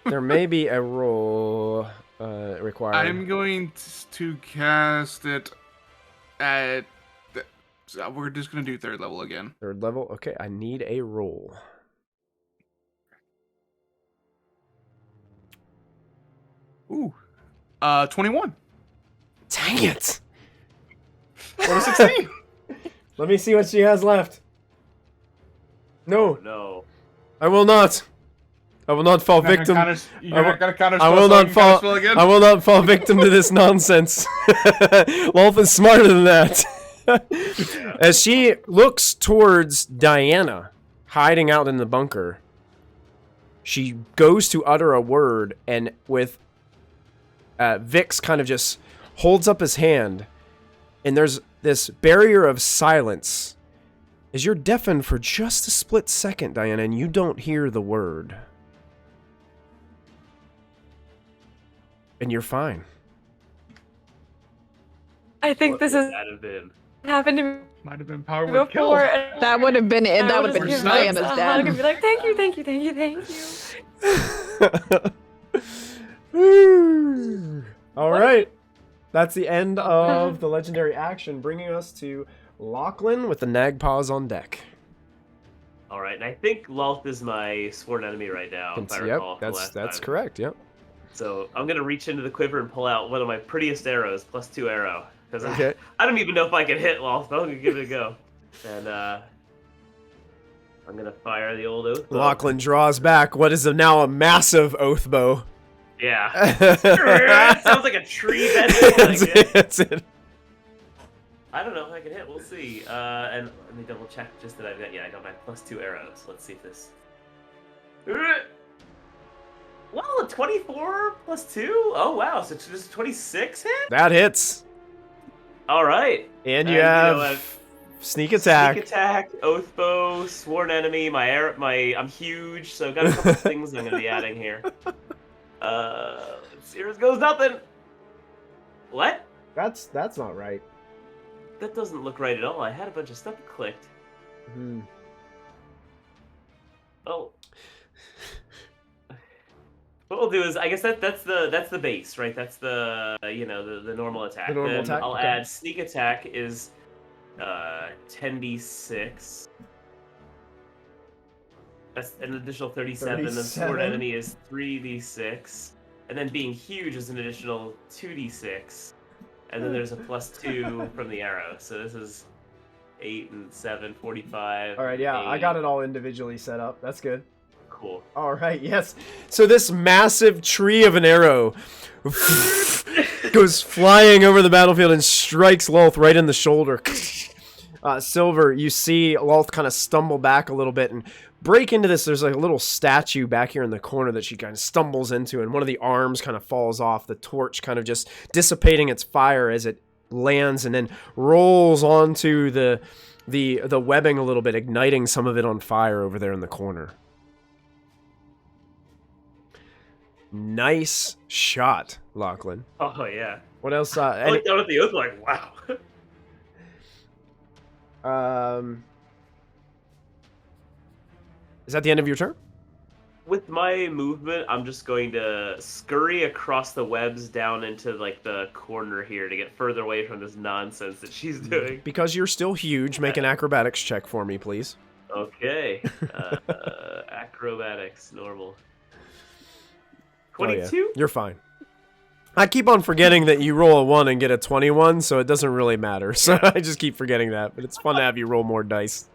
There may be a roll required. I'm going to cast it at. We're just gonna do 3rd level again. 3rd level. Okay, I need a roll. Ooh. 21. Dang it! What a 16. Let me see what she has left. No. No. I will not. I will not fall victim. I will not fall victim to this nonsense. Lolth is smarter than that. As she looks towards Diana, hiding out in the bunker, she goes to utter a word, and with Vix kind of just holds up his hand, and there's this barrier of silence as you're deafened for just a split second, Diana, and you don't hear the word. And you're fine. I think What this would is that have been? happened to me Might have been power with kill. before. That would have been it. That would have been just Diana's give dad. and be like, thank you, thank you, thank you, thank you. All right. That's the end of the legendary action, bringing us to Lachlan with the Nagpaws on deck. All right, and I think Lolth is my sworn enemy right now. If I recall from last that's time. correct. Yep. So I'm gonna reach into the quiver and pull out one of my prettiest arrows, +2 arrow, because Okay. I don't even know if I can hit Lolth, but I'm gonna give it a go. And I'm gonna fire the old oath bow. Lachlan draws back what is now a massive oath bow. Yeah. It sounds like a tree bending. That's it. I don't know if I can hit. We'll see. And let me double check just that I've got. Yeah, I got my +2 arrows. Let's see if this. Well, a 24 +2. Oh wow! So just 26 hit. That hits. All right. And you have sneak attack. Sneak attack, oath bow, sworn enemy. I'm huge, so I've got a couple things I'm gonna be adding here. Let's see. Here goes nothing. What? That's not right. That doesn't look right at all. I had a bunch of stuff clicked. Hmm. Oh. What we'll do is, I guess that's the base, right? That's the the normal attack. The normal attack, I'll okay. add sneak attack is 10d6. That's an additional 37. And then sword enemy is 3d6, and then being huge is an additional 2d6, and then there's a +2 from the arrow. So this is 8 and 7, 45. All right, yeah, 8. I got it all individually set up. That's good. Cool. All right, yes. So this massive tree of an arrow goes flying over the battlefield and strikes Lolth right in the shoulder. Silver, you see Lolth kind of stumble back a little bit and break into this. There's like a little statue back here in the corner that she kind of stumbles into, and one of the arms kind of falls off, the torch kind of just dissipating its fire as it lands and then rolls onto the webbing a little bit, igniting some of it on fire over there in the corner. Nice shot, Lachlan. Oh yeah. What else? I looked down at the oath like, wow. Is that the end of your turn? With my movement, I'm just going to scurry across the webs down into like the corner here to get further away from this nonsense that she's doing. Because you're still huge, make an acrobatics check for me, please. Okay. Acrobatics, normal. 22? Oh, yeah. You're fine. I keep on forgetting that you roll a 1 and get a 21, so it doesn't really matter. So I just keep forgetting that, but it's fun to have you roll more dice.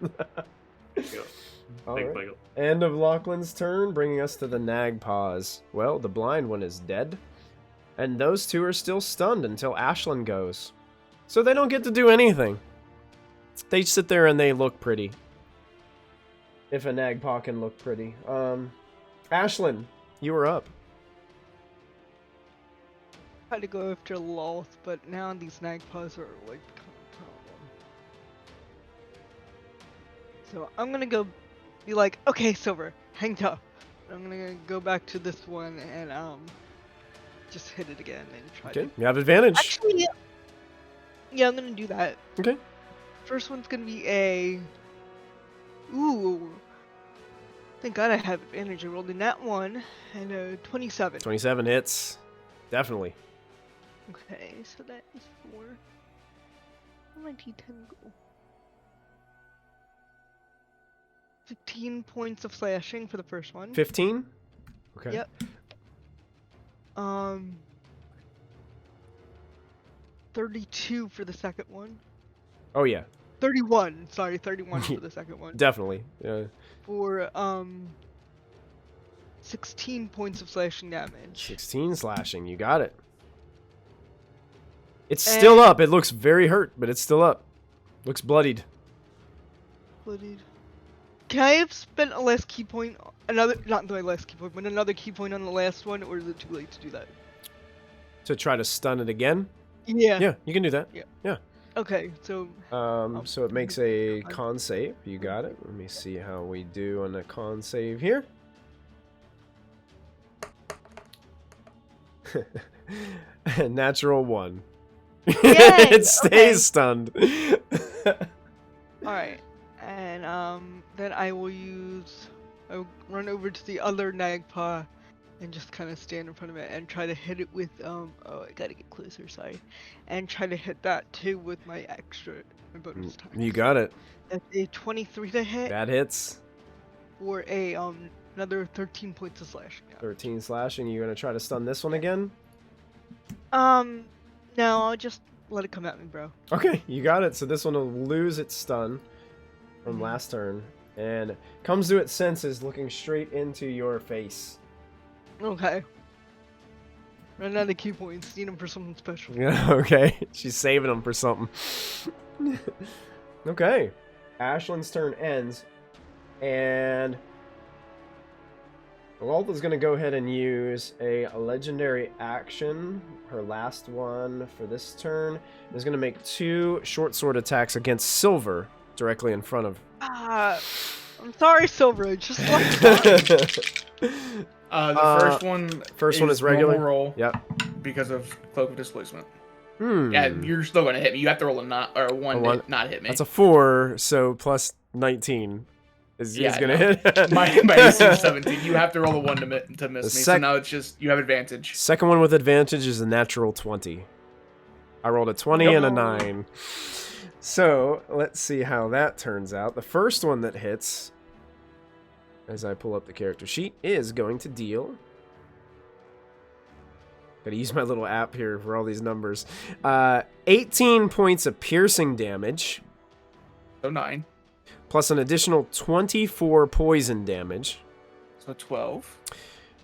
All right. End of Lachlan's turn, bringing us to the Nagpaws. Well, the blind one is dead, and those two are still stunned until Ashlyn goes. So they don't get to do anything. They sit there and they look pretty. If a Nagpaw can look pretty. Ashlyn, you are up. I had to go after Lolth, but now these Nagpaws are like becoming a problem. So I'm gonna go be like, okay, Silver, hang tough. I'm gonna go back to this one and just hit it again and try Okay, to... you have advantage. Actually, yeah, I'm gonna do that. Okay. First one's gonna be a... Ooh. Thank God I have advantage. I rolled in that one, and a 27. 27 hits. Definitely. Okay, so that is 4. Where my D10 go? 15 points of slashing for the first one. 15? Okay. Yep. 32 for the second one. Oh, yeah. 31. Sorry, 31 for the second one. Definitely. Yeah. For 16 points of slashing damage. 16 slashing. You got it. It's still up. It looks very hurt, but it's still up. Looks bloodied. Bloodied. Can I have spent a last key point? Not my last key point, but another key point on the last one, or is it too late to do that? To try to stun it again? Yeah. Yeah, you can do that. Yeah. Yeah. Okay, so... So it makes a con save. You got it. Let me see how we do on the con save here. Natural 1. It stays stunned. Alright. And then I'll run over to the other Nagpa and just kind of stand in front of it and try to hit it with oh, I gotta get closer, sorry. And try to hit that too with my bonus attack. You got it. That's a 23 to hit. That hits. For a another 13 points of slashing. 13 slashing. You gonna try to stun this one again? No, I'll just let it come at me, bro. Okay, you got it. So this one will lose its stun from last turn and comes to its senses, looking straight into your face. Okay. Run out of key points. Need them for something special. Yeah, okay. She's saving them for something. Okay. Ashland's turn ends, and Lolth is going to go ahead and use a legendary action. Her last one for this turn is going to make 2 short sword attacks against Silver directly in front of. I'm sorry, Silver. Just like The first one is regular. Roll. Yep. Because of Cloak of Displacement. Hmm. Yeah, you're still gonna hit me. You have to roll a one to not hit me. That's a 4, so plus 19 is gonna hit. my AC is 17. You have to roll a 1 to miss me. So now it's just you have advantage. Second one with advantage is a natural 20. I rolled a 20 and a 9. So let's see how that turns out. The first one that hits, as I pull up the character sheet, is going to deal. Gotta use my little app here for all these numbers. 18 points of piercing damage. So 9. Plus an additional 24 poison damage. So 12.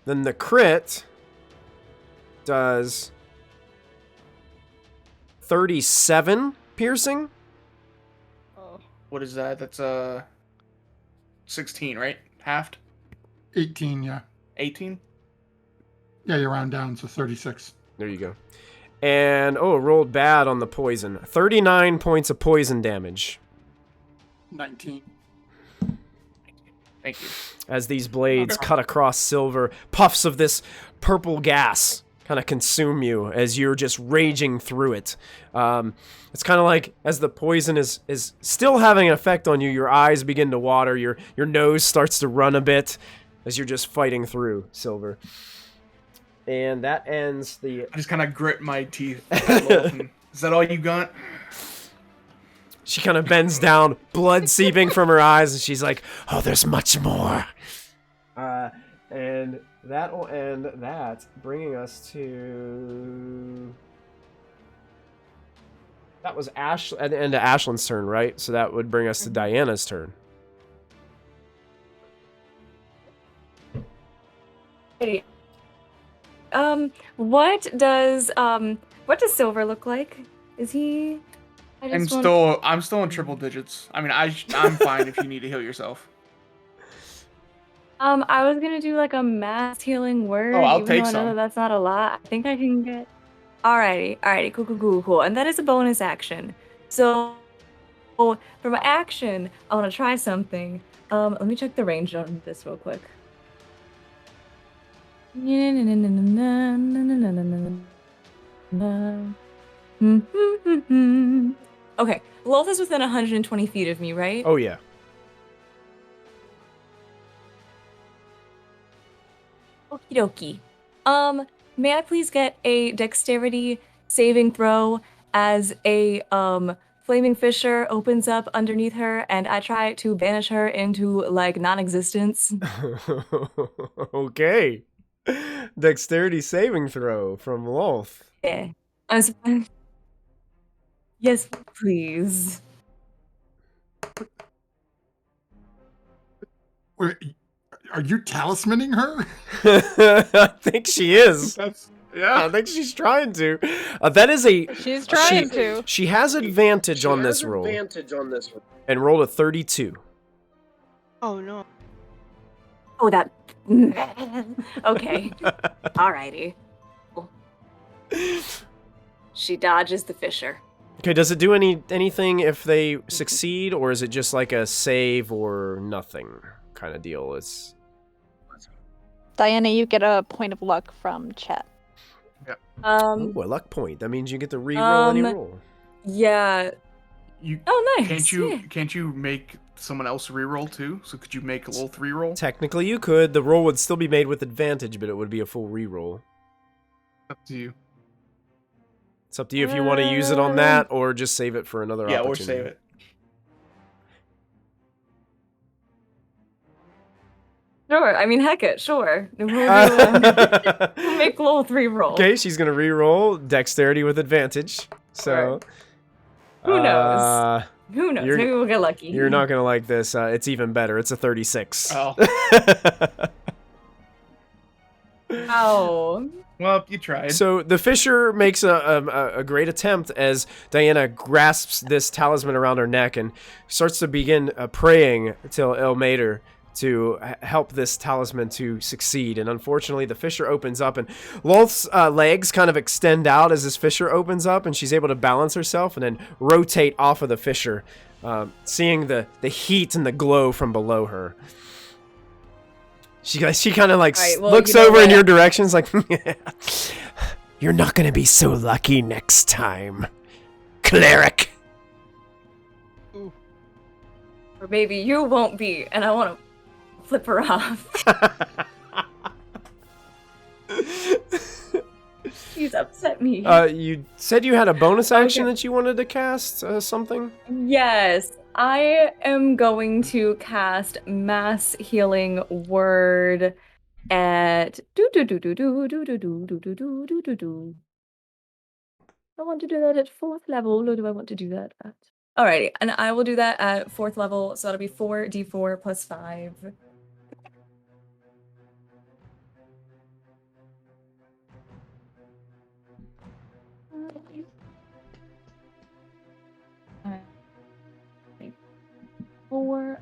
Then the crit does 37 piercing. What is that? That's 16, right? Halved? 18, yeah. 18? Yeah, you round down, so 36. There you go. And, it rolled bad on the poison. 39 points of poison damage. 19. Thank you. As these blades cut across Silver, puffs of this purple gas kind of consume you as you're just raging through it. It's kind of like as the poison is still having an effect on you, your eyes begin to water, your nose starts to run a bit as you're just fighting through Silver. And that ends the... I just kind of grit my teeth. Is that all you got? She kind of bends down, blood seeping from her eyes, and she's like, "Oh, there's much more." And that will end that, bringing us to... That was at the end of Ashland's turn, right? So that would bring us to Diana's turn. What does Silver look like? Is he? I'm still in triple digits. I mean, I'm fine if you need to heal yourself. I was gonna do like a mass healing word. Oh, I'll even take though I know some. that that's not a lot. I think I can get. Alrighty, cool. And that is a bonus action. So, for my action, I want to try something. Let me check the range on this real quick. Okay, Lolth is within 120 feet of me, right? Oh yeah. Okie dokie. May I please get a dexterity saving throw as a flaming fissure opens up underneath her and I try to banish her into like non-existence? Okay. Dexterity saving throw from Lolth. Yeah. Yes, please. Wait, are you talismaning her? I think she is. Yeah. I think she's trying to. That is a. She's trying to. She has advantage on this roll. And rolled a 32. Oh no. Oh, that. Okay. Alrighty. She dodges the fissure. Okay, does it do anything if they succeed, or is it just like a save or nothing kind of deal? It's Diana, you get a point of luck from chat. Ooh, a luck point. That means you get to re-roll any roll. Yeah. Oh, nice. Can't you make someone else reroll too? So could you make Lolth reroll? Technically, you could. The roll would still be made with advantage, but it would be a full re-roll. Up to you. It's up to you if you want to use it on that, or just save it for another opportunity. Or save it. Sure. I mean, heck it. Sure. We'll make Lolth reroll. Okay, she's gonna re-roll dexterity with advantage. So, who knows? Who knows? Maybe we'll get lucky. You're not gonna like this. It's even better. It's a 36. Oh. Oh. Well, you tried. So the fissure makes a great attempt as Diana grasps this talisman around her neck and starts to begin praying to Ilmater to help this talisman to succeed. And unfortunately, the fissure opens up, and Lolth's legs kind of extend out as this fissure opens up, and she's able to balance herself and then rotate off of the fissure, seeing the heat and the glow from below her. She kind of like looks over in your directions like, you're not going to be so lucky next time, cleric. Or maybe you won't be, and I want to flip her off. She's upset me. You said you had a bonus action that you wanted to cast something? Yes. I am going to cast Mass Healing Word at I want to do that at 4th level, or do I want to do that at? Alrighty, and I will do that at 4th level, so that'll be 4d4 plus 5.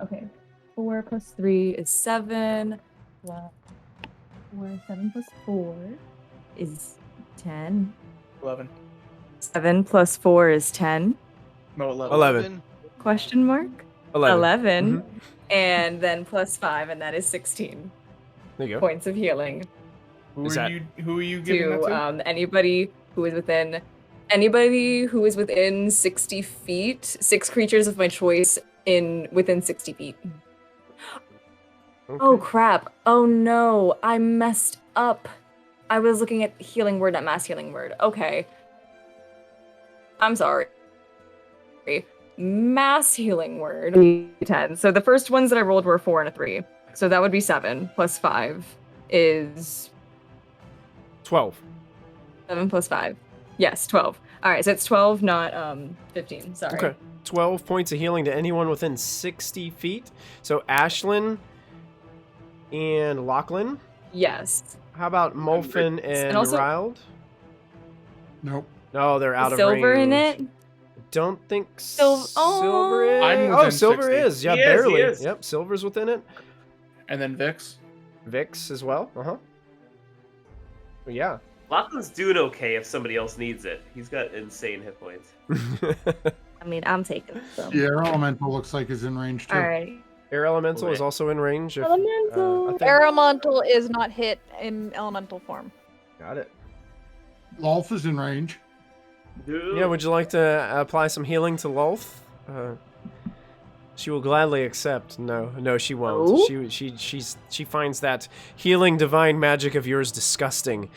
Okay. 4 plus 3 is 7. 7 plus 4 is 10. 11. 7 plus 4 is 10. No, 11. 11. Question mark? 11. Mm-hmm. And then plus 5, and that is 16. There you go. Points of healing. Who are you giving that to? Anybody who is within 60 feet, 6 creatures of my choice within 60 feet. Okay. Oh crap. Oh no, I messed up. I was looking at healing word, not mass healing word. Okay. I'm sorry. Mass healing word. 10. So the first ones that I rolled were a 4 and a 3. So that would be 7 plus 5 is 12. 7 plus 5. Yes, 12. All right, so it's 12, not 15. Sorry. Okay. 12 points of healing to anyone within 60 feet. So Ashlyn and Lachlan? Yes. How about Molfin and Rild? Nope. No, they're out of range. Silver in it? Don't think Silver is. I'm within Silver 60. is. Yeah, He is, barely. he is. Yep, Silver's within it. And then Vix. Vix as well. Yeah. Lachlan's doing okay if somebody else needs it. He's got insane hit points. I mean, I'm taking some. Yeah, our elemental looks like is in range too. All right. Air Elemental is Right. also in range. If, Elemental. I think- Air Elemental is not hit in elemental form. Got it. Lolth is in range. Dude. Yeah, would you like to apply some healing to Lolth? She will gladly accept. No, she won't. No? She finds that healing divine magic of yours disgusting.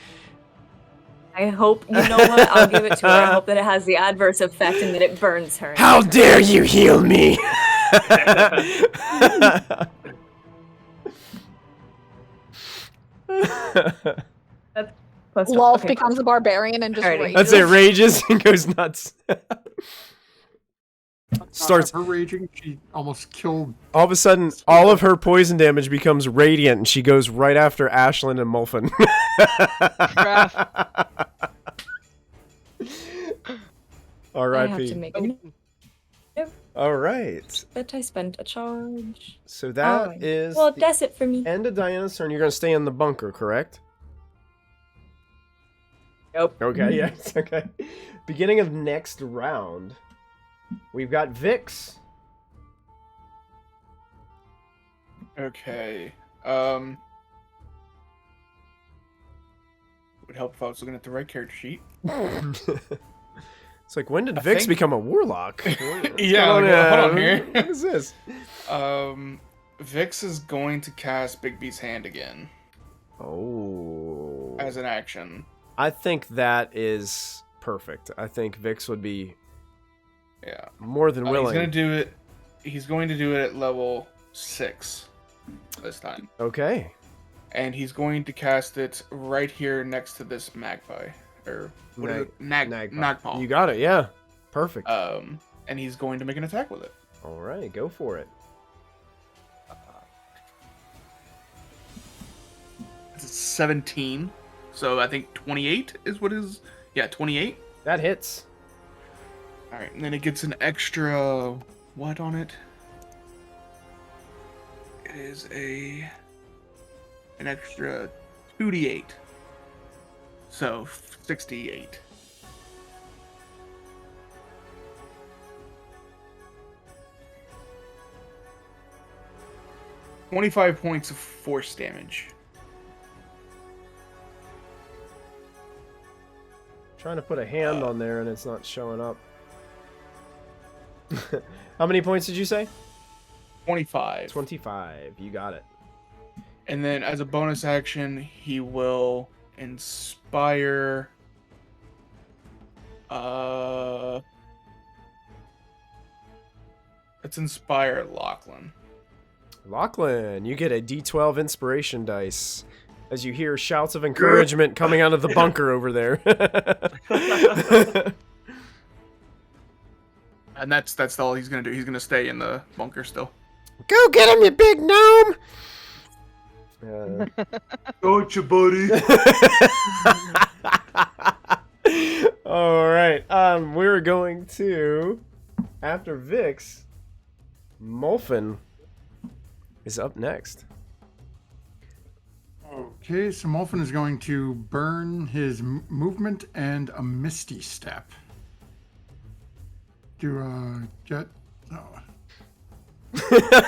I hope, you know what? I'll give it to her. I hope that it has the adverse effect and that it burns her. How dare you heal me? Plus Lolth okay. becomes a barbarian and just Alrighty. rages. That's it, rages and goes nuts. Starts Her raging. She almost killed. all of a sudden, all of her poison damage becomes radiant, and she goes right after Ashlyn and Mulfin. I have to R.I.P. make a All right. bet I spent a charge. So that is Well, the that's it for me. end of Diana's turn. You're going to stay in the bunker, correct? Nope. Okay, yes, okay. Beginning of next round, we've got Vix. Okay. Would help if I was looking at the right character sheet. It's like, when did I Vix think- become a warlock? Yeah, like, hold on here. What is this? Vix is going to cast Big B's Hand again Oh. as an action. I think that is perfect. I think Vix would be Yeah. more than willing. He's gonna do it. He's going to do it at level 6 this time, Okay. and he's going to cast it right here next to this magpie, or what is it? Nagpaw. You got it, yeah. Perfect. And he's going to make an attack with it. All right, go for it. It's 17, so I think 28 is what is. Yeah, 28. That hits. All right, and then it gets an extra what on it? It is an extra 2d8. So 68. $25 points of force damage. Trying to put a hand on there and it's not showing up. How many points did you say? 25. 25. You got it. And then as a bonus action, he will inspire let's inspire Lachlan. Lachlan, you get a D12 inspiration dice as you hear shouts of encouragement coming out of the bunker over there. And that's all he's gonna do. He's gonna stay in the bunker still. Go get him, you big gnome! Don't you, buddy? All right. We're going to, after Vix, Mulfin is up next. Okay, so Mulfin is going to burn his movement and a Misty Step. Do get. Oh.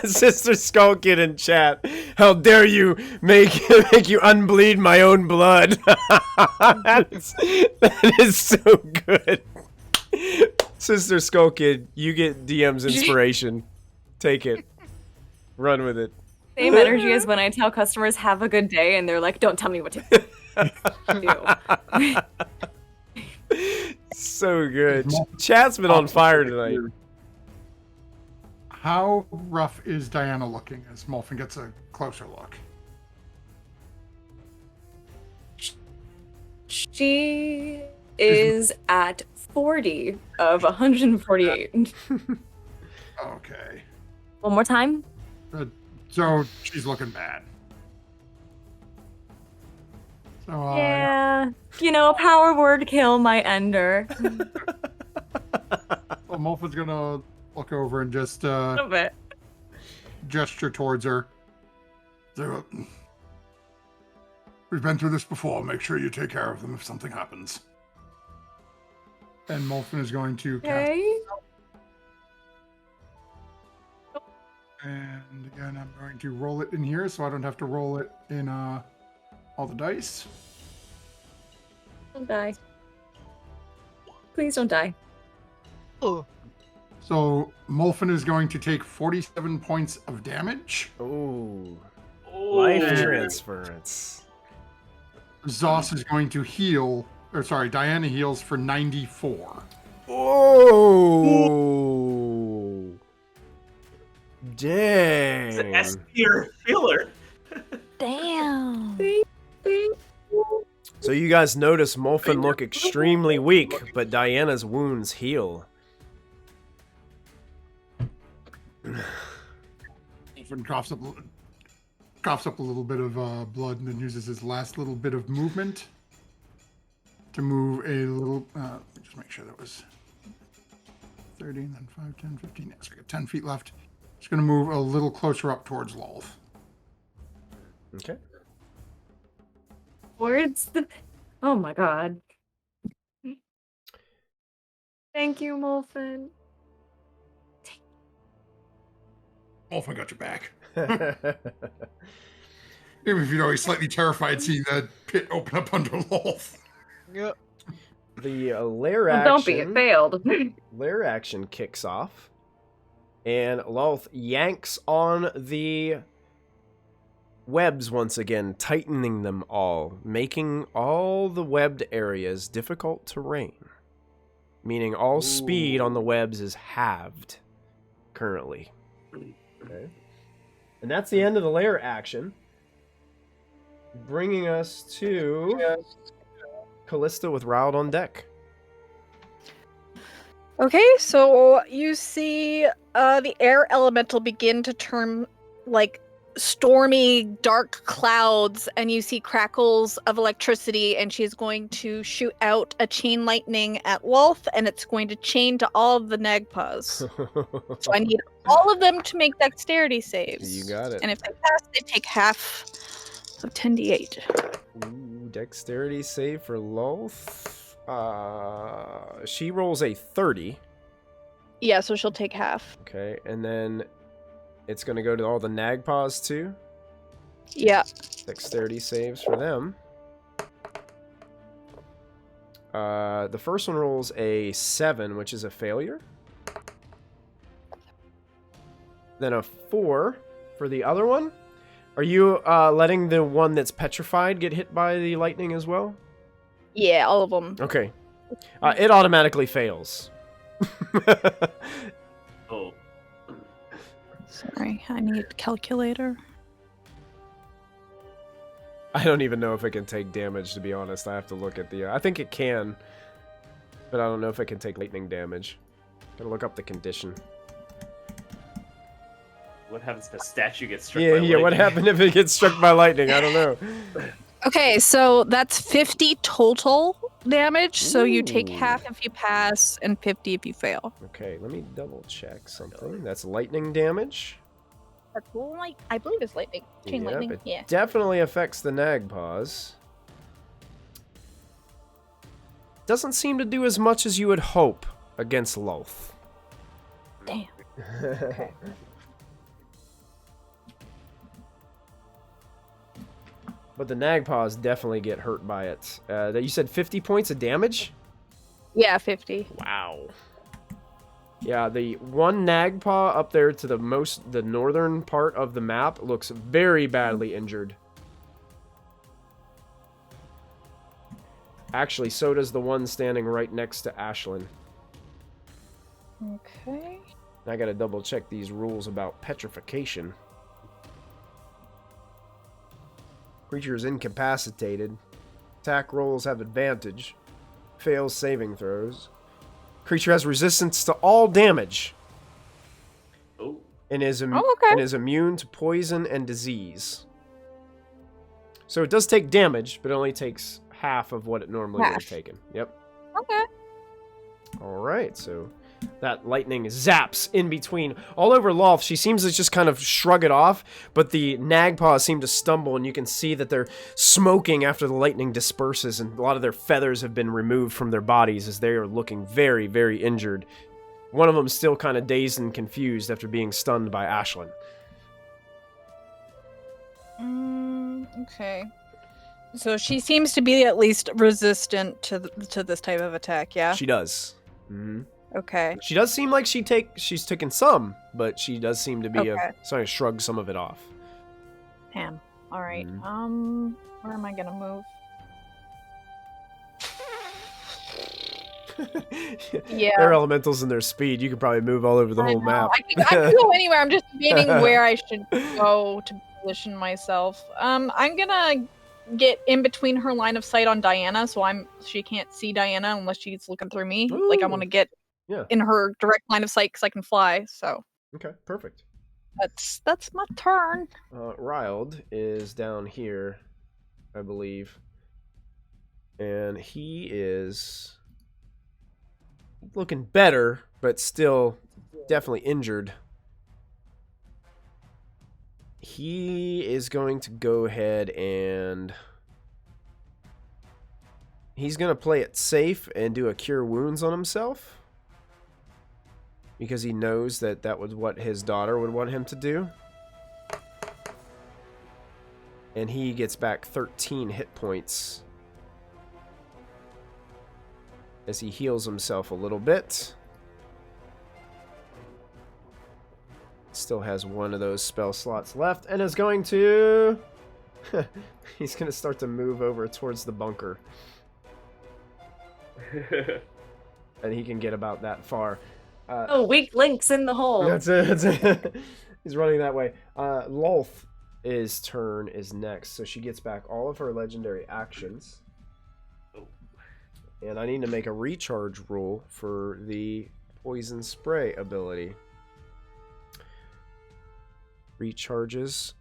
Sister Skull Kid in chat. How dare you make you unbleed my own blood? that is so good. Sister Skull Kid, you get DM's inspiration. Take it. Run with it. Same energy as when I tell customers have a good day and they're like, don't tell me what to do. So good. Chat's been on fire tonight. How rough is Diana looking as Mulfin gets a closer look? She is at 40 of 148. Okay. One more time. So she's looking bad. So, Yeah. You know, power word kill my ender. Well, Mulfin's gonna look over and just A little bit. gesture towards her. So, we've been through this before. Make sure you take care of them if something happens. And Mulfin is going to cast. Okay. And again, I'm going to roll it in here so I don't have to roll it in all the dice. Don't die. Please don't die. Oh. So Molfen is going to take 47 points of damage. Ooh. Life transference. Zoss is going to heal, or sorry, Diana heals for 94. Oh. Dang. It's an S tier filler. Damn. So you guys notice Molfen look extremely weak, but Diana's wounds heal. Molfen coughs up a little bit of blood and then uses his last little bit of movement to move a little. Let me just make sure that was 30, and then 5, 10, 15. Yes, we got 10 feet left. Just going to move a little closer up towards Lolth. Okay. Words. Oh my god. Thank you, Molfen. Molfen got your back. Even if you're always slightly terrified seeing that pit open up under Lolth. Yep. The lair action. Don't be, it failed. Lair action kicks off, and Lolth yanks on the webs once again, tightening them all, making all the webbed areas difficult terrain. Meaning all speed on the webs is halved currently. Okay. And that's the end of the lair action. Bringing us to Callista with Riled on deck. Okay, so you see the air elemental begin to turn like stormy, dark clouds, and you see crackles of electricity, and she's going to shoot out a chain lightning at Lolth, and it's going to chain to all of the Nagpas. So I need all of them to make dexterity saves. You got it. And if they pass, they take half of 10d8. Ooh, dexterity save for Lolth. She rolls a 30. Yeah, so she'll take half. Okay, and then it's going to go to all the Nagpas too. Yeah. Dexterity saves for them. The first one rolls a 7, which is a failure. Then a 4 for the other one. Are you letting the one that's petrified get hit by the lightning as well? Yeah, all of them. Okay. It automatically fails. Oh. Sorry, I need a calculator. I don't even know if it can take damage, to be honest. I have to look at the... I think it can, but I don't know if it can take lightning damage. Gotta look up the condition. What happens if a statue gets struck by lightning? Yeah, what happened if it gets struck by lightning? I don't know. Okay, so that's 50 total damage, so you take half if you pass and 50 if you fail. Okay, let me double check something. That's lightning damage. That's like, I believe it's lightning. Chain lightning, It yeah. definitely affects the Nagpas. Doesn't seem to do as much as you would hope against Lolth. Damn. Okay. But the Nagpas definitely get hurt by it. You said 50 points of damage? Yeah, 50. Wow. Yeah, the one Nagpa up there to the northern part of the map looks very badly injured. Actually, so does the one standing right next to Ashlyn. Okay. I gotta double check these rules about petrification. Creature is incapacitated. Attack rolls have advantage. Fails saving throws. Creature has resistance to all damage. Oh. And is immune to poison and disease. So it does take damage, but it only takes half of what it normally would have taken. Yep. Okay. Alright, so that lightning zaps in between. All over Lolth, she seems to just kind of shrug it off, but the Nagpas seem to stumble, and you can see that they're smoking after the lightning disperses, and a lot of their feathers have been removed from their bodies as they are looking very, very injured. One of them still kind of dazed and confused after being stunned by Ashlyn. Okay. So she seems to be at least resistant to this type of attack, yeah? She does. Mm-hmm. Okay. She does seem like she's taken some, but she does seem to be starting to shrug some of it off. Damn. All right. Where am I gonna move? Yeah. Their elementals and their speed, you could probably move all over the whole map. I can go anywhere. I'm just debating where I should go to position myself. I'm gonna get in between her line of sight on Diana, so she can't see Diana unless she's looking through me. Ooh. Like I want to get in her direct line of sight because I can fly. So. Okay, perfect. That's my turn. Riled is down here, I believe, and he is looking better, but still definitely injured. He is going to go ahead and he's going to play it safe and do a cure wounds on himself because he knows that was what his daughter would want him to do. And he gets back 13 hit points as he heals himself a little bit. Still has one of those spell slots left and is going to... he's going to start to move over towards the bunker. And he can get about that far. Weak links in the hole. That's it. He's running that way. Lolth's turn is next, so she gets back all of her legendary actions. And I need to make a recharge roll for the poison spray ability. Recharges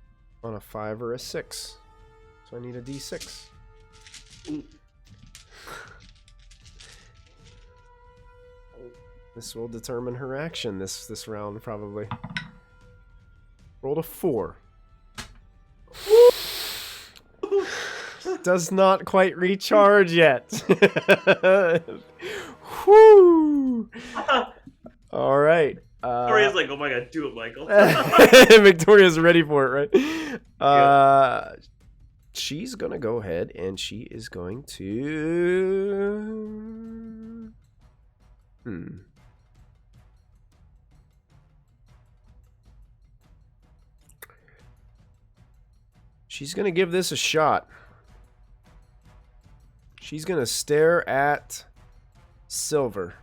on a 5 or a 6. So I need a d6. This will determine her action this round, probably. Rolled a 4. Does not quite recharge yet. Whoo! All right. Victoria's like, oh my god, do it, Michael. Victoria's ready for it, right? She's gonna go ahead and she is going to... She's gonna give this a shot. She's gonna stare at Silver,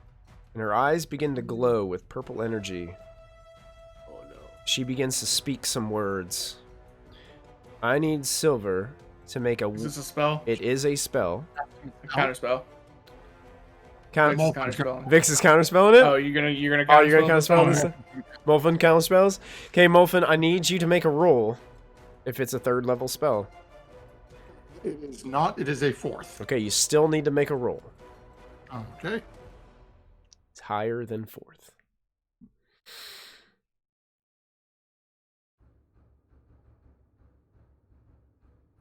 and her eyes begin to glow with purple energy. Oh no. She begins to speak some words. I need Silver to make a... Is this a spell? It is a spell. A counter spell. Vix's counterspell. Vix's counterspelling it? Oh, you're gonna counterspell. Oh, you're gonna counterspell this? Molfin counterspells? Okay, Molfin, I need you to make a roll if it's a 3rd level spell. It is not. It is a 4th. Okay, you still need to make a roll. Okay. It's higher than 4th.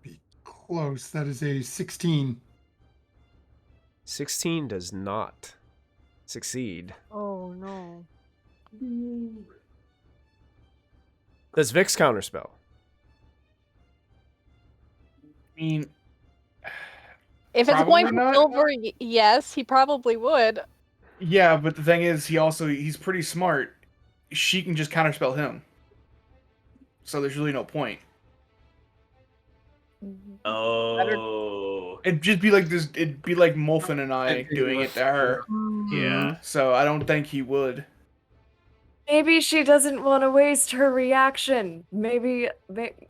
Be close. That is a 16. 16 does not succeed. Oh no. Does Vix counterspell? I mean, if it's going for not. Silver, yes, he probably would. Yeah, but the thing is, he's pretty smart. She can just counterspell him. So there's really no point. Oh. It'd just be like this. It'd be like Molfin and I doing it to her. Yeah. So I don't think he would. Maybe she doesn't want to waste her reaction. Maybe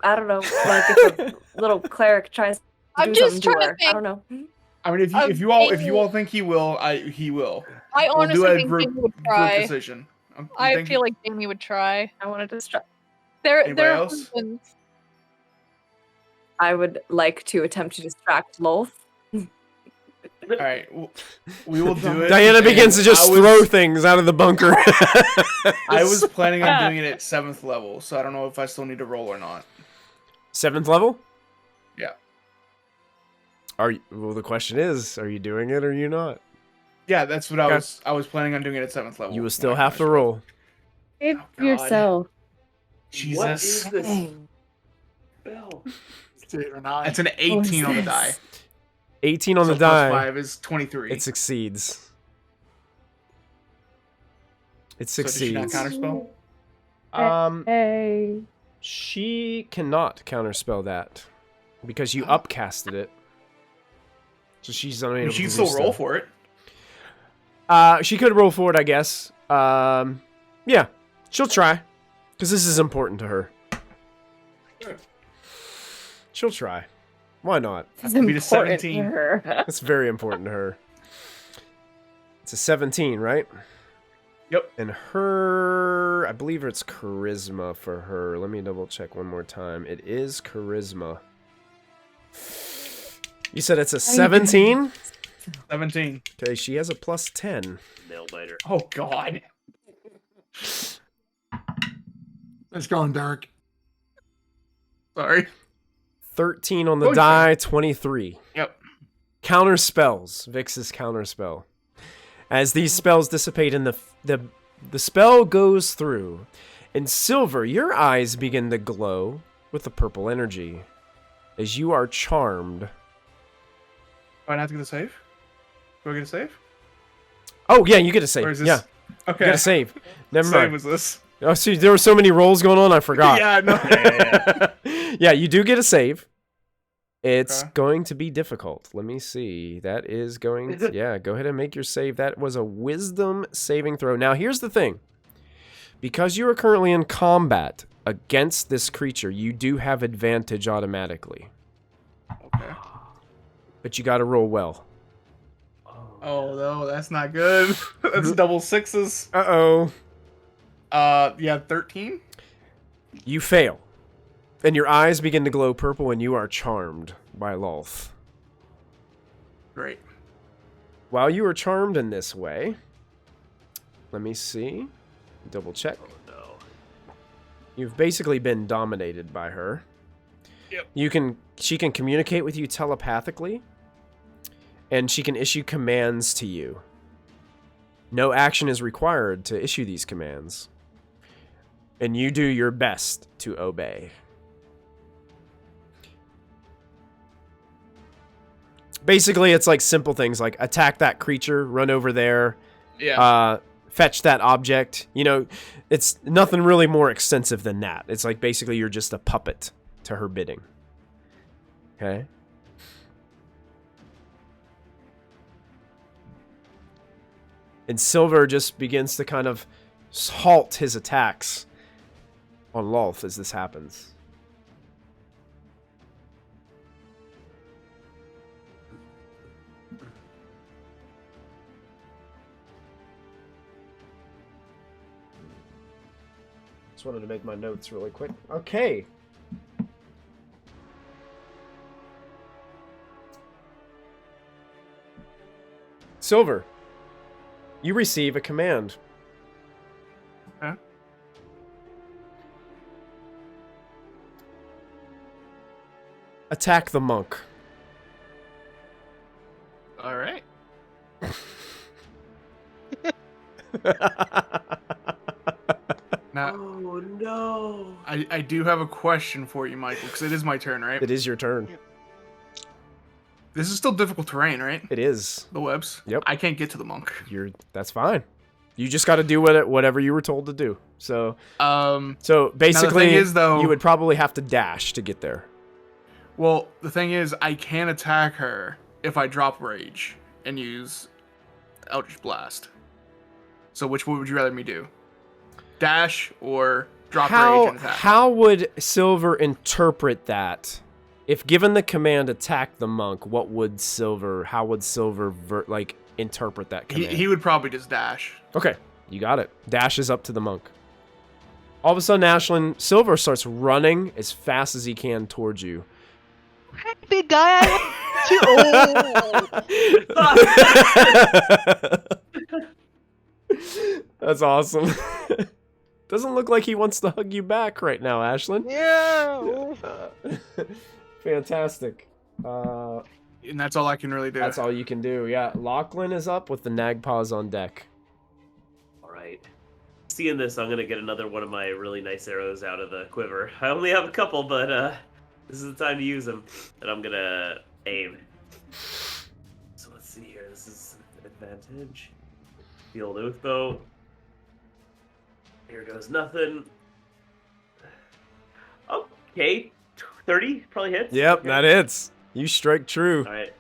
I don't know. Like if a little cleric tries to do something to her. I don't know. I mean, if you all think he will, he will. I honestly we'll do think a Jamie would try. decision. I feel like Jamie would try. I want to distract. Anybody else? I would like to attempt to distract Lolth. All right, we will do it. Diana begins to just throw things out of the bunker. I was planning on doing it at 7th level, so I don't know if I still need to roll or not. 7th level? Yeah. Well, the question is, are you doing it or are you not? Yeah, that's what I was planning on doing it at 7th level. You will still have to roll. Save yourself. Jesus. What is this spell? That's an 18 on the die. 18 on So the die. plus 5 is 23. It succeeds. It So does she not succeeds. counterspell? Hey. She cannot counterspell that because you upcasted it. So she's unable She to can do still roll stuff. for it. She could roll for it, I guess. Yeah, she'll try because this is important to her. She'll try. Why not? It's Beat a important 17. to her. It's very important to her. It's a 17, right? Yep. And her, I believe it's charisma for her. Let me double check one more time. It is charisma. You said it's a 17? 17. Okay, she has a plus 10. Nail biter. Oh, God. Let's go, Derek. Sorry. 13 on the Oh, die, 23. Yep. Counter spells. Vix's counter spell. As these spells dissipate and the spell goes through. In Silver, your eyes begin to glow with the purple energy as you are charmed. Do I not have to get a save? Do I get a save? Oh, yeah, you get a save. Or is this... Yeah, Okay. you get a save. Never What save mind. was this? Oh, see, there were so many rolls going on, I forgot. Yeah, no. Yeah, you do get a save. It's Okay. going to be difficult. Let me see. That is going to... Yeah, go ahead and make your save. That was a wisdom saving throw. Now, here's the thing. Because you are currently in combat against this creature, you do have advantage automatically. Okay. But you got to roll well. Oh, no, that's not good. That's double sixes. Uh-oh. Yeah, 13? You fail. And your eyes begin to glow purple and you are charmed by Lolth. Great. While you are charmed in this way, let me see. Double check. Oh, no. You've basically been dominated by her. Yep. She can communicate with you telepathically, and she can issue commands to you. No action is required to issue these commands. And you do your best to obey. Basically, it's like simple things like attack that creature, run over there, fetch that object. You know, it's nothing really more extensive than that. It's like basically you're just a puppet to her bidding. Okay? And Silver just begins to kind of halt his attacks on Lolth as this happens. Just wanted to make my notes really quick. Okay. Silver, you receive a command. Huh? Attack the monk. All right. Now, Oh, no. I do have a question for you, Michael, because it is my turn, right? It is your turn. This is still difficult terrain, right? It is. The webs. Yep. I can't get to the monk. That's fine. You just got to do whatever you were told to do. So basically, thing is, though, you would probably have to dash to get there. Well, the thing is, I can attack her if I drop rage and use Eldritch Blast. So which one would you rather me do? Dash or drop rage and attack? How would Silver interpret that? If given the command attack the monk, how would Silver interpret that command? He would probably just dash. Okay, you got it. Dash is up to the monk. All of a sudden, Ashlyn, Silver starts running as fast as he can towards you. Hey, big guy. That's awesome. Doesn't look like he wants to hug you back right now, Ashlyn. Yeah. Fantastic. And that's all I can really do. That's all you can do. Yeah, Lachlan is up with the Nagpaws on deck. All right. Seeing this, I'm gonna get another one of my really nice arrows out of the quiver. I only have a couple, but This is the time to use them. And I'm gonna aim. So let's see here. This is advantage. The old oath bow. Here goes nothing. Okay, 30 probably hits. Yep, okay. that hits. You strike true. All right.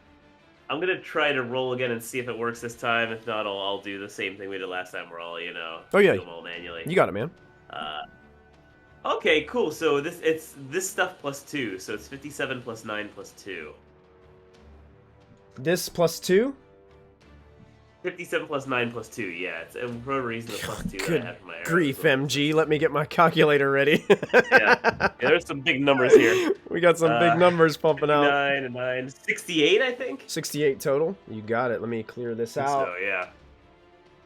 I'm gonna try to roll again and see if it works this time. If not, I'll do the same thing we did last time. Where I'll, do them all manually. You got it, man. Okay, cool. So it's this stuff plus 2, so it's 57 plus 9 plus 2. This plus 2? 57 plus 9 plus 2, yeah. It's for whatever reason the plus 2 that I Good have for my arrows. grief, MG. Let me get my calculator ready. Yeah, there's some big numbers here. We got some big numbers pumping out. 9 and 9. 68, I think? 68 total. You got it. Let me clear this out. So, yeah.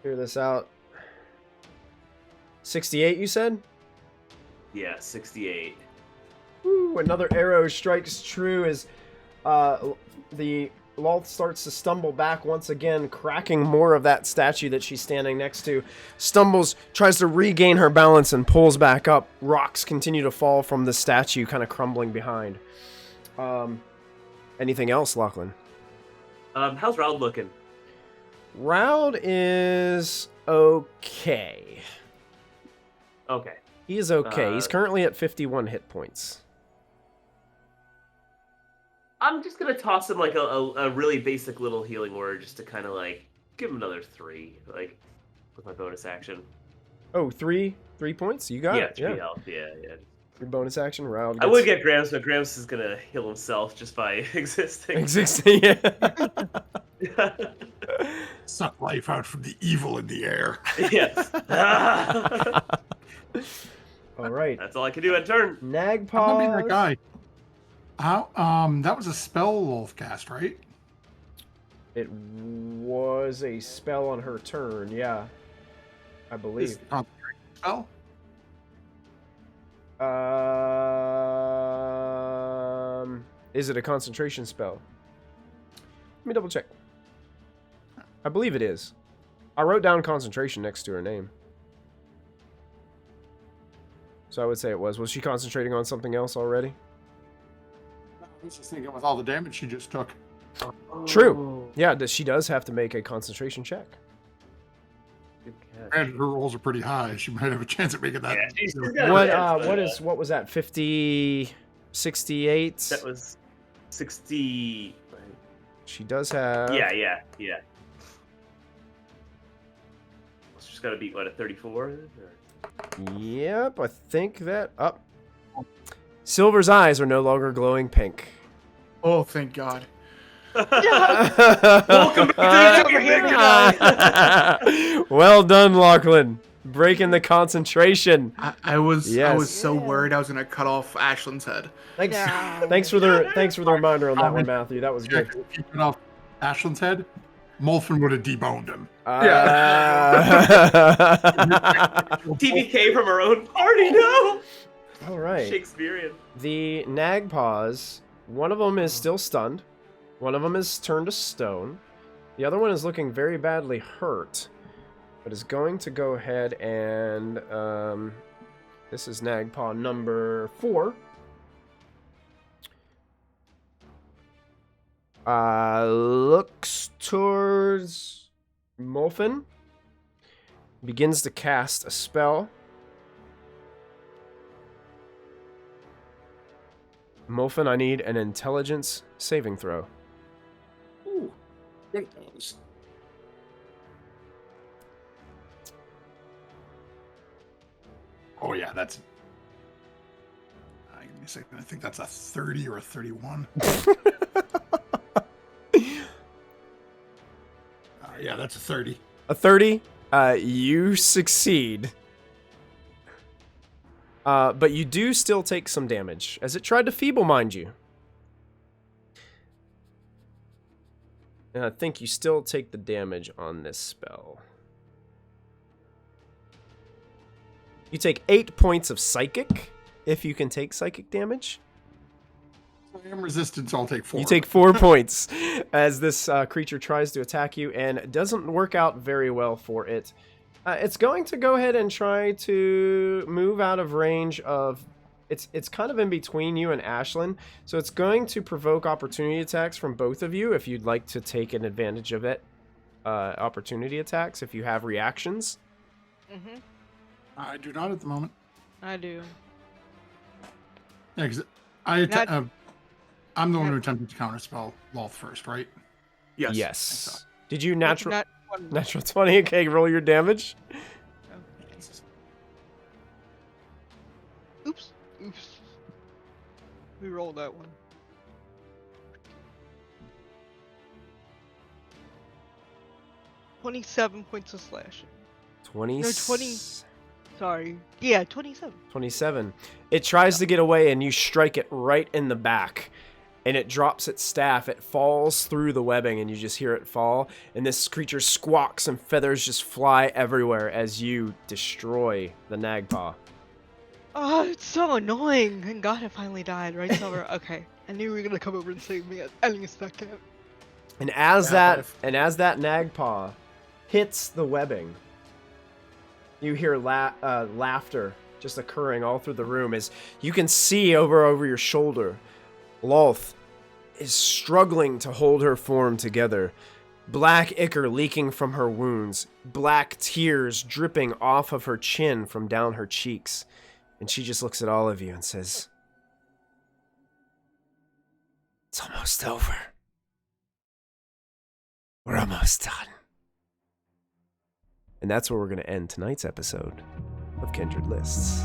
Clear this out. 68, you said? Yeah, 68. Woo, another arrow strikes true as the Lolth starts to stumble back once again, cracking more of that statue that she's standing next to. Stumbles, tries to regain her balance, and pulls back up. Rocks continue to fall from the statue, kind of crumbling behind. Anything else, Lachlan? How's Raud looking? Raud is okay. Okay. He is okay. He's currently at 51 hit points. I'm just gonna toss him like a really basic little healing word just to kind of like give him another 3, like with my bonus action. Oh, 3 points? You got it. 3 health. Yeah. Your bonus action, Raud. I would get Grams, but Grams is gonna heal himself just by existing. Yeah. Suck life out from the evil in the air. Yes. All right. That's all I can do in turn. Nagpaw. How be that guy? That was a spell Lolth cast, right? It was a spell on her turn, yeah. I believe. Is it a concentration spell? Is it a concentration spell? Let me double check. I believe it is. I wrote down concentration next to her name. So I would say it was. Was she concentrating on something else already? I was just thinking with all the damage she just took. True. Yeah, she does have to make a concentration check. Granted, her rolls are pretty high. She might have a chance at making that. Yeah, what was that? 50, 68? That was 60. She does have. Yeah. She's got to beat what, a 34? Yep, I think that up. Silver's eyes are no longer glowing pink. Oh, thank God. Welcome back to Well done, Lachlan. Breaking the concentration. I was so worried I was gonna cut off Ashland's head. Thanks for the reminder on that one, Matthew. That was good. If you cut off Ashland's head, Molfen would have deboned him. TBK from our own party, no! All right. Shakespearean. The Nagpaws, one of them is still stunned. One of them is turned to stone. The other one is looking very badly hurt, but is going to go ahead and... this is Nagpaw number 4. Looks towards Molfen. Begins to cast a spell. Molfen, I need an intelligence saving throw. Ooh, good those. Oh yeah, that's. Give me a second. I think that's a 30 or a 31. Yeah, that's a 30. A 30? You succeed. But you do still take some damage, as it tried to feeble-mind you. And I think you still take the damage on this spell. You take 8 points of psychic, if you can take psychic damage. I am resistant, so I'll take 4. You take 4 points as this creature tries to attack you, and it doesn't work out very well for it. It's going to go ahead and try to move out of range of... it's kind of in between you and Ashlyn, so it's going to provoke opportunity attacks from both of you if you'd like to take an advantage of it. Opportunity attacks if you have reactions. Mm-hmm. I do not at the moment. I do. Yeah, because I'm the one who attempted to counterspell Lolth first, right? Yes. Yes. Did you natural 20. natural 20? Okay, roll your damage. Oops. We rolled that one. 27 points of slashing. 20. No, 20. Sorry. Yeah, 27. 27. It tries to get away, and you strike it right in the back. And it drops its staff. It falls through the webbing, and you just hear it fall. And this creature squawks, and feathers just fly everywhere as you destroy the Nagpaw. Oh, it's so annoying. Thank God it finally died, right, Silver? Okay. I knew you were gonna come over and save me at any second. And as that Nagpaw hits the webbing, you hear laughter just occurring all through the room as you can see over your shoulder. Lolth is struggling to hold her form together. Black ichor leaking from her wounds, black tears dripping off of her chin from down her cheeks. And she just looks at all of you and says, "It's almost over. We're almost done." And that's where we're going to end tonight's episode of Kindred Lists.